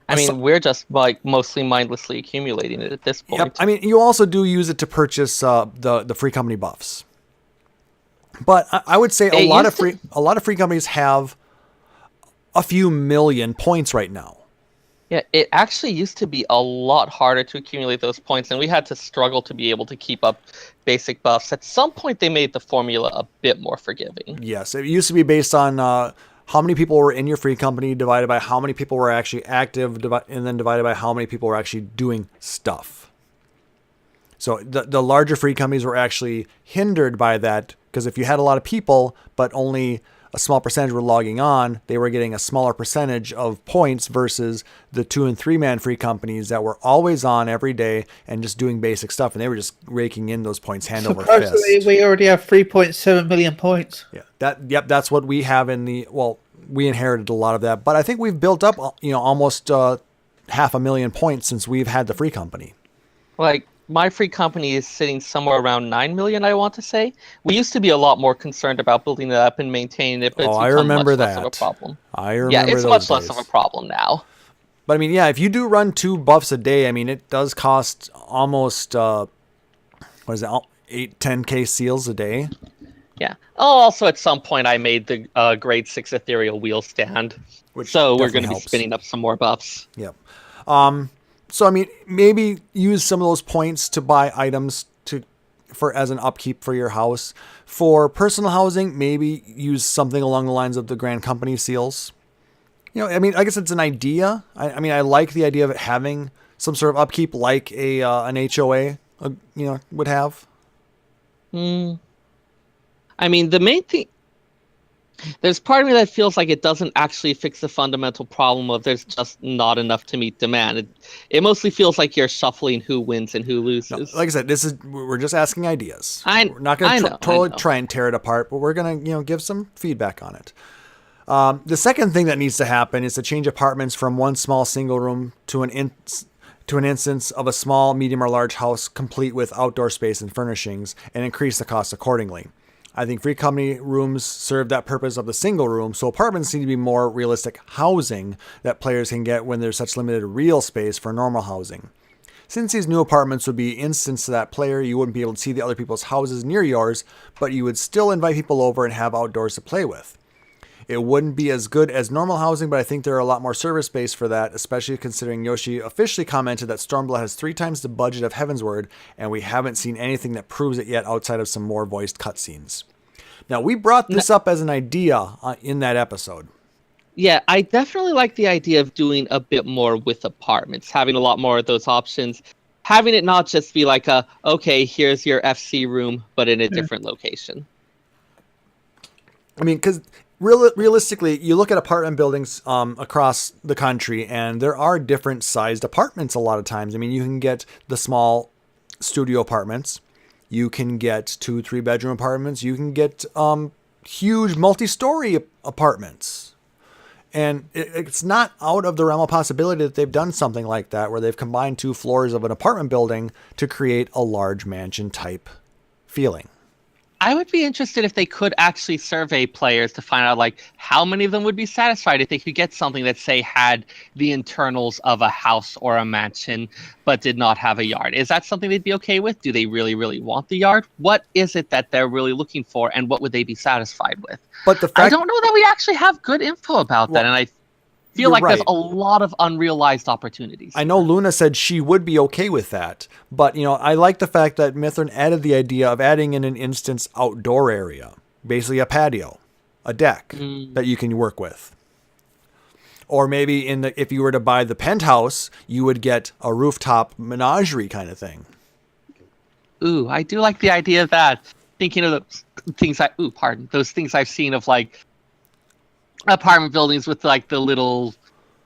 I mean, we're just like mostly mindlessly accumulating it at this point. Yep. I mean, you also do use it to purchase the free company buffs. But I would say a lot of free companies have a few million points right now. Yeah, it actually used to be a lot harder to accumulate those points, and we had to struggle to be able to keep up basic buffs. At some point, they made the formula a bit more forgiving. Yes, it used to be based on how many people were in your free company divided by how many people were actually active, and then divided by how many people were actually doing stuff. So the larger free companies were actually hindered by that, because if you had a lot of people, but only a small percentage were logging on, they were getting a smaller percentage of points versus the 2- and 3-man free companies that were always on every day and just doing basic stuff, and they were just raking in those points hand over fist. We already have 3.7 million points. Yeah, that's what we have we inherited a lot of that, but I think we've built up, almost 500,000 points since we've had the free company. Like, my free company is sitting somewhere around 9 million, I want to say. We used to be a lot more concerned about building it up and maintaining it, but it's become much less of a problem. It's much less of a problem now. But I mean, if you do run 2 buffs a day, I mean, it does cost almost, 8-10k seals a day. Yeah. Oh, also at some point I made the grade 6 ethereal wheel stand. So we're going to be spinning up some more buffs. Yep. So I mean, maybe use some of those points to buy items as an upkeep for your house. For personal housing, maybe use something along the lines of the Grand Company seals. I mean, I guess it's an idea. I mean, I like the idea of it having some sort of upkeep like an HOA, would have. I mean, the main thing, there's part of me that feels like it doesn't actually fix the fundamental problem of there's just not enough to meet demand. It mostly feels like you're shuffling who wins and who loses. No, like I said, we're just asking ideas. We're not going to totally try and tear it apart, but we're going to give some feedback on it. The second thing that needs to happen is to change apartments from one small single room to an instance of a small, medium, or large house complete with outdoor space and furnishings, and increase the cost accordingly. I think free company rooms serve that purpose of the single room, so apartments need to be more realistic housing that players can get when there's such limited real space for normal housing. Since these new apartments would be instance to that player, you wouldn't be able to see the other people's houses near yours, but you would still invite people over and have outdoors to play with. It wouldn't be as good as normal housing, but I think there are a lot more service space for that, especially considering Yoshi officially commented that Stormblood has 3 times the budget of Heavensward, and we haven't seen anything that proves it yet outside of some more voiced cutscenes. Now, we brought this up as an idea in that episode. Yeah, I definitely like the idea of doing a bit more with apartments, having a lot more of those options, having it not just be like okay, here's your FC room, but in a different location. I mean, because realistically, you look at apartment buildings across the country, and there are different sized apartments a lot of times. I mean, you can get the small studio apartments. You can get 2-3 bedroom apartments. You can get huge multi-story apartments. And it's not out of the realm of possibility that they've done something like that, where they've combined 2 floors of an apartment building to create a large mansion type feeling. I would be interested if they could actually survey players to find out like how many of them would be satisfied if they could get something that say had the internals of a house or a mansion but did not have a yard. Is that something they'd be okay with? Do they really, really want the yard? What is it that they're really looking for, and what would they be satisfied with? But the fact, I don't know that we actually have good info about that, and I feel like there's a lot of unrealized opportunities. I know Luna said she would be okay with that, but I like the fact that Mithrin added the idea of adding in an instance outdoor area, basically a patio, a deck that you can work with. Or maybe if you were to buy the penthouse, you would get a rooftop menagerie kind of thing. Ooh, I do like the idea of that. Thinking of the things those things I've seen of like apartment buildings with like the little,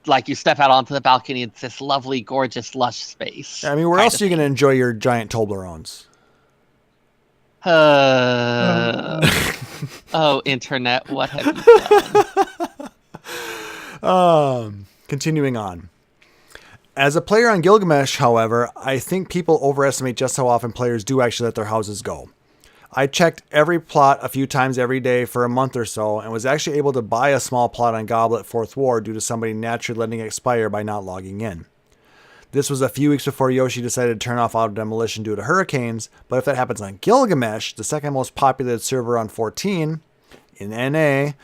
like you step out onto the balcony, it's this lovely, gorgeous, lush space. I mean, where else are you going to enjoy your giant Toblerones? Oh, internet, what have you done? Continuing on. As a player on Gilgamesh, however, I think people overestimate just how often players do actually let their houses go. I checked every plot a few times every day for a month or so, and was actually able to buy a small plot on Goblet 4th Ward due to somebody naturally letting it expire by not logging in. This was a few weeks before Yoshi decided to turn off auto demolition due to hurricanes, but if that happens on Gilgamesh, the second most populated server on 14, in NA,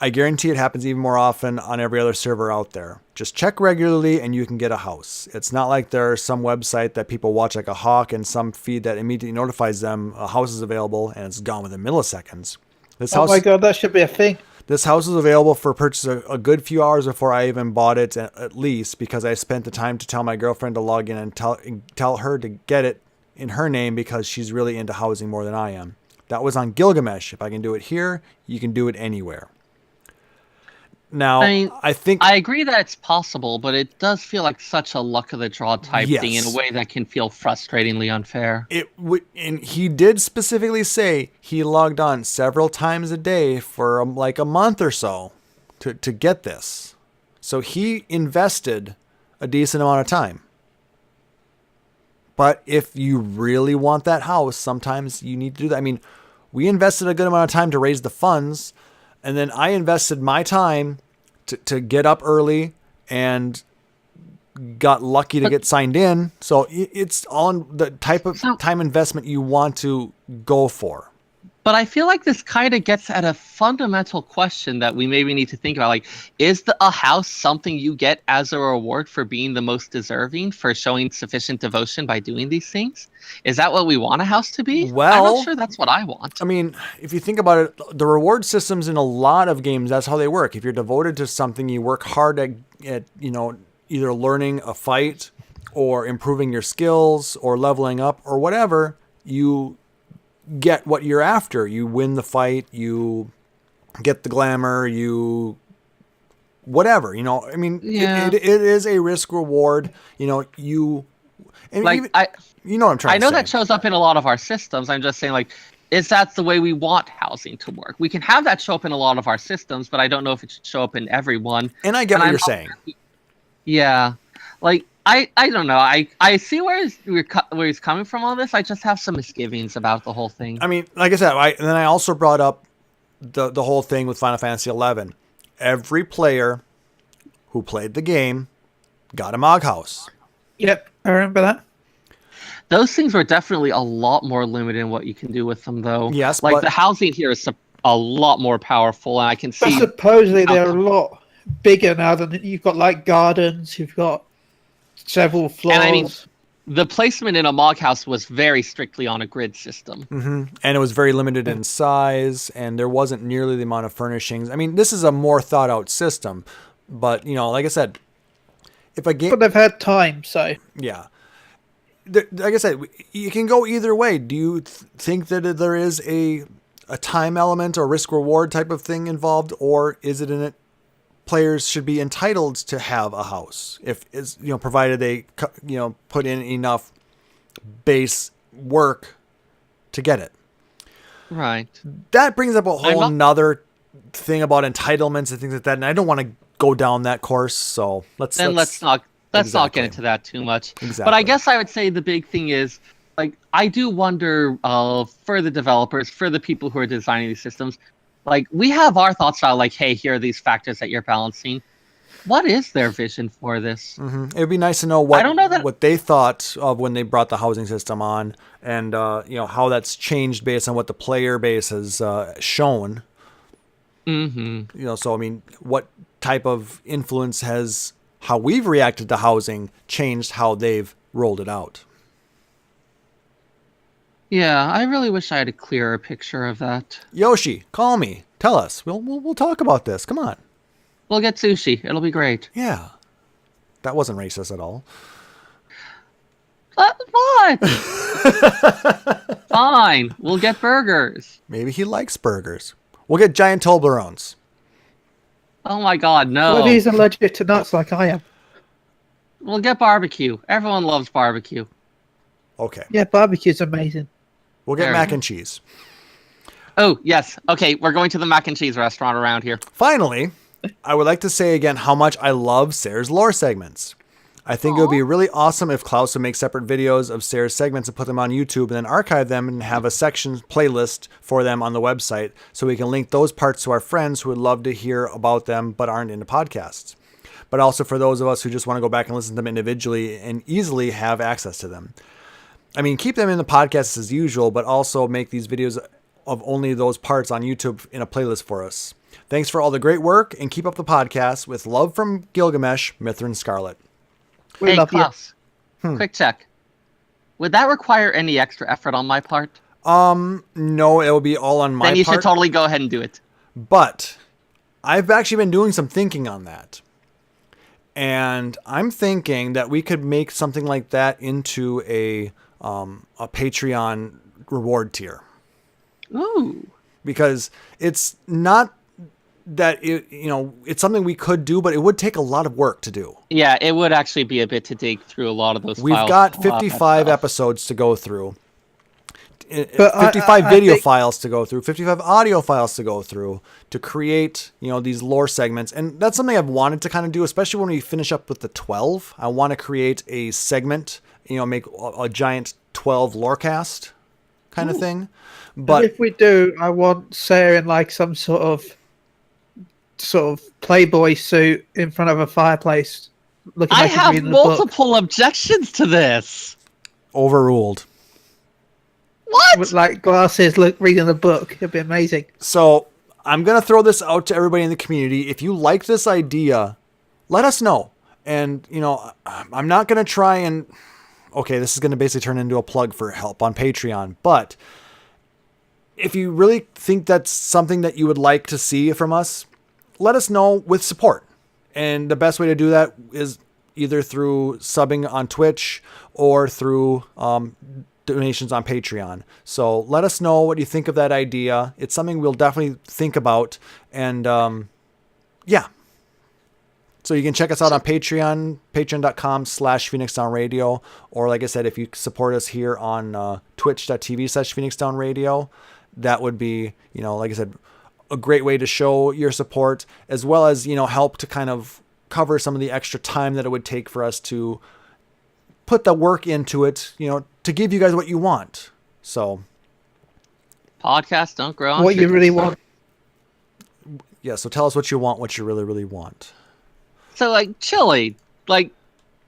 I guarantee it happens even more often on every other server out there. Just check regularly and you can get a house. It's not like there's some website that people watch like a hawk and some feed that immediately notifies them a house is available and it's gone within milliseconds. My god, that should be a thing. This house is available for purchase a good few hours before I even bought it, at least, because I spent the time to tell my girlfriend to log in and tell her to get it in her name because she's really into housing more than I am. That was on Gilgamesh. If I can do it here, you can do it anywhere. Now, I think I agree that it's possible, but it does feel like such a luck of the draw type thing in a way that can feel frustratingly unfair. And he did specifically say he logged on several times a day for like a month or so to get this. So he invested a decent amount of time. But if you really want that house, sometimes you need to do that. I mean, we invested a good amount of time to raise the funds. And then I invested my time to get up early and got lucky to get signed in. So it's on the type of time investment you want to go for. But I feel like this kind of gets at a fundamental question that we maybe need to think about. Like, is a house something you get as a reward for being the most deserving, for showing sufficient devotion by doing these things? Is that what we want a house to be? Well, I'm not sure that's what I want. I mean, if you think about it, the reward systems in a lot of games, that's how they work. If you're devoted to something, you work hard at either learning a fight or improving your skills or leveling up or whatever, you get what you're after. You win the fight, you get the glamour, you whatever, I mean, it is a risk reward, what I'm trying to say. I know that shows up in a lot of our systems. I'm just saying, like, is that the way we want housing to work? We can have that show up in a lot of our systems, but I don't know if it should show up in everyone. And I get what you're saying. Yeah. Like, I don't know. I see where he's coming from on this. I just have some misgivings about the whole thing. I mean, like I said, and then I also brought up the whole thing with Final Fantasy XI. Every player who played the game got a Mog House. Yep, I remember that. Those things were definitely a lot more limited in what you can do with them, though. Yes, like the housing here is a lot more powerful, and I can see. But supposedly they're a lot bigger now than you've got, like gardens. You've got several floors. And I mean, the placement in a Mog House was very strictly on a grid system. Mm-hmm. And it was very limited in size, and there wasn't nearly the amount of furnishings. I mean, this is a more thought out system, but like I said, if a game. But they've had time, so. Yeah. Like I said, you can go either way. Do you think that there is a a time element or risk reward type of thing involved, or is it in it players should be entitled to have a house if is provided they put in enough base work to get it. Right. That brings up a whole nother thing about entitlements and things like that, and I don't want to go down that course. So let's not get into that too much. Exactly. But I guess I would say the big thing is, like, I do wonder for the developers, for the people who are designing these systems, like, we have our thoughts about, like, hey, here are these factors that you're balancing. What is their vision for this? Mm-hmm. It would be nice to know what they thought of when they brought the housing system on, and how that's changed based on what the player base has shown. Mm-hmm. So I mean, what type of influence has how we've reacted to housing changed how they've rolled it out? Yeah, I really wish I had a clearer picture of that. Yoshi, call me. Tell us. We'll talk about this. Come on. We'll get sushi. It'll be great. Yeah. That wasn't racist at all. What? Fine. We'll get burgers. Maybe he likes burgers. We'll get giant Toblerones. Oh my god, no. Well, he's allergic to nuts like I am. We'll get barbecue. Everyone loves barbecue. Okay. Yeah, barbecue's amazing. We'll get mac and cheese. Oh, yes. Okay, we're going to the mac and cheese restaurant around here. Finally, I would like to say again how much I love Seyrr's lore segments. I think it would be really awesome if Klaus would make separate videos of Seyrr's segments and put them on YouTube and then archive them and have a section playlist for them on the website so we can link those parts to our friends who would love to hear about them but aren't into podcasts. But also for those of us who just want to go back and listen to them individually and easily have access to them. I mean, keep them in the podcast as usual, but also make these videos of only those parts on YouTube in a playlist for us. Thanks for all the great work, and keep up the podcast. With love from Gilgamesh, Mithrin Scarlet. Hey, Klaus, quick check. Would that require any extra effort on my part? No, it will be all on my part. Then you should totally go ahead and do it. But I've actually been doing some thinking on that. And I'm thinking that we could make something like that into a Patreon reward tier. Ooh. Because it's not that it's something we could do, but it would take a lot of work to do. Yeah, it would actually be a bit to dig through a lot of those We've files. got 55 episodes to go through. 55 video files to go through, 55 audio files to go through to create, these lore segments. And that's something I've wanted to kind of do, especially when we finish up with the 12. I want to create a segment, make a giant 12 lorecast kind of thing. But if we do, I want Seyrr in like some sort of Playboy suit in front of a fireplace. Looking I like he's have reading the book. multiple objections to this. Overruled. What? With like glasses, reading the book. It'd be amazing. So I'm going to throw this out to everybody in the community. If you like this idea, let us know. And, I'm not going to try and... Okay, this is going to basically turn into a plug for help on Patreon. But if you really think that's something that you would like to see from us, let us know with support. And the best way to do that is either through subbing on Twitch or through donations on Patreon. So let us know what you think of that idea. It's something we'll definitely think about. And yeah. So you can check us out on Patreon, patreon.com/PhoenixDownRadio. Or like I said, if you support us here on twitch.tv/PhoenixDownRadio, that would be, like I said, a great way to show your support, as well as, help to kind of cover some of the extra time that it would take for us to put the work into it, to give you guys what you want. So Podcasts don't grow on what you trees. really want. Yeah, so tell us what you want, what you really, really want. So, Chili,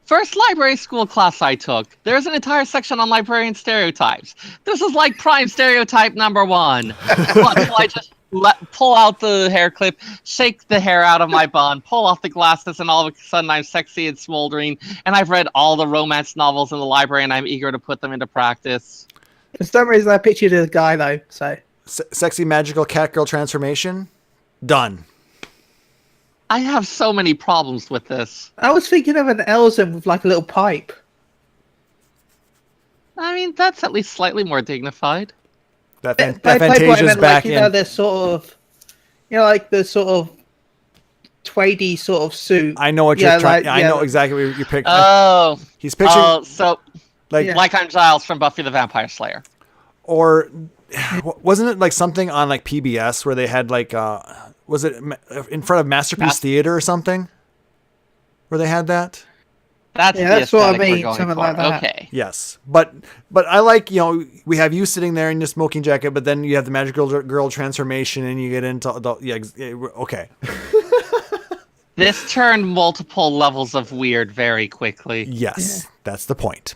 first library school class I took, there's an entire section on librarian stereotypes. This is prime stereotype number 1. What, so I just pull out the hair clip, shake the hair out of my bun, pull off the glasses, and all of a sudden I'm sexy and smoldering, and I've read all the romance novels in the library, and I'm eager to put them into practice. For some reason, I pictured a guy, though, so... Sexy magical catgirl transformation? Done. I have so many problems with this. I was thinking of an Elzen with, a little pipe. I mean, that's at least slightly more dignified. That By playboy, I Fantasia's meant back like, in. the sort of, like the sort of tweedy sort of suit. I know what you're trying. I know exactly what you're picturing. Oh, He's picturing so like like I'm Giles from Buffy the Vampire Slayer. or wasn't it like something on like PBS where they had like was it in front of Masterpiece Theater or something where they had that? That's what I aesthetic we're mean, going something for. like that. Okay. Yes, but I like, we have you sitting there in your smoking jacket, but then you have the magical girl transformation and you get into okay. This turned multiple levels of weird very quickly. Yes, that's the point.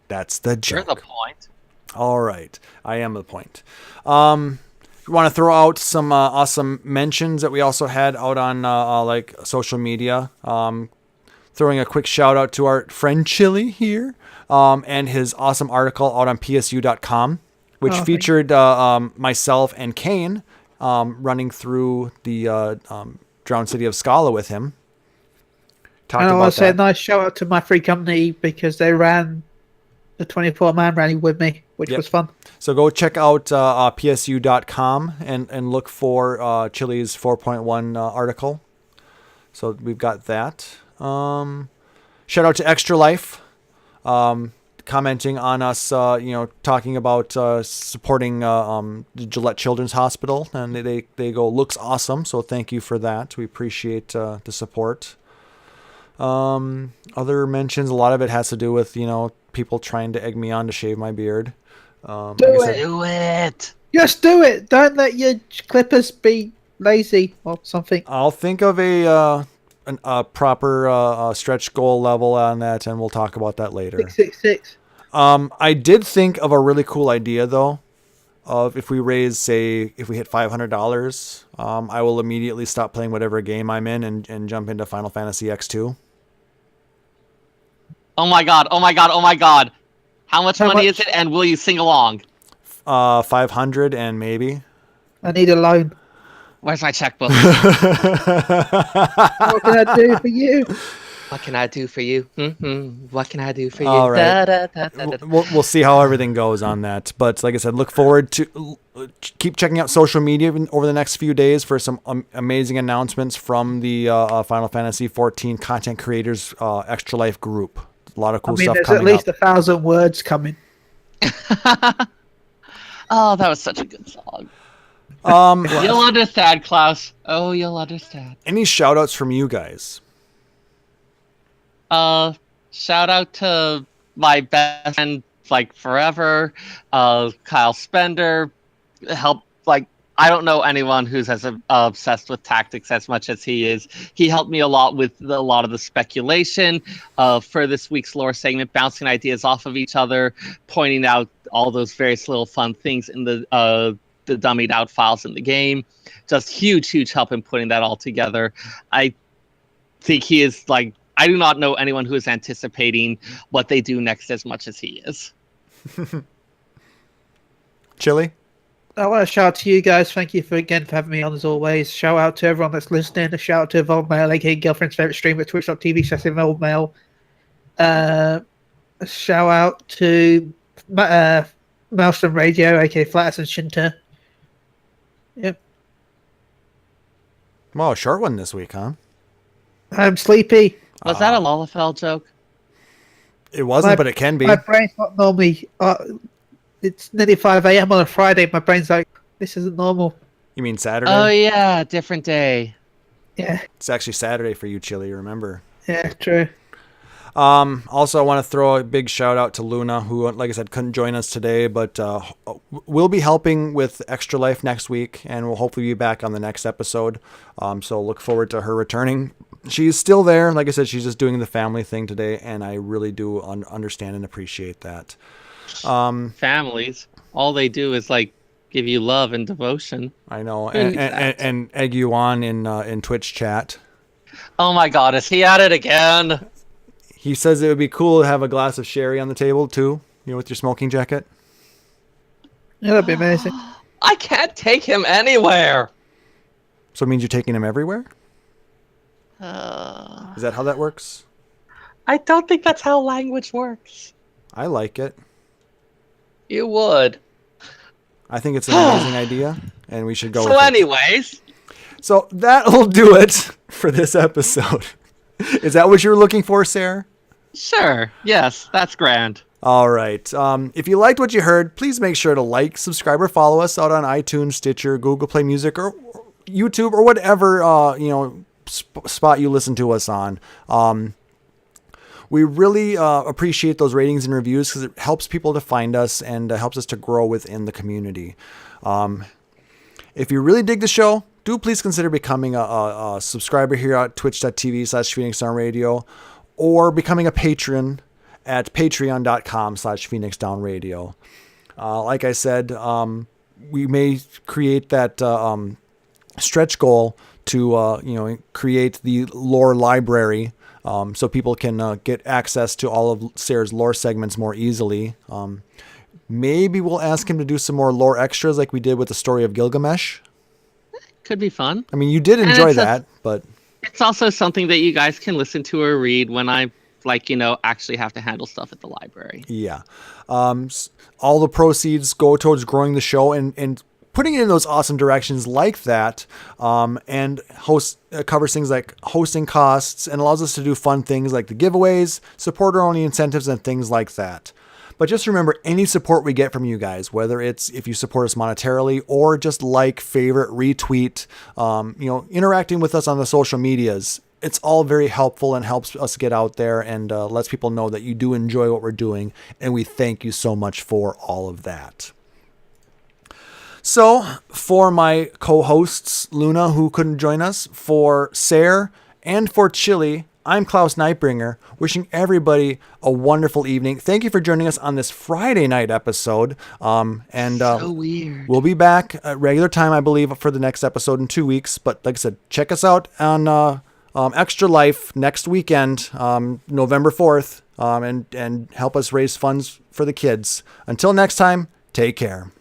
That's the joke. You're the point. All right, I am the point. We want to throw out some awesome mentions that we also had out on like social media. Throwing a quick shout out to our friend Chili here and his awesome article out on psu.com, which featured myself and Kane running through the Drowned City of Scala with him. And I want to say a nice shout out to my free company because they ran the 24-man rally with me, which was fun. So go check out psu.com and look for Chili's 4.1 article. So we've got that. Shout out to Extra Life, commenting on us, talking about supporting the Gillette Children's Hospital, and they go, looks awesome. So thank you for that. We appreciate the support. Other mentions, a lot of it has to do with people trying to egg me on to shave my beard. Do it. Just do it. Don't let your clippers be lazy or something. I'll think of a proper stretch goal level on that, and we'll talk about that later. 666. I did think of a really cool idea though, of if we hit $500, I will immediately stop playing whatever game I'm in and jump into Final Fantasy X2. Oh my god! How much money is it, and will you sing along? 500 and maybe. I need a loan. Where's my checkbook? What can I do for you? What can I do for you? What can I do for you? All right. We'll see how everything goes on that. But like I said, look forward to keep checking out social media over the next few days for some amazing announcements from the Final Fantasy 14 content creators Extra Life group. A lot of cool stuff coming up. There's at least 1,000 words coming. Oh, that was such a good song. You'll understand, Klaus. Oh, you'll understand. Any shout outs from you guys? Shout out to my best friend, like forever, Kyle Spender. I don't know anyone who's as obsessed with tactics as much as he is. He helped me a lot with a lot of the speculation for this week's lore segment, bouncing ideas off of each other, pointing out all those various little fun things in the dummied out files in the game. Just huge help in putting that all together. I think he is I do not know anyone who is anticipating what they do next as much as he is. Chili? I want to shout out to you guys. Thank you for having me on as always. Shout out to everyone that's listening. A shout out to Evolved Mail, aka Girlfriend's favorite streamer at twitch.tv/Evolved Mail. A shout out to Maelstrom Radio, aka Flatus and Shinta. Yep. Wow, a short one this week, huh? I'm sleepy. Was that a Lalafell joke? It wasn't, but it can be. My brain's not normally. It's nearly 5 a.m. on a Friday. My brain's like, this isn't normal. You mean Saturday? Oh, yeah, different day. Yeah. It's actually Saturday for you, Chili, remember? Yeah, true. Also, I want to throw a big shout out to Luna, who, like I said, couldn't join us today, but will be helping with Extra Life next week, and will hopefully be back on the next episode. So look forward to her returning. She's still there. Like I said, she's just doing the family thing today, and I really do understand and appreciate that. Families, all they do is give you love and devotion. I know, and egg you on in Twitch chat. Oh my god, is he at it again? He says it would be cool to have a glass of sherry on the table too, with your smoking jacket. Yeah, that'd be amazing. I can't take him anywhere. So it means you're taking him everywhere? Uh, Is that how that works? I don't think that's how language works. I like it. You would. I think it's an amazing idea, and we should go with So it. anyways, So that'll do it for this episode. Is that what you were looking for, Seyrr? sure. Yes, that's grand. All right. If you liked what you heard, please make sure to like, subscribe, or follow us out on iTunes, Stitcher, Google Play Music, or YouTube, or whatever spot you listen to us on. We really appreciate those ratings and reviews because it helps people to find us and helps us to grow within the community. If you really dig the show, do please consider becoming a subscriber here at twitch.tv/PhoenixDownRadio or becoming a patron at patreon.com/PhoenixDownRadio. Like I said, we may create that stretch goal to create the lore library. So people can get access to all of Seyrr's lore segments more easily. Maybe we'll ask him to do some more lore extras like we did with the story of Gilgamesh. Could be fun. I mean, you did enjoy that, but... It's also something that you guys can listen to or read when I, actually have to handle stuff at the library. Yeah. All the proceeds go towards growing the show and putting it in those awesome directions like that, and covers things like hosting costs and allows us to do fun things like the giveaways, supporter-only incentives, and things like that. But just remember, any support we get from you guys, whether it's if you support us monetarily or just like, favorite, retweet, interacting with us on the social medias, it's all very helpful and helps us get out there and lets people know that you do enjoy what we're doing. And we thank you so much for all of that. So, for my co-hosts, Luna, who couldn't join us, for Seyrr, and for Chili, I'm Klaus Nightbringer, wishing everybody a wonderful evening. Thank you for joining us on this Friday night episode. So weird. We'll be back at regular time, I believe, for the next episode in 2 weeks. But like I said, check us out on Extra Life next weekend, November 4th, and help us raise funds for the kids. Until next time, take care.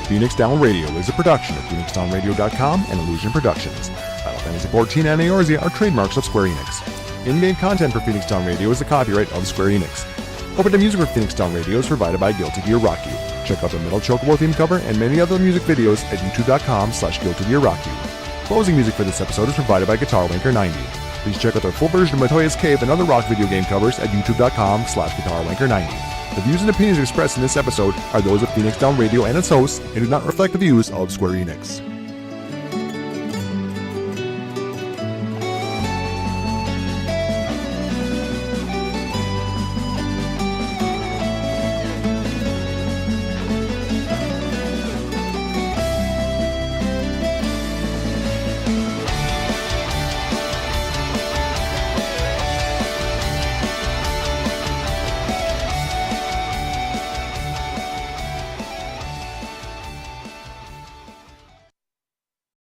Phoenix Down Radio is a production of PhoenixDownRadio.com and Illusion Productions. Final Fantasy XIV and Eorzea are trademarks of Square Enix. In-game content for Phoenix Down Radio is the copyright of Square Enix. Opening music for Phoenix Down Radio is provided by Guilty Gear Rock You. Check out the Metal Chocobo theme cover and many other music videos at youtube.com/Guilty Gear Rock You. Closing music for this episode is provided by Guitar Wanker 90. Please check out their full version of Matoya's Cave and other rock video game covers at youtube.com/Guitar Wanker 90. The views and opinions expressed in this episode are those of Phoenix Down Radio and its hosts and do not reflect the views of Square Enix.